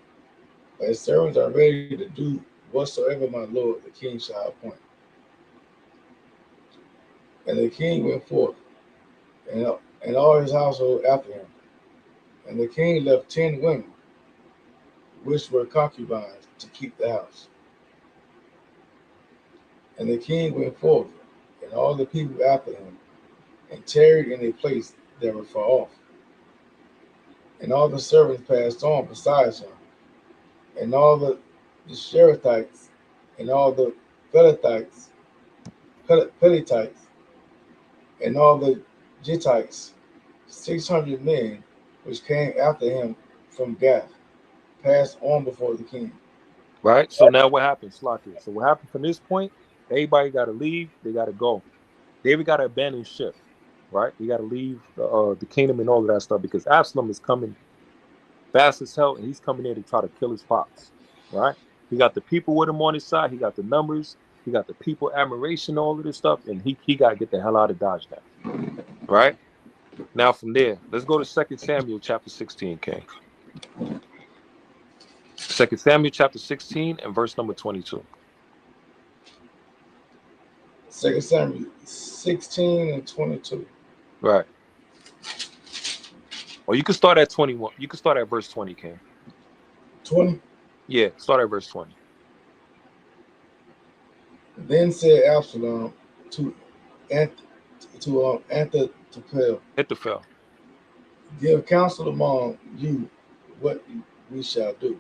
thy servants are ready to do whatsoever my lord the king shall appoint. And the king went forth, and all his household after him. And the king left 10 women, which were concubines, to keep the house. And the king went forth, and all the people after him, and tarried in a place that was far off. And all the servants passed on besides him, and all the Sherethites, and all the Pelethites, and all the Gittites, 600 men, which came after him from Gath, passed on before the king. Right? So now what happens? Slakia. So what happened from this point? Everybody got to leave. They got to go. David got to abandon ship, right? He got to leave the kingdom and all of that stuff because Absalom is coming fast as hell, and he's coming in to try to kill his pops, right? He got the people with him on his side. He got the numbers. He got the people admiration, all of this stuff, and he got to get the hell out of Dodge now, right? Now from there, let's go to 2 Samuel chapter 16, King. 2 Samuel chapter 16 and verse number 22. 2 Samuel 16 and 22. Right. Or you can start at 21. You can start at verse 20, King. 20? Yeah, start at verse 20. Then said Absalom to Ahithophel. Give counsel among you what we shall do.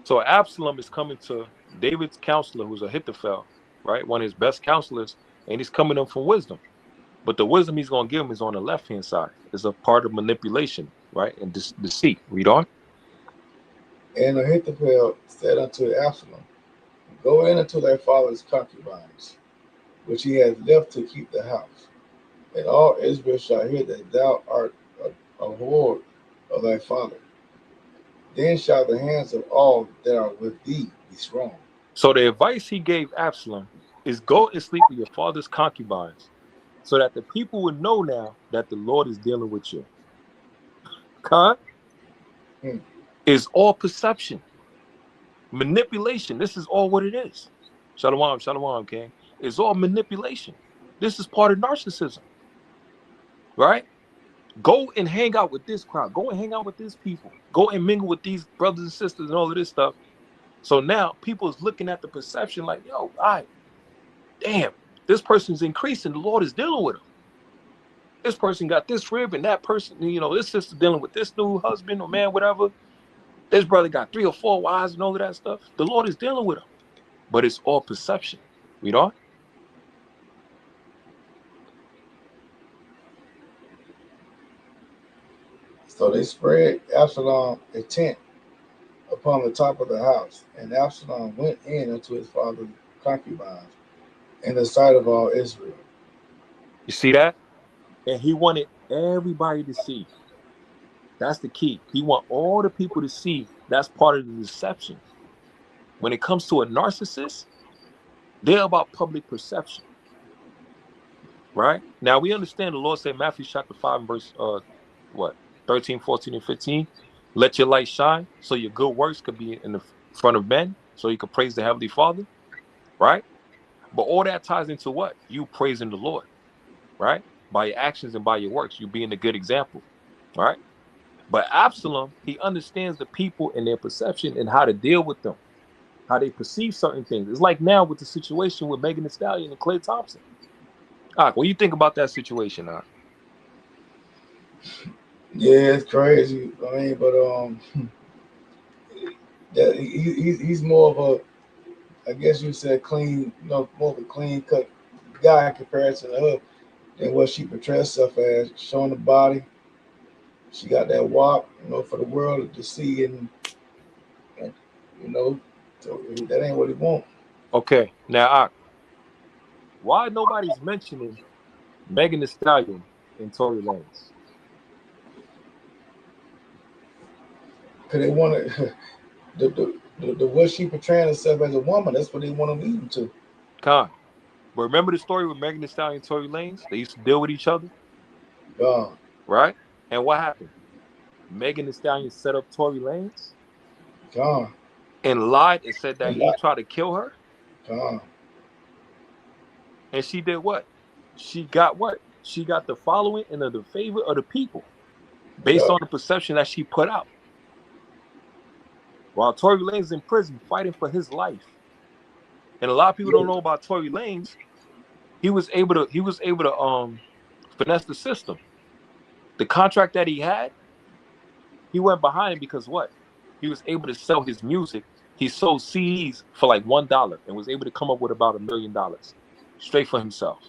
So Absalom is coming to David's counselor, who's Ahithophel, right? One of his best counselors, and he's coming in for wisdom. But the wisdom he's going to give him is on the left-hand side. It's a part of manipulation, right? And deceit. Read on. And Ahithophel said unto Absalom, Go in unto thy father's concubines, which he hath left to keep the house, and all Israel shall hear that thou art a whore of thy father. Then shall the hands of all that are with thee be strong. So the advice he gave Absalom is go and sleep with your father's concubines, so that the people would know now that the Lord is dealing with you. Khan is all perception, manipulation. This is all what it is. Shalom, shalom, King. It's all manipulation. This is part of narcissism, right? Go and hang out with this crowd. Go and hang out with these people. Go and mingle with these brothers and sisters and all of this stuff. So now people is looking at the perception like, yo, all right, damn, this person's increasing. The Lord is dealing with him. This person got this rib and that person, this sister dealing with this new husband or man, whatever. This brother got 3 or 4 wives and all of that stuff. The Lord is dealing with him. But it's all perception. Read on. So they spread Absalom a tent upon the top of the house, and Absalom went in unto his father's concubines in the sight of all Israel. You see that? And he wanted everybody to see. That's the key. He want all the people to see. That's part of the deception. When it comes to a narcissist, they're about public perception. Right? Now we understand the Lord said, Matthew chapter 5 and verse 13, 14, and 15. Let your light shine so your good works could be in the front of men, so you could praise the Heavenly Father. Right? But all that ties into what? You praising the Lord. Right? By your actions and by your works, you being a good example. Right? But Absalom, he understands the people and their perception and how to deal with them, how they perceive certain things. It's like now with the situation with Megan Thee Stallion and Klay Thompson. What do you think about that situation, Yeah, it's crazy. I mean, but he's more of a, I guess you said clean, more of a clean cut guy in comparison to her than what she portrays herself as, showing the body. She got that walk, for the world to see, and so that ain't what he want. Okay, now why nobody's mentioning Megan Thee Stallion and Tory Lanez? Because they want to, the what she portraying herself as a woman, that's what they want to lead to. But remember the story with Megan Thee Stallion and Tory Lanez? They used to deal with each other. Right? And what happened? Megan Thee Stallion set up Tory Lanez and lied and said that he tried to kill her. And she did what? She got what? She got the following and the favor of the people based on the perception that she put out. While Tory Lanez is in prison fighting for his life. And a lot of people don't know about Tory Lanez. He was able to finesse the system. The contract that he had, he went behind because what? He was able to sell his music. He sold CDs for like $1 and was able to come up with about $1 million straight for himself.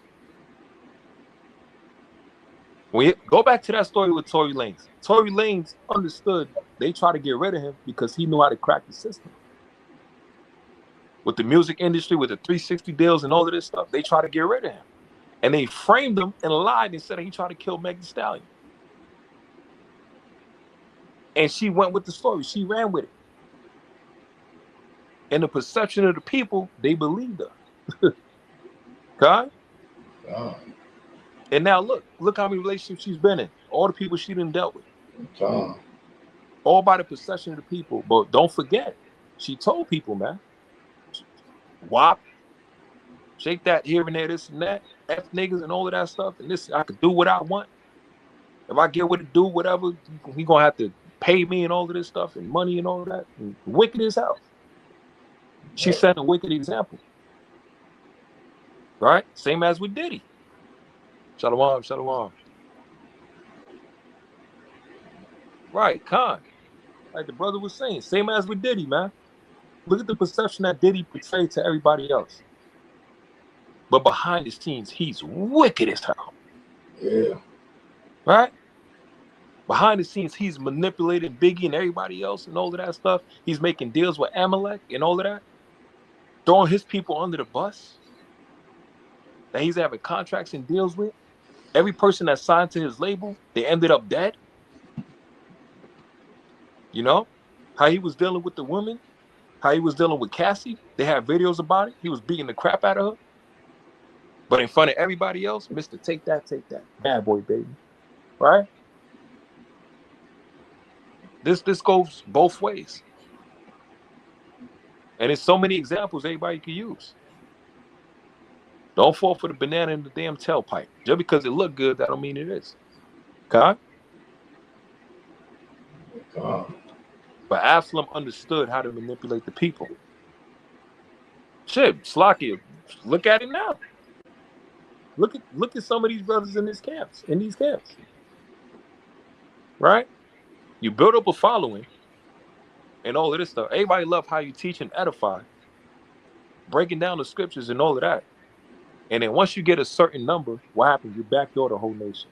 When you go back to that story with Tory Lanez, Tory Lanez understood they tried to get rid of him because he knew how to crack the system. With the music industry, with the 360 deals and all of this stuff, they tried to get rid of him. And they framed him and lied and said he tried to kill Megan Thee Stallion. And she went with the story. She ran with it. And the perception of the people, they believed her. Okay? And now look how many relationships she's been in. All the people she done dealt with. All by the perception of the people. But don't forget, she told people, man, WAP, shake that here and there, this and that, F niggas and all of that stuff. And this, I could do what I want. If I get what to do, whatever, he gonna have to pay me and all of this stuff and money and all of that. And wicked as hell. She set a wicked example. Right? Same as with Diddy. Shalom, shalom. Right, Khan. Like the brother was saying, same as with Diddy, man. Look at the perception that Diddy portrayed to everybody else. But behind the scenes, he's wicked as hell. Yeah. Right? Behind the scenes, he's manipulating Biggie and everybody else and all of that stuff. He's making deals with Amalek and all of that. Throwing his people under the bus. That he's having contracts and deals with. Every person that signed to his label, they ended up dead. You know? How he was dealing with the women. How he was dealing with Cassie. They had videos about it. He was beating the crap out of her. But in front of everybody else, Mr. Take that. Bad boy, baby. Right? This goes both ways. And there's so many examples everybody can use. Don't fall for the banana in the damn tailpipe. Just because it look good, that don't mean it is. Okay? But Absalom understood how to manipulate the people. Shit, Slakia, look at it now. Look at some of these brothers in these camps. Right? You build up a following and all of this stuff. Everybody love how you teach and edify, breaking down the scriptures and all of that. And then once you get a certain number, what happens? You backdoor the whole nation.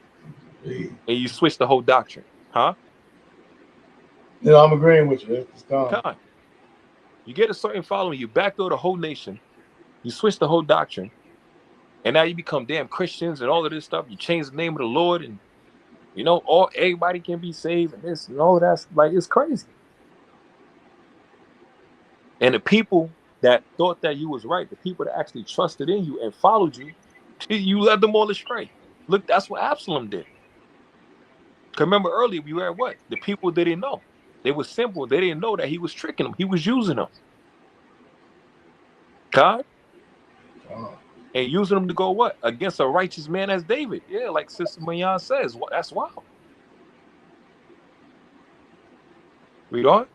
And you switch the whole doctrine. Huh? You know, I'm agreeing with you. It's gone. Con. You get a certain following, you backdoor the whole nation, you switch the whole doctrine, and now you become damn Christians and all of this stuff. You change the name of the Lord, and you know, everybody can be saved, and this and all of that's like it's crazy. And the people that thought that you was right, the people that actually trusted in you and followed you, you led them all astray. Look, that's what Absalom did. Because remember earlier, we were at what? The people they didn't know. They were simple. They didn't know that he was tricking them. He was using them. God? And using them to go what? Against a righteous man as David. Yeah, like Sister Mayan says. That's wild. Read on.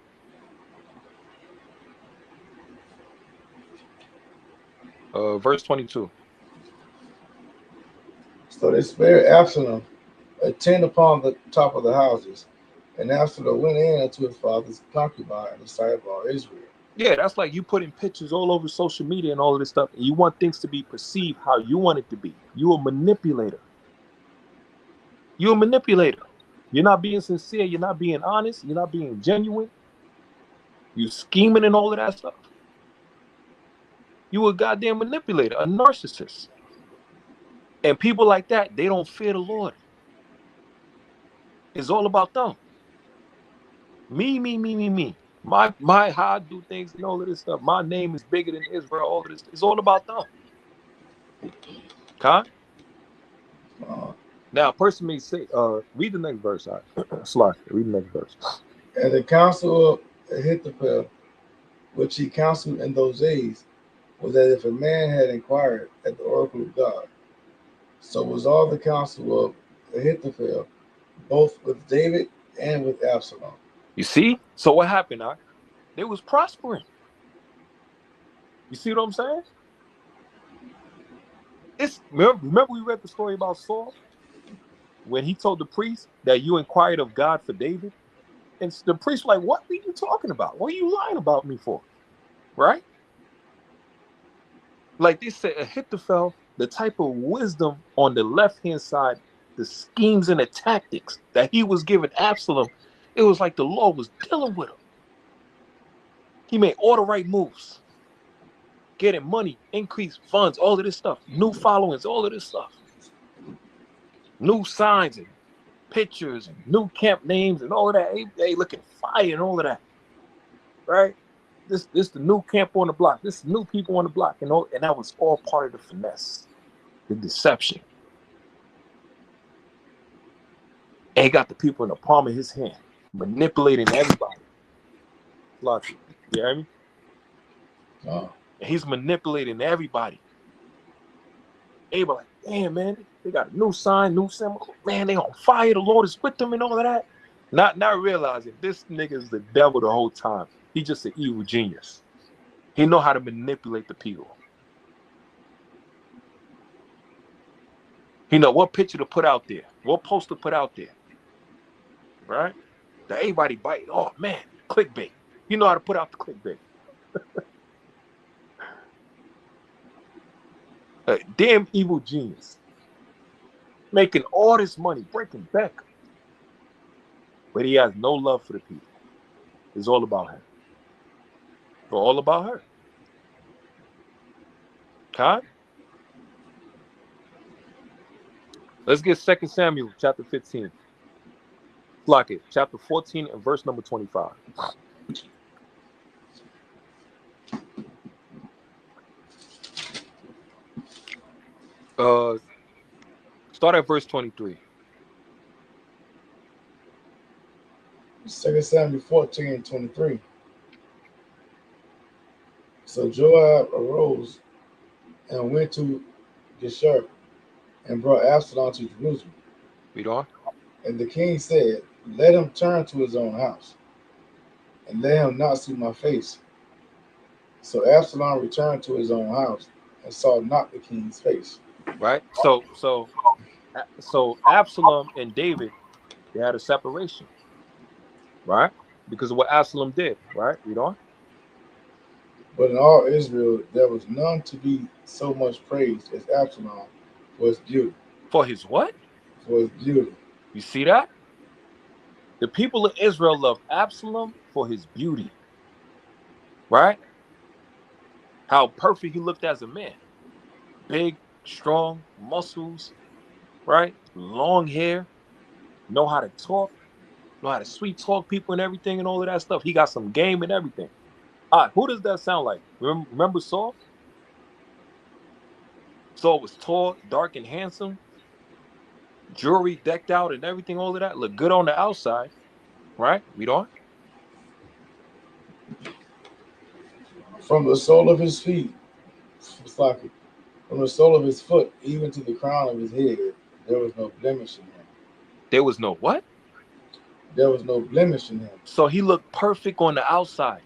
Verse 22. So they spared Absalom, attend upon the top of the houses, and Absalom went in unto his father's concubine in the sight of all Israel. Yeah, that's like you putting pictures all over social media and all of this stuff, and you want things to be perceived how you want it to be. You're a manipulator. You're a manipulator. You're not being sincere. You're not being honest. You're not being genuine. You're scheming and all of that stuff. You a goddamn manipulator, a narcissist. And people like that, they don't fear the Lord. It's all about them. Me. My how I do things and all of this stuff. My name is bigger than Israel. All of this. It's all about them. Okay? Now, a person may say, read the next verse. All right. Slash, read the next verse. And the counsel of Ahithophel, which he counseled in those days, was that if a man had inquired at the oracle of God, so was all the counsel of Ahithophel, both with David and with Absalom. You see? So what happened? They was prospering. You see what I'm saying? Remember we read the story about Saul when he told the priest that you inquired of God for David, and the priest was like, "What are you talking about? What are you lying about me for?" Right? Like they said, Ahithophel, the type of wisdom on the left-hand side, the schemes and the tactics that he was giving Absalom, it was like the Lord was dealing with him. He made all the right moves. Getting money, increased funds, all of this stuff, new followings, all of this stuff. New signs and pictures and new camp names and all of that. They looking fire and all of that. Right? This the new camp on the block. This new people on the block. And that was all part of the finesse, the deception. And he got the people in the palm of his hand, manipulating everybody. Like, you hear me? Oh. And he's manipulating everybody. Everybody like, damn, man, they got a new sign, new symbol. Man, they on fire. The Lord is with them and all of that. Not realizing this nigga is the devil the whole time. He's just an evil genius. He know how to manipulate the people. He know what picture to put out there, what post to put out there. Right? That everybody bite. Oh, man, clickbait. You know how to put out the clickbait. A damn evil genius. Making all this money, breaking back. But he has no love for the people. It's all about him. It's all about her. Okay? Let's get 2 Samuel chapter 15. Block it. Chapter 14 and verse number 25. Start at verse 23. 2 Samuel 14 and 23. So Joab arose and went to Geshur and brought Absalom to Jerusalem. Read on. And the king said, let him turn to his own house, and let him not see my face. So Absalom returned to his own house and saw not the king's face. Right? So Absalom and David, they had a separation. Right? Because of what Absalom did. Right? Read on. But in all Israel, there was none to be so much praised as Absalom for his beauty. For his what? For his beauty. You see that? The people of Israel loved Absalom for his beauty, right? How perfect he looked as a man. Big, strong, muscles, right? Long hair, know how to talk, know how to sweet talk people and everything and all of that stuff. He got some game and everything. All right, who does that sound like? Remember Saul? Saul was tall, dark, and handsome, jewelry decked out and everything, all of that. Looked good on the outside, right? Read on. From the sole of his feet, from the sole of his foot, even to the crown of his head, there was no blemish in him. There was no what? There was no blemish in him. So he looked perfect on the outside.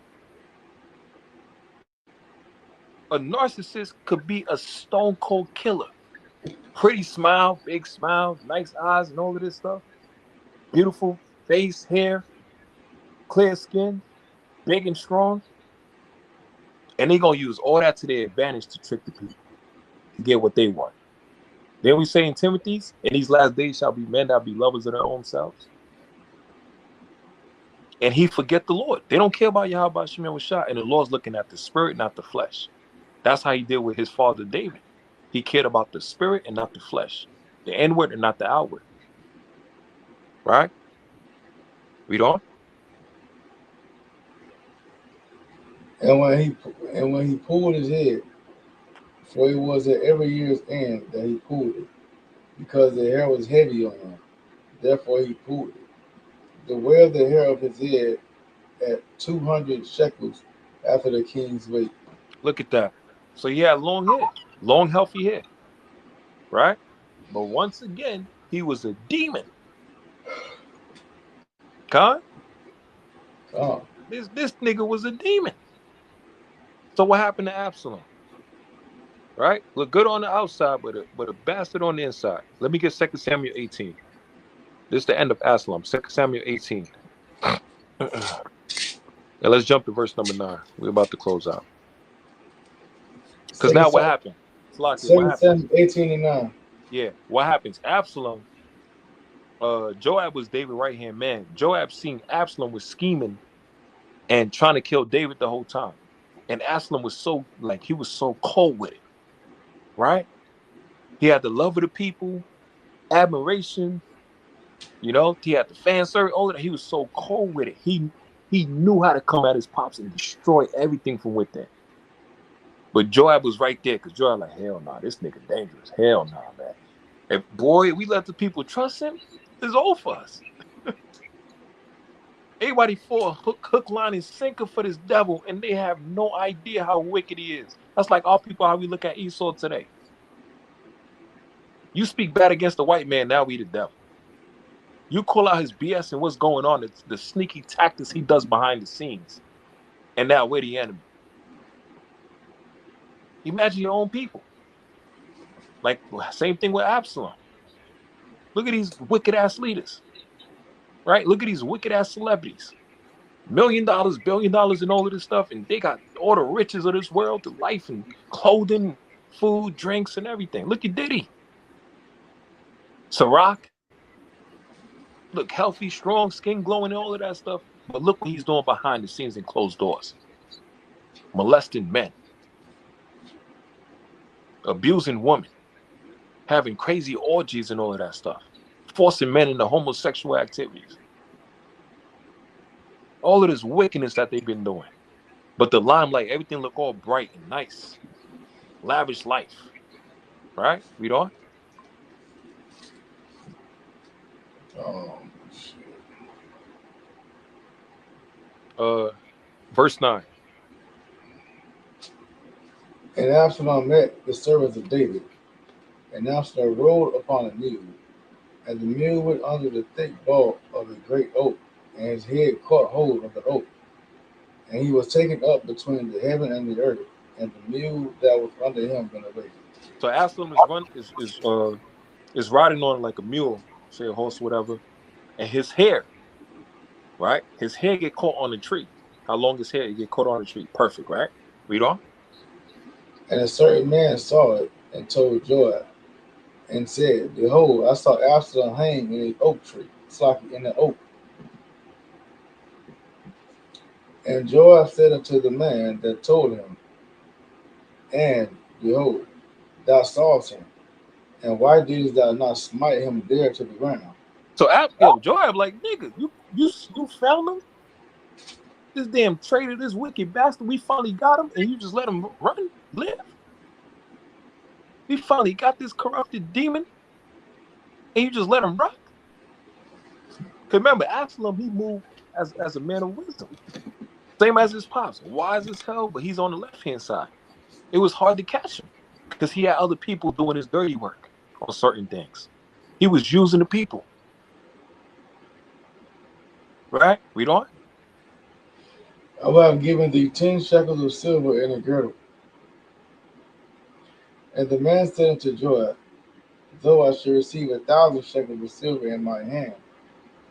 A narcissist could be a stone cold killer. Pretty smile, big smile, nice eyes, and all of this stuff. Beautiful face, hair, clear skin, big and strong. And they're going to use all that to their advantage to trick the people, to get what they want. Then we say in Timothy's, in these last days shall be men that be lovers of their own selves. And he forget the Lord. They don't care about Yahweh Shemel Shah, and the Lord's looking at the spirit, not the flesh. That's how he did with his father David. He cared about the spirit and not the flesh, the inward and not the outward. Right? Read on. And when he pulled his head, for it was at every year's end that he pulled it, because the hair was heavy on him. Therefore he pulled it. To wear the hair of his head at 200 shekels after the king's weight. Look at that. So he had long hair, long, healthy hair. Right? But once again, he was a demon. Khan? Oh. This nigga was a demon. So what happened to Absalom? Right? Look good on the outside, but a bastard on the inside. Let me get 2 Samuel 18. This is the end of Absalom. 2 Samuel 18. And let's jump to verse number 9. We're about to close out. Because now what happened? 2 Samuel 18 and 9. Yeah. What happens? Absalom, Joab was David's right-hand man. Joab seen Absalom was scheming and trying to kill David the whole time. And Absalom was he was so cold with it. Right? He had the love of the people, admiration, he had the fan service, all of that. He was so cold with it. He knew how to come at his pops and destroy everything from within. But Joab was right there, because Joab like, hell nah, this nigga dangerous. Hell nah, man. If we let the people trust him, it's all for us. Everybody for hook, line, and sinker for this devil, and they have no idea how wicked he is. That's like our people, how we look at Esau today. You speak bad against the white man, now we the devil. You call out his BS and what's going on, it's the sneaky tactics he does behind the scenes. And now we're the enemy. Imagine your own people. Like, same thing with Absalom. Look at these wicked ass leaders. Right? Look at these wicked ass celebrities. $1 million, $1 billion, and all of this stuff. And they got all the riches of this world, the life and clothing, food, drinks, and everything. Look at Diddy. Ciroc. Look healthy, strong, skin glowing, and all of that stuff. But look what he's doing behind the scenes in closed doors. Molesting men. Abusing women. Having crazy orgies and all of that stuff. Forcing men into homosexual activities. All of this wickedness that they've been doing. But the limelight, everything look all bright and nice. Lavish life. Right? Read on. Oh, shit. Verse 9. And Absalom met the servants of David, and Absalom rode upon a mule, and the mule went under the thick bough of a great oak, and his head caught hold of the oak, and he was taken up between the heaven and the earth, and the mule that was under him went away. So Absalom is riding on like a mule, say a horse, whatever, and his hair, right? His hair get caught on the tree. How long his hair get caught on the tree? Perfect, right? Read on. And a certain man saw it and told Joab, and said, Behold, I saw Absalom hang in an oak tree, in the oak. And Joab said unto the man that told him, and behold, thou sawest him, and why didst thou not smite him there to the ground? So Joab like, nigga, you found him? This damn traitor, this wicked bastard, we finally got him, and you just let him live? We finally got this corrupted demon, and you just let him rock? Because remember, Absalom, he moved as a man of wisdom. Same as his pops, wise as hell, but he's on the left-hand side. It was hard to catch him because he had other people doing his dirty work on certain things. He was using the people. Right? Read on. I will have given thee 10 shekels of silver in a girdle. And the man said unto Joab, though I should receive 1,000 shekels of silver in my hand,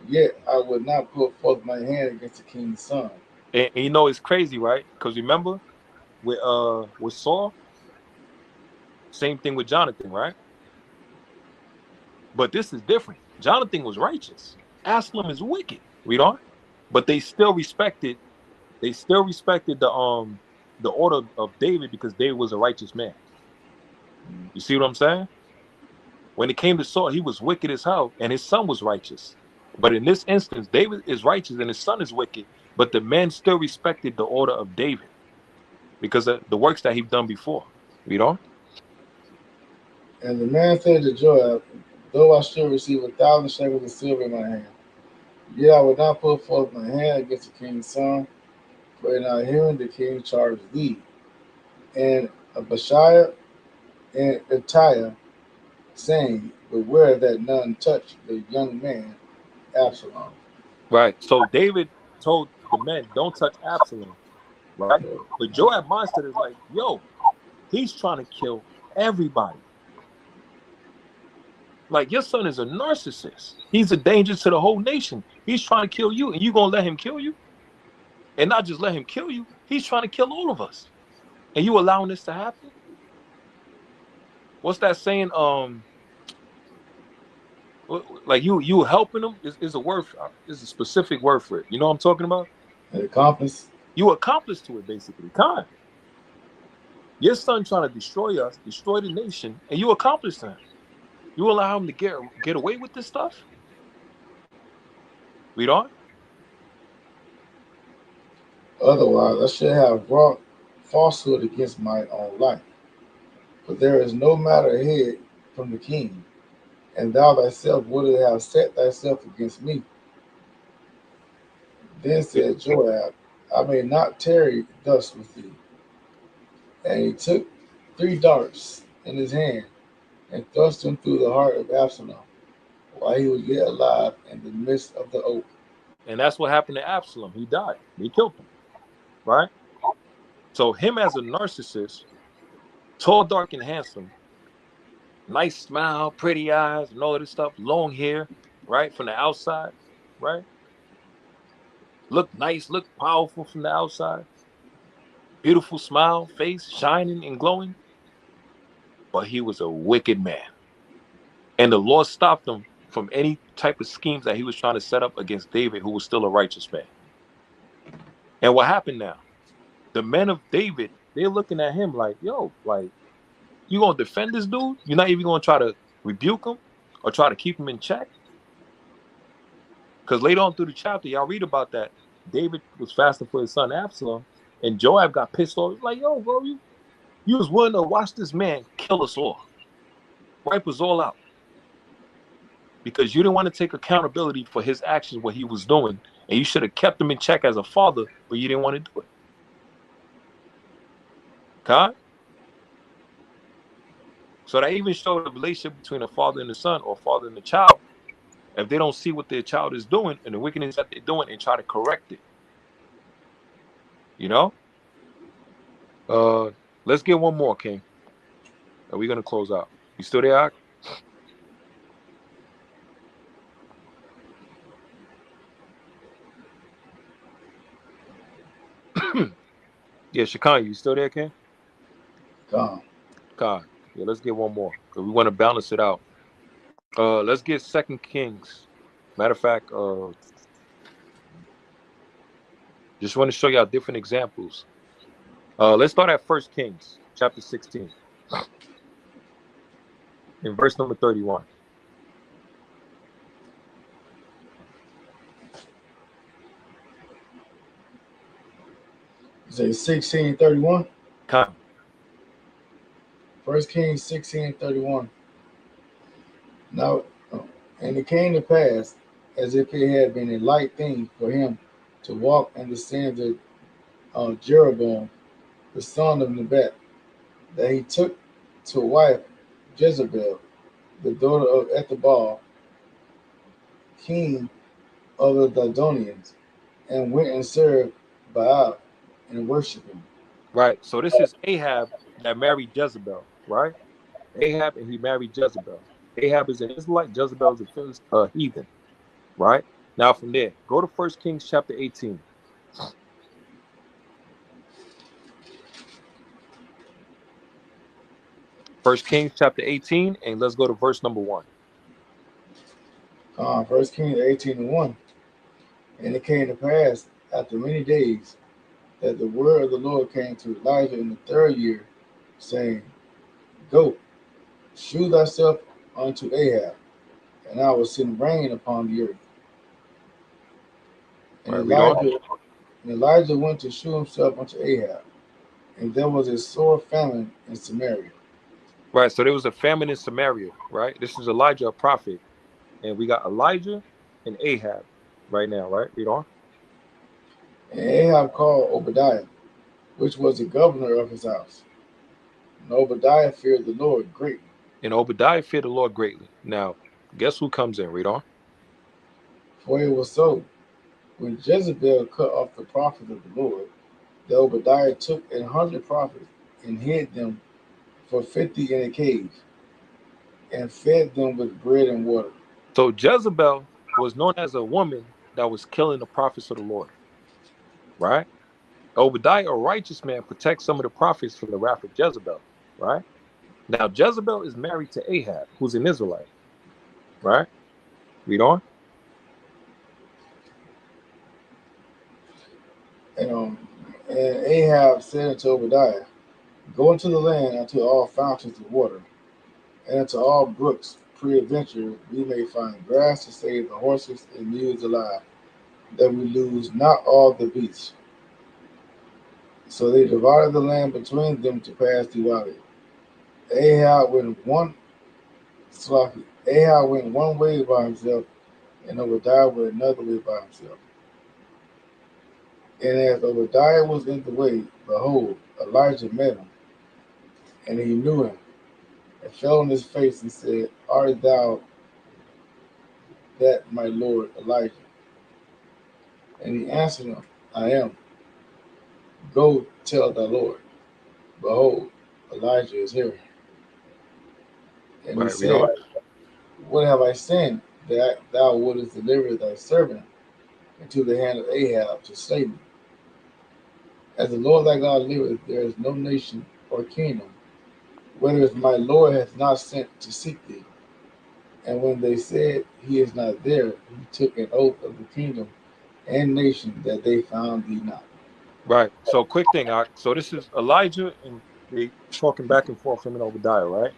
yet I would not put forth my hand against the king's son. And you know it's crazy, right? Because remember with Saul, same thing with Jonathan, right? But this is different. Jonathan was righteous. Absalom is wicked. Read on. But they still respected the order of David because David was a righteous man. You see what I'm saying? When it came to Saul, he was wicked as hell, and his son was righteous. But in this instance, David is righteous and his son is wicked, but the men still respected the order of David because of the works that he'd done before. Read on. And the man said to Joab, though I should receive 1,000 shekels of silver in my hand, yet I would not put forth my hand against the king's son, for in our hearing the king charged thee, and Abishai and Ittai, saying, beware that none touch the young man Absalom. Right. So David told the men, don't touch Absalom. Right. But Joab mindset is like, yo, he's trying to kill everybody. Like, your son is a narcissist. He's a danger to the whole nation. He's trying to kill you, and you gonna let him kill you? And not just let him kill you, he's trying to kill all of us. And you allowing this to happen? What's that saying? Like you helping him is a word, is a specific word for it. You know what I'm talking about? An accomplice. You accomplice to it, basically. Kind. Your son trying to destroy us, destroy the nation, and you accomplish that. You allow him to get away with this stuff? Read on. Otherwise, I should have brought falsehood against my own life. But there is no matter ahead from the king, and thou thyself wouldst have set thyself against me. Then said Joab, I may not tarry thus with thee. And he took 3 darts in his hand and thrust them through the heart of Absalom, while he was yet alive in the midst of the oak. And that's what happened to Absalom. He died. They killed him. Right? So him as a narcissist, tall, dark, and handsome, nice smile, pretty eyes, and all of this stuff, long hair, right? From the outside, right? Look nice, look powerful from the outside. Beautiful smile, face shining and glowing. But he was a wicked man. And the Lord stopped him from any type of schemes that he was trying to set up against David, who was still a righteous man. And what happened now? The men of David, they're looking at him like, yo, like, you gonna defend this dude? You're not even gonna try to rebuke him or try to keep him in check? Because later on through the chapter, y'all read about that. David was fasting for his son Absalom, and Joab got pissed off. He's like, yo, bro, you was willing to watch this man kill us all, wipe us all out, because you didn't want to take accountability for his actions, what he was doing, and you should have kept him in check as a father, but you didn't want to do it. Okay? So that even showed the relationship between a father and a son, or a father and a child. If they don't see what their child is doing and the wickedness that they're doing and try to correct it. You know? Let's get one more, King. Are we going to close out? You still there, Ak? Yeah, Shakan, you still there, King? Gone. Yeah, let's get one more, because we want to balance it out. Let's get 2 Kings. Matter of fact, Just want to show y'all different examples. Let's start at 1 Kings chapter 16 in verse number 31. Say 16:31. Come. 1 Kings 16:31. Now, and it came to pass, as if it had been a light thing for him to walk in the sins of Jeroboam, the son of Nebat, that he took to wife Jezebel, the daughter of Ethabal, king of the Didonians, and went and served Baal and worshiped him. Right. So this is Ahab that married Jezebel, right? Ahab and he married Jezebel. Ahab is an Israelite, Jezebel is a heathen, right? Now from there, go to 1 Kings chapter 18. 1 Kings chapter 18, and let's go to verse number 1. 1 Kings 18:1. And it came to pass after many days that the word of the Lord came to Elijah in the third year, saying, Go, shew thyself unto Ahab, and I will send rain upon the earth. And Right, Elijah went to shew himself unto Ahab, and there was a sore famine in Samaria. Right, so there was a famine in Samaria, right? This is Elijah, a prophet, and we got Elijah and Ahab right now, right? Read on. And Ahab called Obadiah, which was the governor of his house. And Obadiah feared the Lord greatly. And Obadiah feared the Lord greatly. Now, guess who comes in? Read on. For it was so, when Jezebel cut off the prophets of the Lord, that Obadiah took 100 prophets and hid them for 50 in a cave, and fed them with bread and water. So Jezebel was known as a woman that was killing the prophets of the Lord, right? Obadiah, a righteous man, protects some of the prophets from the wrath of Jezebel, right? Now, Jezebel is married to Ahab, who's an Israelite, right? Read on. And Ahab said unto Obadiah, Go into the land unto all fountains of water, and unto all brooks, peradventure we may find grass to save the horses and mules alive, that we lose not all the beasts. So they divided the land between them to pass throughout it. Ahab went one way by himself, and Obadiah went another way by himself. And as Obadiah was in the way, behold, Elijah met him, and he knew him, and fell on his face and said, Art thou that my lord Elijah? And he answered him, I am. Go tell thy Lord, behold, Elijah is here. And he said, What have I sinned, that thou wouldest deliver thy servant into the hand of Ahab to slay me? As the Lord thy God liveth, there is no nation or kingdom, whether my Lord hath not sent to seek thee. And when they said he is not there, he took an oath of the kingdom and nation that they found thee not. Right. So quick thing. So this is Elijah and they talking back and forth him and Obadiah, right?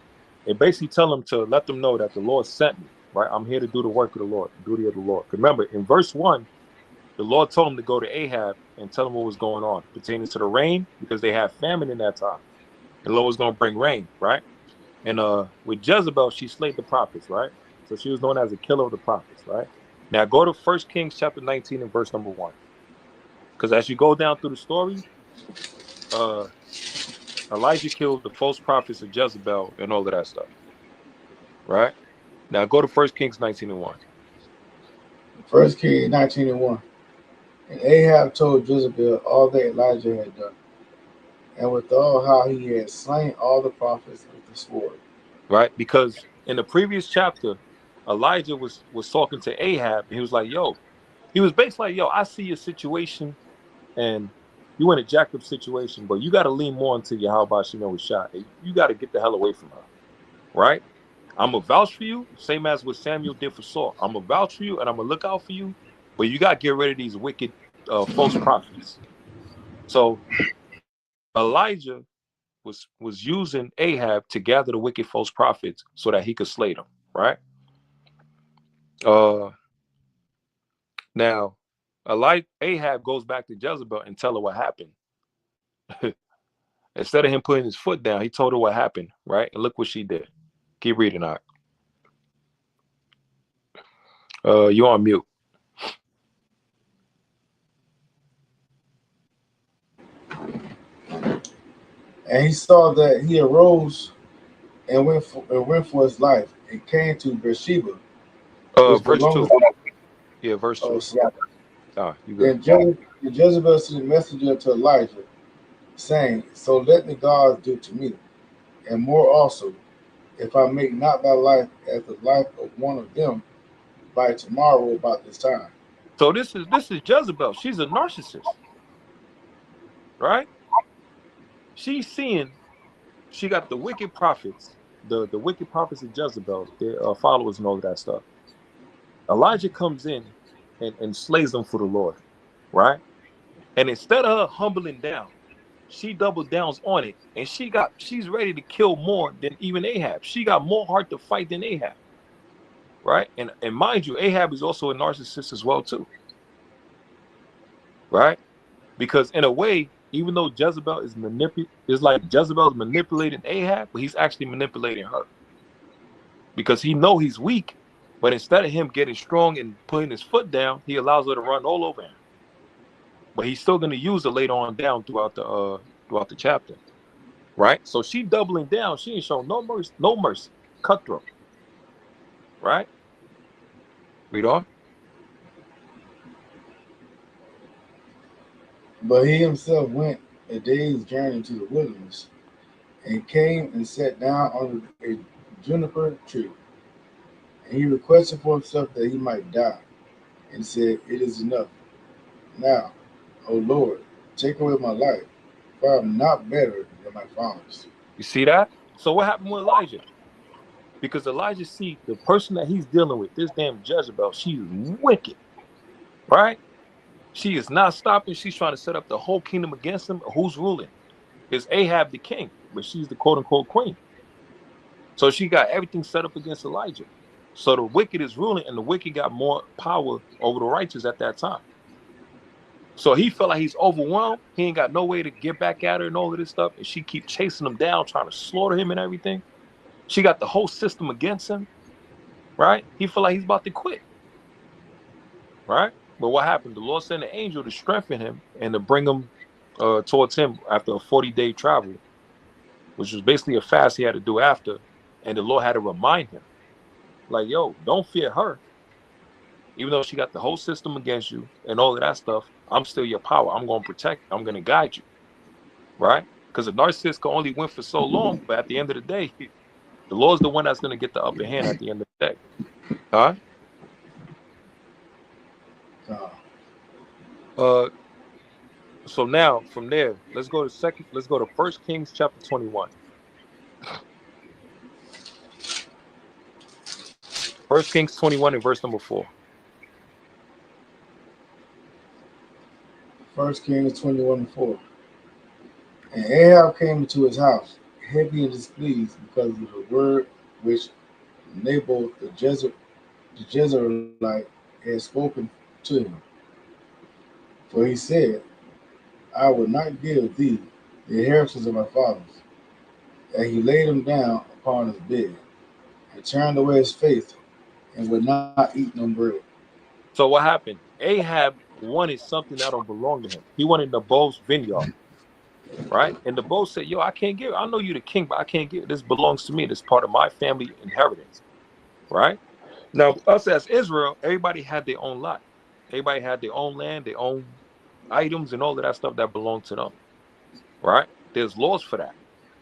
They basically tell him to let them know that the Lord sent me, right? I'm here to do the work of the Lord, the duty of the Lord. Remember, in verse 1, the Lord told him to go to Ahab and tell him what was going on pertaining to the rain, because they had famine in that time. The Lord was going to bring rain, right? And with Jezebel, she slayed the prophets, right? So she was known as a killer of the prophets, right? Now go to 1 Kings chapter 19 and verse number 1. Because as you go down through the story, Elijah killed the false prophets of Jezebel and all of that stuff, right? Now go to 1 Kings 19 and 1. 1 Kings 19 and 1. And Ahab told Jezebel all that Elijah had done, and withal how he had slain all the prophets with the sword. Right? Because in the previous chapter, Elijah was talking to Ahab, and he was like, yo, he was basically like, yo, I see your situation, and you in a jacked up situation, but you got to lean more into your how about Shemel was shot. You got to get the hell away from her, right? I'm going to vouch for you, same as what Samuel did for Saul. I'm going to vouch for you, and I'm going to look out for you, but you got to get rid of these wicked false prophets. So Elijah was using Ahab to gather the wicked false prophets so that he could slay them, right? Now Ahab goes back to Jezebel and tell her what happened. Instead of him putting his foot down, he told her what happened, right? And look what she did. Keep reading out. You're on mute. And he saw that he arose and went for his life and came to Beersheba, which Verse belonged 2. to Yeah, verse 2. You good. Then Jezebel sent a messenger to Elijah, saying, So let the gods do to me, and more also, if I make not thy life as the life of one of them by tomorrow about this time. So this is Jezebel. She's a narcissist, right? She's seeing, she got the wicked prophets, the wicked prophets of Jezebel, their followers and all of that stuff. Elijah comes in and slays them for the Lord, right? And instead of her humbling down, she double downs on it, and she's ready to kill more than even Ahab. She got more heart to fight than Ahab, right? And mind you, Ahab is also a narcissist as well too, right? Because in a way, even though Jezebel is like Jezebel is manipulating Ahab, but he's actually manipulating her because he know he's weak. But instead of him getting strong and putting his foot down, he allows her to run all over him. But he's still going to use her later on down throughout the chapter, right? So she doubling down. She ain't showing no mercy, cutthroat, right? Read on. But he himself went a day's journey to the wilderness, and came and sat down under a juniper tree. And he requested for himself that he might die, and said, It is enough. Now, O Lord, take away my life, for I am not better than my fathers. You see that? So what happened with Elijah? Because Elijah see the person that he's dealing with, this damn Jezebel, she's wicked, right? She is not stopping. She's trying to set up the whole kingdom against him. Who's ruling? Is Ahab the king, but she's the quote unquote queen. So she got everything set up against Elijah. So the wicked is ruling, and the wicked got more power over the righteous at that time. So he felt like he's overwhelmed. He ain't got no way to get back at her and all of this stuff. And she keep chasing him down, trying to slaughter him and everything. She got the whole system against him, right? He felt like he's about to quit, right? But what happened? The Lord sent an angel to strengthen him and to bring him towards him after a 40-day travel, which was basically a fast he had to do after. And the Lord had to remind him, like, yo, don't fear her. Even though she got the whole system against you and all of that stuff, I'm still your power. I'm going to protect you. I'm going to guide you, right? Because a narcissist can only win for so long, but at the end of the day, the Lord's the one that's going to get the upper hand at the end of the day. All right? So now from there, let's go to 1 Kings chapter 21. 1 Kings 21 and verse number 4. 1 Kings 21:4. And Ahab came into his house, heavy and displeased because of the word which Naboth the Jezreelite had spoken to him. For he said, I will not give thee the inheritance of my fathers. And he laid him down upon his bed, and turned away his face, and would not eat no bread. So what happened? Ahab wanted something that don't belong to him. He wanted Naboth's vineyard, right? And Naboth said, yo, I can't give it. I know you're the king, but I can't give it. This belongs to me. This is part of my family inheritance, right? Now, us as Israel, everybody had their own lot. Everybody had their own land, their own items, and all of that stuff that belonged to them, right? There's laws for that,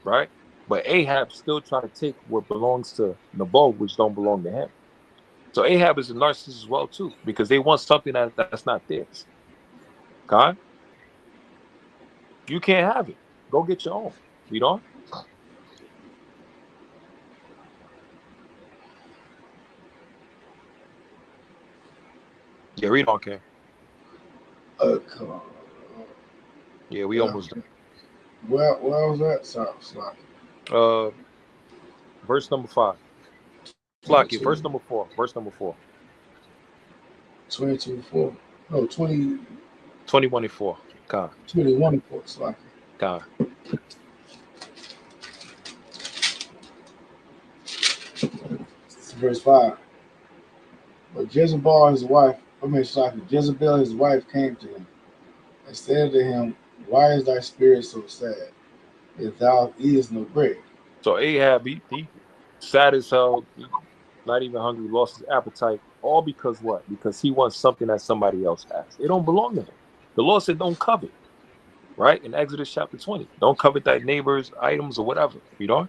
right? But Ahab still trying to take what belongs to Naboth, which don't belong to him. So Ahab is a narcissist as well too, because they want something that's not theirs. Okay? You can't have it. Go get your own. Read on. Yeah, read on, Ken. Come on. Yeah, we almost done. Where was that? Sorry. Verse number 5. Slocky, verse number 4. Verse number 4. 22:4. No, 20. 21:4. Con. 21:4. Slocky. Con. Verse 5. But Jezebel, his wife, Jezebel, his wife, came to him and said to him, why is thy spirit so sad, if thou eatest no bread? So Ahab, he sad as hell, not even hungry, lost his appetite, all because what? Because he wants something that somebody else has. It don't belong to him. The Lord said don't covet, right? In Exodus chapter 20. Don't covet thy neighbor's items or whatever. You know?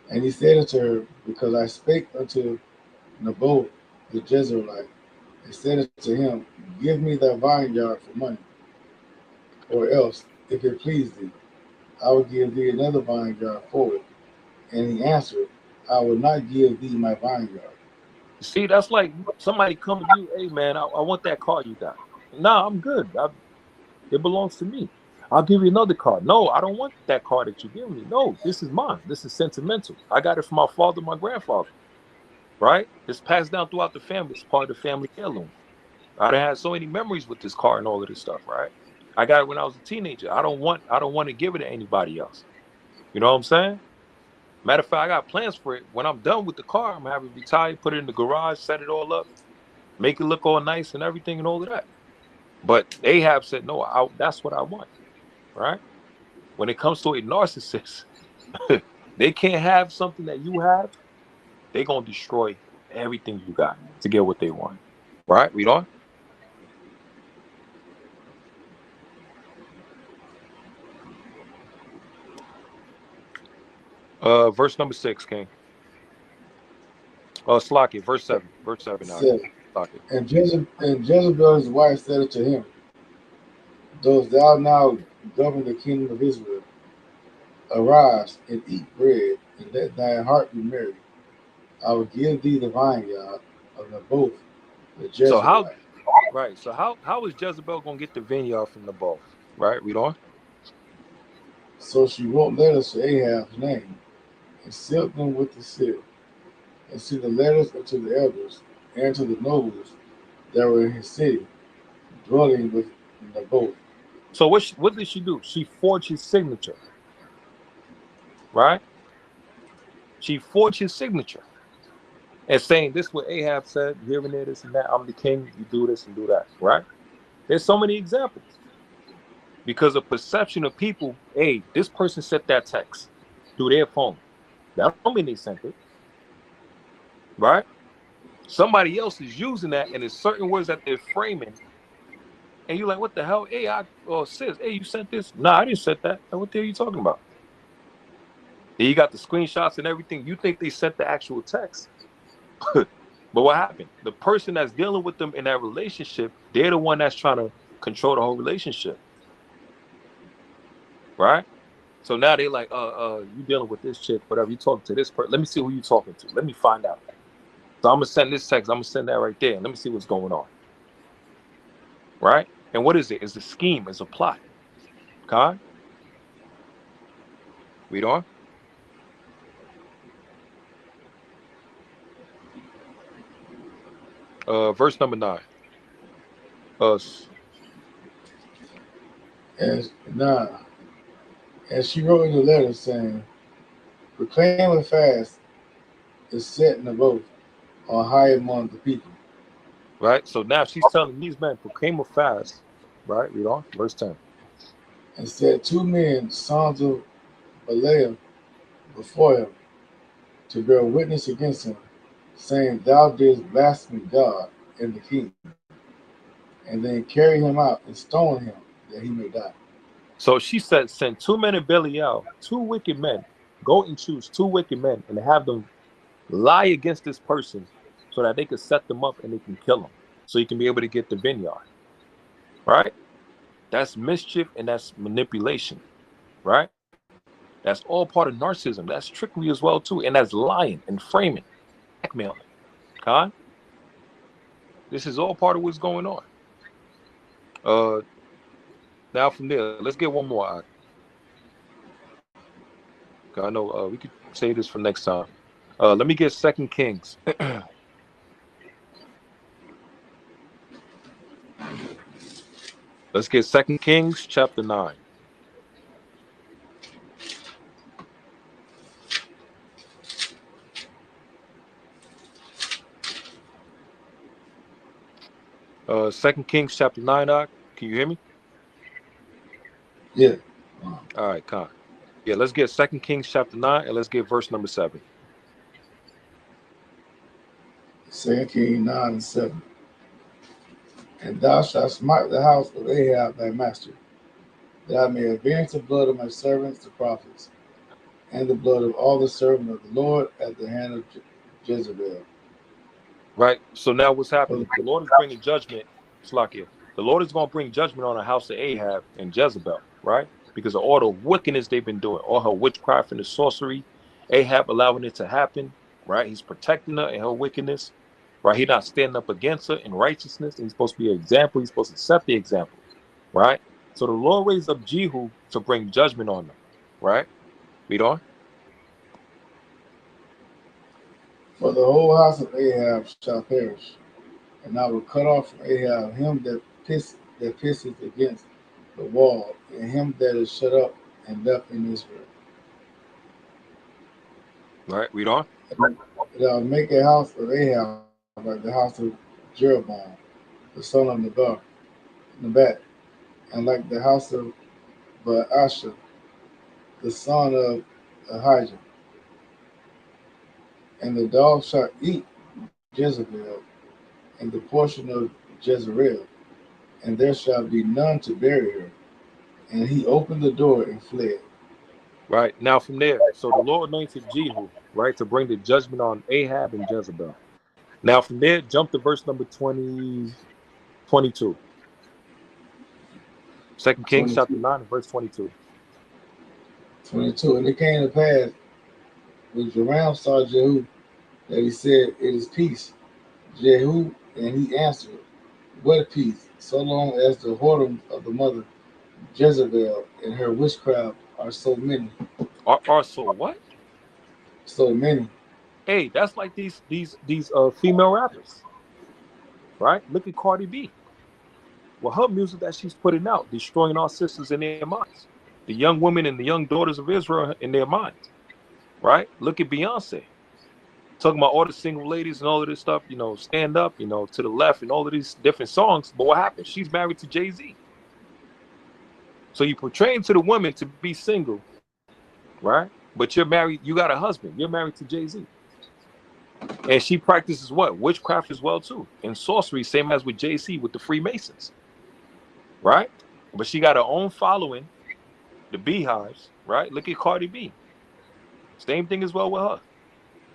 And he said unto her, because I spake unto Naboth the Jezreelite, and said unto him, give me thy vineyard for money, or else, if it please thee, I will give thee another vineyard for it. And he answered, I will not give thee my vineyard. See, that's like somebody come to you, hey man, I want that car you got. Nah, I'm good. It belongs to me. I'll give you another car. No, I don't want that car that you give me. No, this is mine. This is sentimental. I got it from my father, my grandfather. Right? It's passed down throughout the family. It's part of the family heirloom. I had so many memories with this car and all of this stuff, right? I got it when I was a teenager. I don't want to give it to anybody else. You know what I'm saying? Matter of fact, I got plans for it. When I'm done with the car, I'm gonna have it retired, put it in the garage, set it all up, make it look all nice and everything and all of that. But Ahab said, no, that's what I want, right? When it comes to a narcissist, they can't have something that you have. They're going to destroy everything you got to get what they want, right? Read on. Verse number 6, King. Slocky, verse 7. Verse 7 now. Slocky. And Jezebel, his wife, said unto him, dost thou now govern the kingdom of Israel? Arise and eat bread, and let thy heart be merry. I will give thee the vineyard of Naboth the Jezreelite. So how is Jezebel gonna get the vineyard from Naboth? Right, read on. So she wrote letters to Ahab's name, and sealed them with the seal, and sent the letters unto the elders and to the nobles that were in his city, dwelling with Naboth. So what did she do? She forged his signature, right? She forged his signature and saying this is what Ahab said, here and there, this and that. I'm the king. You do this and do that, right? There's so many examples because of perception of people. Hey, this person sent that text through their phone. That don't mean they sent it, right? Somebody else is using that, and there's certain words that they're framing. And you're like, what the hell? Hey, sis, hey, you sent this? Nah, I didn't send that. What the hell are you talking about? Then you got the screenshots and everything. You think they sent the actual text. But what happened? The person that's dealing with them in that relationship, they're the one that's trying to control the whole relationship. Right? So now they're like, you dealing with this chick, whatever, you talking to this person. Let me see who you talking to. Let me find out. So I'm going to send this text. I'm going to send that right there. Let me see what's going on. Right? And what is it? It's a scheme. It's a plot. Okay? Read on. Verse number 9. And she wrote in the letter saying, proclaim a fast is set in the boat on high among the people. Right? So now she's telling these men, proclaim a fast. Right? Read on. Verse 10. And said 2 men, sons of Belial, before him, to bear witness against him, saying, thou didst blaspheme God and the king, and then carry him out and stone him that he may die. So she said, send 2 men of Belial, 2 wicked men, go and choose 2 wicked men and have them lie against this person so that they could set them up and they can kill them. So you can be able to get the vineyard. Right? That's mischief and that's manipulation. Right? That's all part of narcissism. That's trickery as well, too. And that's lying and framing, blackmailing. Okay? This is all part of what's going on. Now from there, let's get one more. I know we could say this for next time. Let me get 2 Kings. Let's get 2 Kings chapter 9. Second Kings chapter 9, can you hear me? Yeah. All right, Con. Yeah, let's get 2 Kings chapter 9 and let's get verse number 7. 2 Kings 9 and 7. And thou shalt smite the house of Ahab thy master, that I may avenge the blood of my servants the prophets, and the blood of all the servants of the Lord at the hand of Jezebel. Right. So now what's happening? The Lord is bringing judgment. Slakia. The Lord is going to bring judgment on the house of Ahab and Jezebel, right? Because of all the wickedness they've been doing, all her witchcraft and the sorcery, Ahab allowing it to happen, right? He's protecting her in her wickedness, right? He's not standing up against her in righteousness. He's supposed to be an example. He's supposed to set the example, right? So the Lord raised up Jehu to bring judgment on them, right? Read on. For the whole house of Ahab shall perish, and I will cut off from Ahab him that pisseth against the wall, and him that is shut up and left in Israel. Right, read on. And I will make a house of Ahab like the house of Jeroboam, the son of Nebat, and like the house of Baasha, the son of Ahijah. And the dog shall eat Jezebel, and the portion of Jezreel, and there shall be none to bury her. And he opened the door and fled. Right, now from there, so the Lord anointed Jehu, right, to bring the judgment on Ahab and Jezebel. Now from there, jump to verse number 22. 2 Kings 22. chapter 9 and verse 22. 22. And it came to pass when Joram saw Jehu that he said, It is peace. Jehu, and he answered, What peace? So long as the whoredoms of the mother Jezebel and her witchcraft are so many. Are so what? So many. Hey, that's like these female rappers, right? Look at Cardi B. Well, her music that she's putting out, destroying our sisters in their minds. The young women and the young daughters of Israel in their minds, right? Look at Beyonce. Talking about all the single ladies and all of this stuff, stand up, to the left and all of these different songs. But what happened? She's married to Jay-Z. So you portraying to the women to be single, right? But you're married, you got a husband. You're married to Jay-Z. And she practices what? Witchcraft as well, too. And sorcery, same as with Jay-Z with the Freemasons, right? But she got her own following, the beehives, right? Look at Cardi B. Same thing as well with her.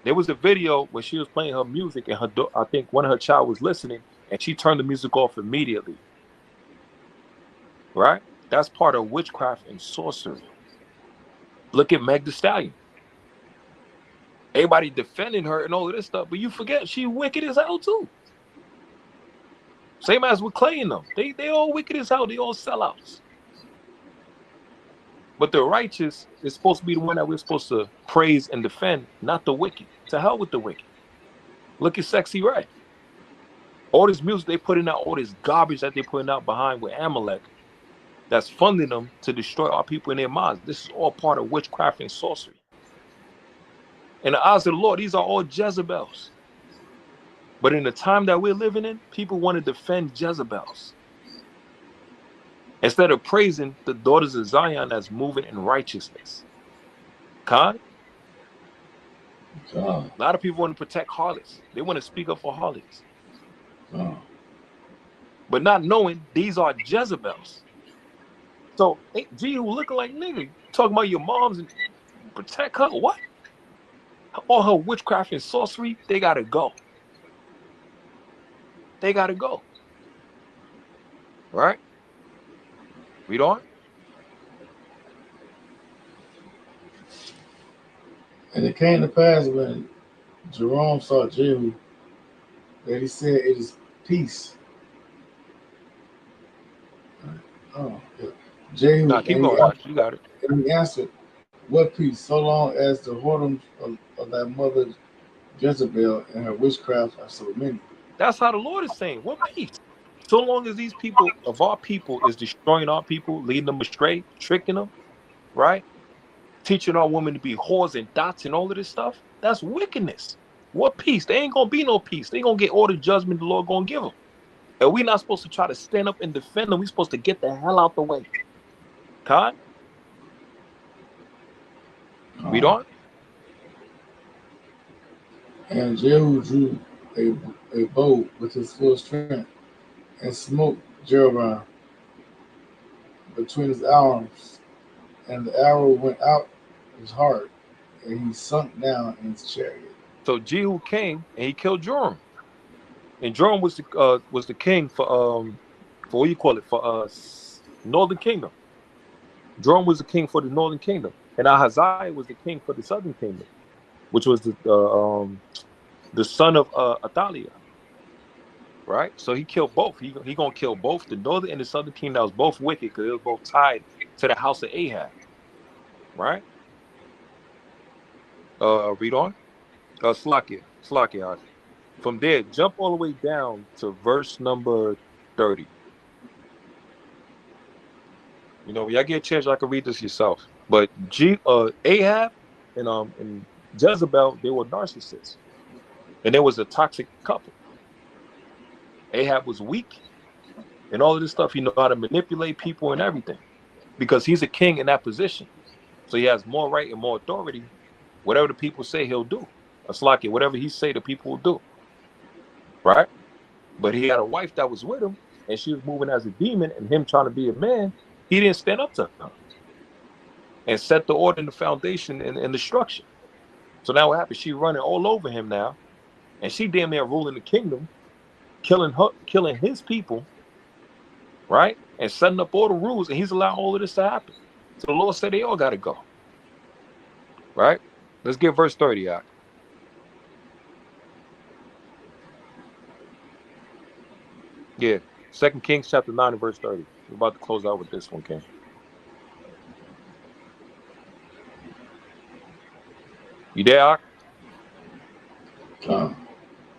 There was a video where she was playing her music and I think one of her child was listening and she turned the music off immediately. Right? That's part of witchcraft and sorcery. Look at Meg Thee Stallion. Everybody defending her and all of this stuff, but you forget she wicked as hell too. Same as with Clay and them. They all wicked as hell. They all sellouts. But the righteous is supposed to be the one that we're supposed to praise and defend, not the wicked. To hell with the wicked. Look at Sexy Red. All this music they putting out, all this garbage that they're putting out behind with Amalek, that's funding them to destroy our people in their minds. This is all part of witchcraft and sorcery. In the eyes of the Lord, these are all Jezebels. But in the time that we're living in, people want to defend Jezebels instead of praising the daughters of Zion that's moving in righteousness. Khan? A lot of people want to protect harlots. They want to speak up for harlots. But not knowing these are Jezebels. So, Jehu looking like nigga, talking about your moms and protect her. What? All her witchcraft and sorcery, they got to go. They got to go. Right? Read on. And it came to pass when Jerome saw Jehu that he said, It is peace. Oh, yeah. Jehu, Nah, keep going, Doc. You got it. and he answered, "What peace? So long as the whoredoms of thy mother Jezebel and her witchcraft are so many." That's how the Lord is saying. What peace? So long as these people of our people is destroying our people, leading them astray, tricking them, right? Teaching our women to be whores and dots and all of this stuff, that's wickedness. What peace? They ain't gonna be no peace. They gonna get all the judgment the Lord gonna give them. And we're not supposed to try to stand up and defend them. We're supposed to get the hell out the way. Con? Read on. And Jehu drew a bow with his full strength and smote Jeroboam between his arms, and the arrow went out his heart, and he sunk down in his chariot. So Jehu came and he killed Joram. And Joram was the king for what you call it, for northern kingdom. Joram was the king for the northern kingdom, and Ahaziah was the king for the southern kingdom, which was the son of Athaliah. Right? So he killed both. He gonna kill both the northern and the southern kingdom. That was both wicked because they were both tied to the house of Ahab. Right? Read on. Slakia. From there, jump all the way down to verse number 30. You know, y'all get a chance, y'all can read this yourself. But Ahab and Jezebel, they were narcissists. And there was a toxic couple. Ahab was weak and all of this stuff. He know how to manipulate people and everything because he's a king in that position. So he has more right and more authority. Whatever the people say, he'll do. It's like it. Whatever he say, the people will do. Right? But he had a wife that was with him, and she was moving as a demon, and him trying to be a man, he didn't stand up to her and set the order and the foundation and the structure. So now what happened? She running all over him now, and she damn near ruling the kingdom, killing his people, right? And setting up all the rules, and he's allowing all of this to happen. So the Lord said they all got to go. Right? Let's get verse 30 out. Yeah. 2 Kings chapter 9 and verse 30. We're about to close out with this one, King. You there, Ak?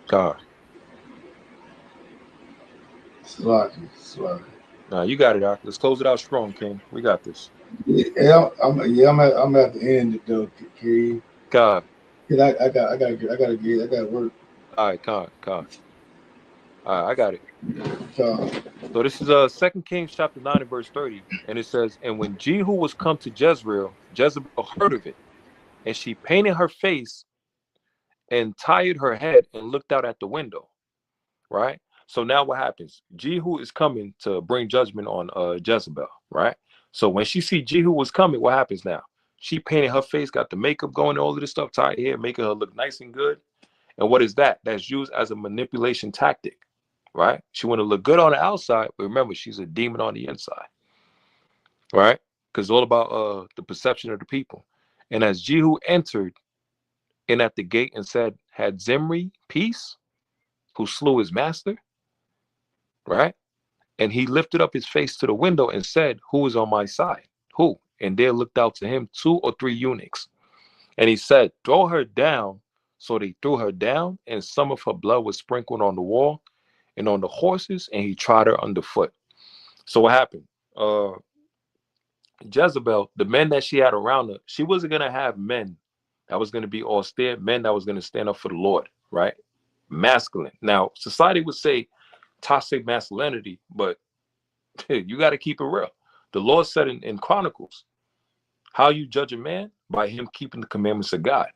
God. Slaki. Nah, you got it, Ak. Let's close it out strong, King. We got this. Yeah, I'm at the end though, King. God. Yeah, I got work. All right, God. All right, I got it. God. So this is 2 Kings chapter 9 and verse 30. And it says, and when Jehu was come to Jezreel, Jezebel heard of it, and she painted her face and tied her head and looked out at the window. Right? So now what happens? Jehu is coming to bring judgment on Jezebel, right? So when she see Jehu was coming, what happens now? She painted her face, got the makeup going, all of this stuff, tied hair, making her look nice and good. And what is that? That's used as a manipulation tactic, right? She want to look good on the outside, but remember, she's a demon on the inside, right? Because it's all about the perception of the people. And as Jehu entered in at the gate and said, had Zimri peace, who slew his master, right? And he lifted up his face to the window and said, who is on my side? Who? And there looked out to him 2 or 3 eunuchs. And he said, throw her down. So they threw her down, and some of her blood was sprinkled on the wall and on the horses, and he trod her underfoot. So what happened? Jezebel, the men that she had around her, she wasn't going to have men that was going to be austere, men that was going to stand up for the Lord, right? Masculine. Now, society would say toxic masculinity, but you got to keep it real. The Lord said in Chronicles, how you judge a man? By him keeping the commandments of God.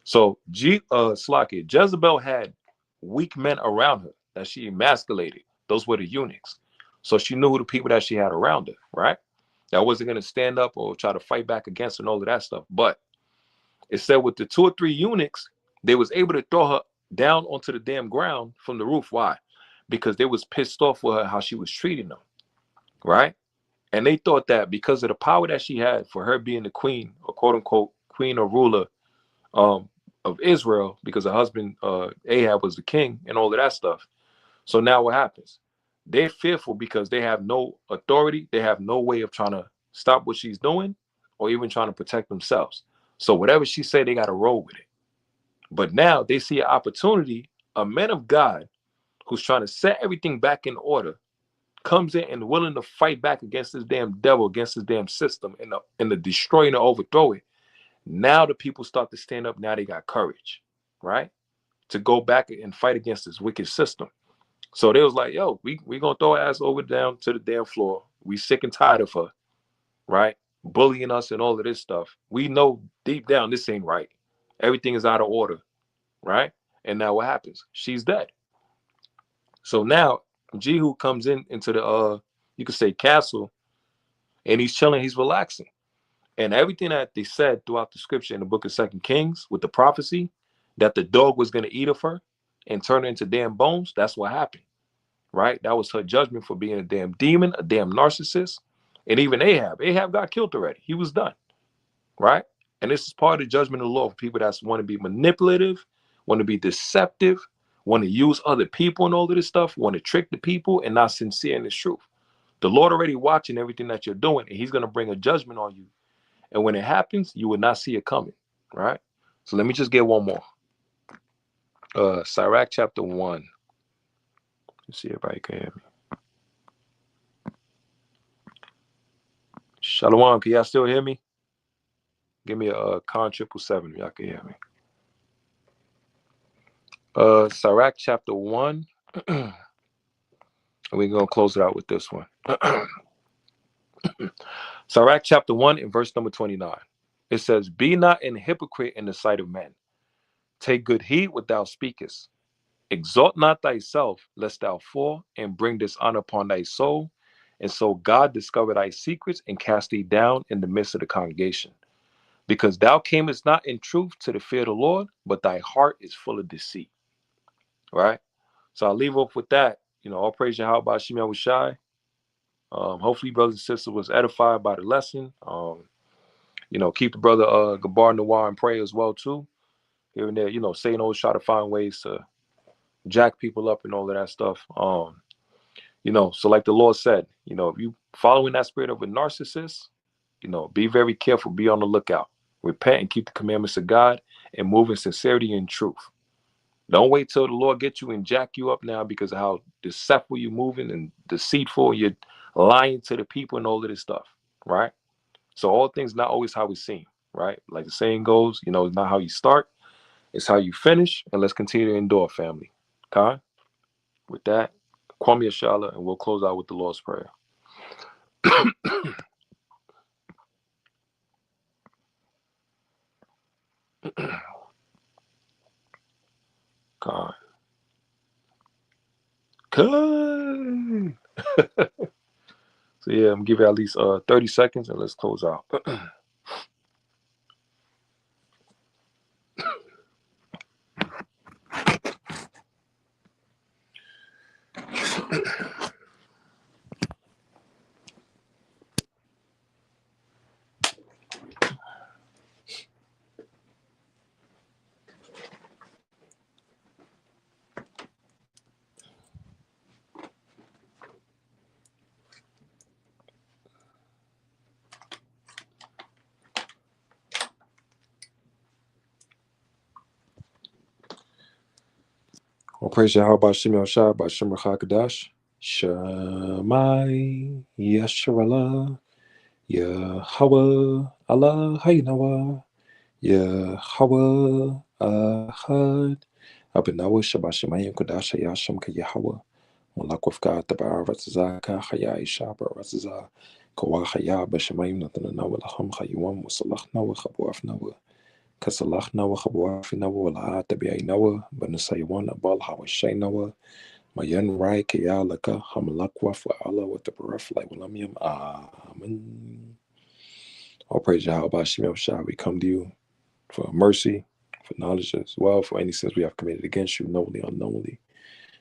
So Jezebel had weak men around her that she emasculated. Those were the eunuchs. So she knew who the people that she had around her, right? That wasn't going to stand up or try to fight back against her and all of that stuff. But it said with the 2 or 3 eunuchs, they was able to throw her down onto the damn ground from the roof. Why? Because they was pissed off with her how she was treating them, right? And they thought that because of the power that she had for her being the queen, or quote unquote queen or ruler of Israel, because her husband Ahab was the king and all of that stuff. So now what happens? They're fearful because they have no authority. They have no way of trying to stop what she's doing or even trying to protect themselves. So whatever she say, they got to roll with it. But now they see an opportunity, a man of God who's trying to set everything back in order comes in and willing to fight back against this damn devil, against this damn system, and the destroy and overthrow it. Now the people start to stand up. Now they got courage, right? To go back and fight against this wicked system. So they was like, yo, we gonna throw her ass over down to the damn floor. We sick and tired of her, right? Bullying us and all of this stuff. We know deep down this ain't right. Everything is out of order, right? And now what happens? She's dead. So now Jehu comes into the you could say castle, and he's chilling, he's relaxing. And everything that they said throughout the scripture in the book of 2 Kings with the prophecy that the dog was going to eat of her and turn her into damn bones, that's what happened, right? That was her judgment for being a damn demon, a damn narcissist. And even Ahab got killed already. He was done, right? And this is part of the judgment of the Lord for people that want to be manipulative, want to be deceptive, want to use other people and all of this stuff, want to trick the people and not sincere in this truth. The Lord already watching everything that you're doing, and he's going to bring a judgment on you. And when it happens, you will not see it coming, right? So let me just get one more. Sirach chapter 1. Let's see if everybody can hear me. Shalom, can y'all still hear me? Give me a con 777, y'all can hear me. Sirach chapter 1. And we're going to close it out with this one. Sirach chapter 1 and verse number 29. It says, be not an hypocrite in the sight of men. Take good heed what thou speakest. Exalt not thyself, lest thou fall, and bring dishonor upon thy soul. And so God discover thy secrets and cast thee down in the midst of the congregation. Because thou camest not in truth to the fear of the Lord, but thy heart is full of deceit. Right? So I'll leave off with that. All praise Yahweh Shem Yahushai. Hopefully, brothers and sisters was edified by the lesson. Keep the brother Gabar Nawar in prayer as well, too. Here and there, Satan always try to find ways to jack people up and all of that stuff. So like the Lord said, if you following that spirit of a narcissist, be very careful, be on the lookout. Repent and keep the commandments of God and move in sincerity and truth. Don't wait till the Lord gets you and jack you up now because of how deceptive you're moving and deceitful. You're lying to the people and all of this stuff, right? So all things not always how we seem, right? Like the saying goes, it's not how you start, it's how you finish. And let's continue to endure, family. Okay? With that, Kwame Ashala, and we'll close out with the Lord's Prayer. God. Good. So yeah, I'm gonna give it at least 30 seconds and let's close out. Well, praise Yahweh Shem Yahushai by Shem Chakadash. Shemai Yasharallah Yahweh Allah Haynawa Yahweh Ahad Abinawa Shabbat Shemayim Kodash Yasham Ka Yahweh Malakufka Tabar Ratzaka Hayai Shaba Ratza Kawahaya Bashemayim Nathanawa Laham Hayuam Wasalachnawa Habuafnawa Kasalachnawa Habuafinawa La Tabiainawa Banasaywana Balhawa Shainawa Mayan Rai Kayalaka Hamalakwa for Allah with the Baraf like Walamium. Amen. All praise Yahweh Shem Yahushai. We come to you for mercy, for knowledge as well, for any sins we have committed against you, knowingly, unknowingly.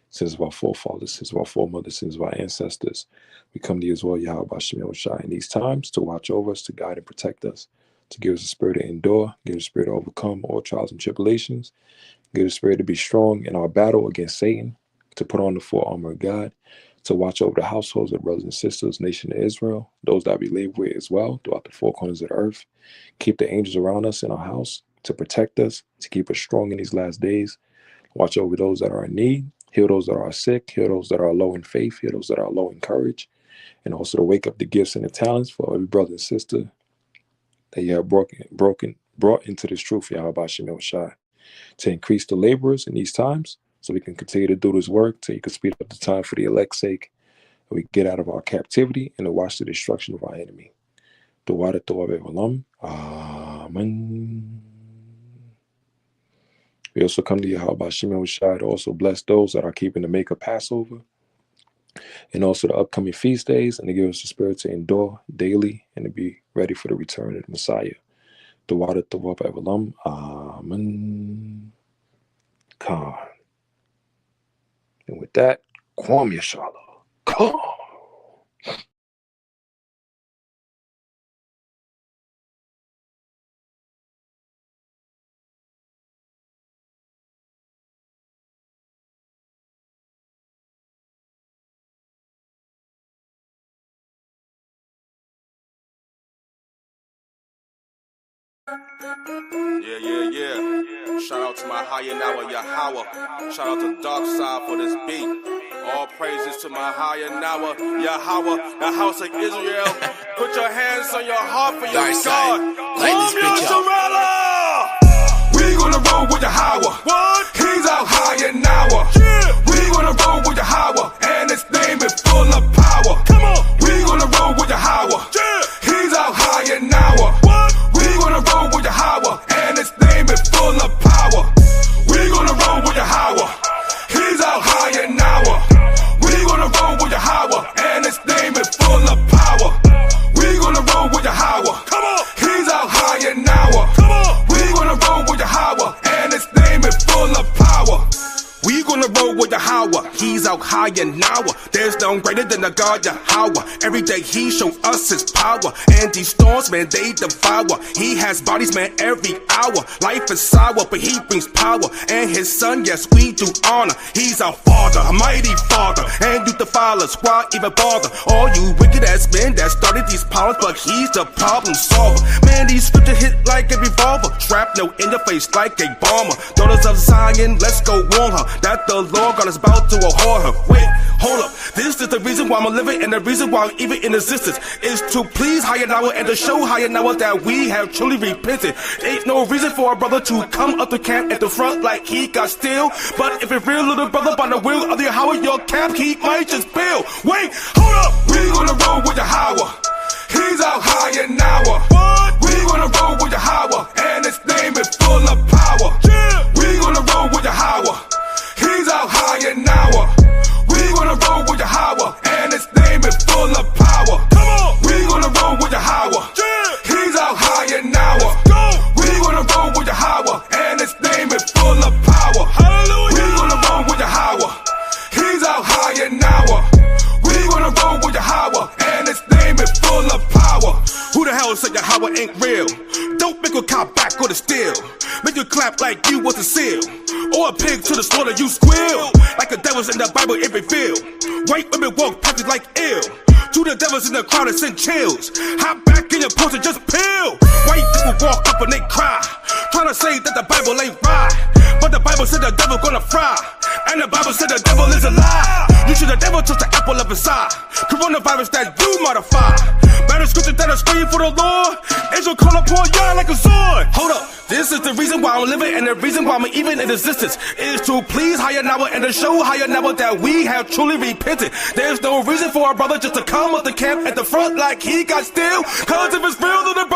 Sins of our forefathers, sins of our foremothers, sins of our ancestors. We come to you as well, Yahweh Shem Yahushai, in these times to watch over us, to guide and protect us, to give us a spirit to endure, give us a spirit to overcome all trials and tribulations, give us a spirit to be strong in our battle against Satan, to put on the full armor of God, to watch over the households of brothers and sisters, nation of Israel, those that we live with as well, throughout the four corners of the earth. Keep the angels around us in our house to protect us, to keep us strong in these last days. Watch over those that are in need, heal those that are sick, heal those that are low in faith, heal those that are low in courage, and also to wake up the gifts and the talents for every brother and sister that you have brought into this truth, Yahweh Shemel Shai, to increase the laborers in these times, so we can continue to do this work, so you can speed up the time for the elect's sake, and we get out of our captivity and to watch the destruction of our enemy. Amen. We also come to Yahweh Shemel Shai to also bless those that are keeping the Maker Passover, and also the upcoming feast days, and to give us the spirit to endure daily and to be ready for the return of the Messiah. Amen. Khan. And with that, Kwam Yashala. Khan. Yeah. Shout out to my higher Nawar, Yahweh. Shout out to Dark Side for this beat. All praises to my higher Nawar, Yahweh, the house of Israel. Put your hands on your heart for your God. We gonna roll with Yahweh. What? He's out higher Nawar. Yeah. We gonna roll with Yahweh, and his name is full of power. Come on. We gonna roll with Yahweh. Yeah. He's out higher Nawar. What? We gonna roll with Yahweh, and his name is full of power. We gonna roll with Yahweh. He's out higher Nawar. We gonna roll with Yahweh, and his name is full of power. We gonna roll with Yahweh. Come on. He's out higher Nawar. Come on. We gonna roll with Yahweh, and his name is full of power. We gonna roll with Yahweh, he's out higher now. There's none greater than the God Yahweh. Every day he show us his power, and these storms, man, they devour. He has bodies, man, every hour. Life is sour, but he brings power. And his son, yes, we do honor. He's our father, a mighty father. And you defile us, why even bother? All you wicked ass men that started these powers, but he's the problem solver. Man, these scriptures hit like a revolver. Shrapnel in your face like a bomber. Daughters of Zion, let's go warn her that the Lord God is about to abhor her. Wait, hold up. This is the reason why I'm living, and the reason why I'm even in existence is to please higher Nawar and to show higher Nawar that we have truly repented. Ain't no reason for a brother to come up the camp at the front like he got still. But if a real little brother by the will of the Yahweh, your camp, he might just fail. Wait, hold up. We gonna roll with Yahweh. He's out higher Nawar. What? We gonna roll with Yahweh, and his name is full of power. Yeah. We gonna roll with Yahweh. He's out higher Nawar. We gonna roll with Yahweh, and his name is full of power. Come on. We gonna roll with Yahweh. Yeah. He's out higher Nawar. Go. We gonna roll with Yahweh, and his name is full of power. Hallelujah. We gonna roll with Yahweh. He's out higher Nawar. We gonna roll with Yahweh, and his name is full of power. Who the hell said Yahweh ain't real? Don't make a cop back or to steal. Make you clap like you was a seal, or a pig to the slaughter you squeal. Like the devils in the Bible it revealed. White women walk past you like ill. To the devils in the crowd and send chills. Hop back in your post and just peel. White people walk up and they cry, trying to say that the Bible ain't right. But the Bible said the devil gonna fry, and the Bible said the devil is a lie. You should the devil touch the apple of his eye. Coronavirus that you modify. Better scripture that are screaming for the Lord. Angel call upon y'all like a sword. Hold up. This is the reason why I'm living, and the reason why I'm even in existence is to please higher Nawar and to show higher Nawar that we have truly repented. There's no reason for our brother just to come up the camp at the front like he got still. Cause if it's real, then the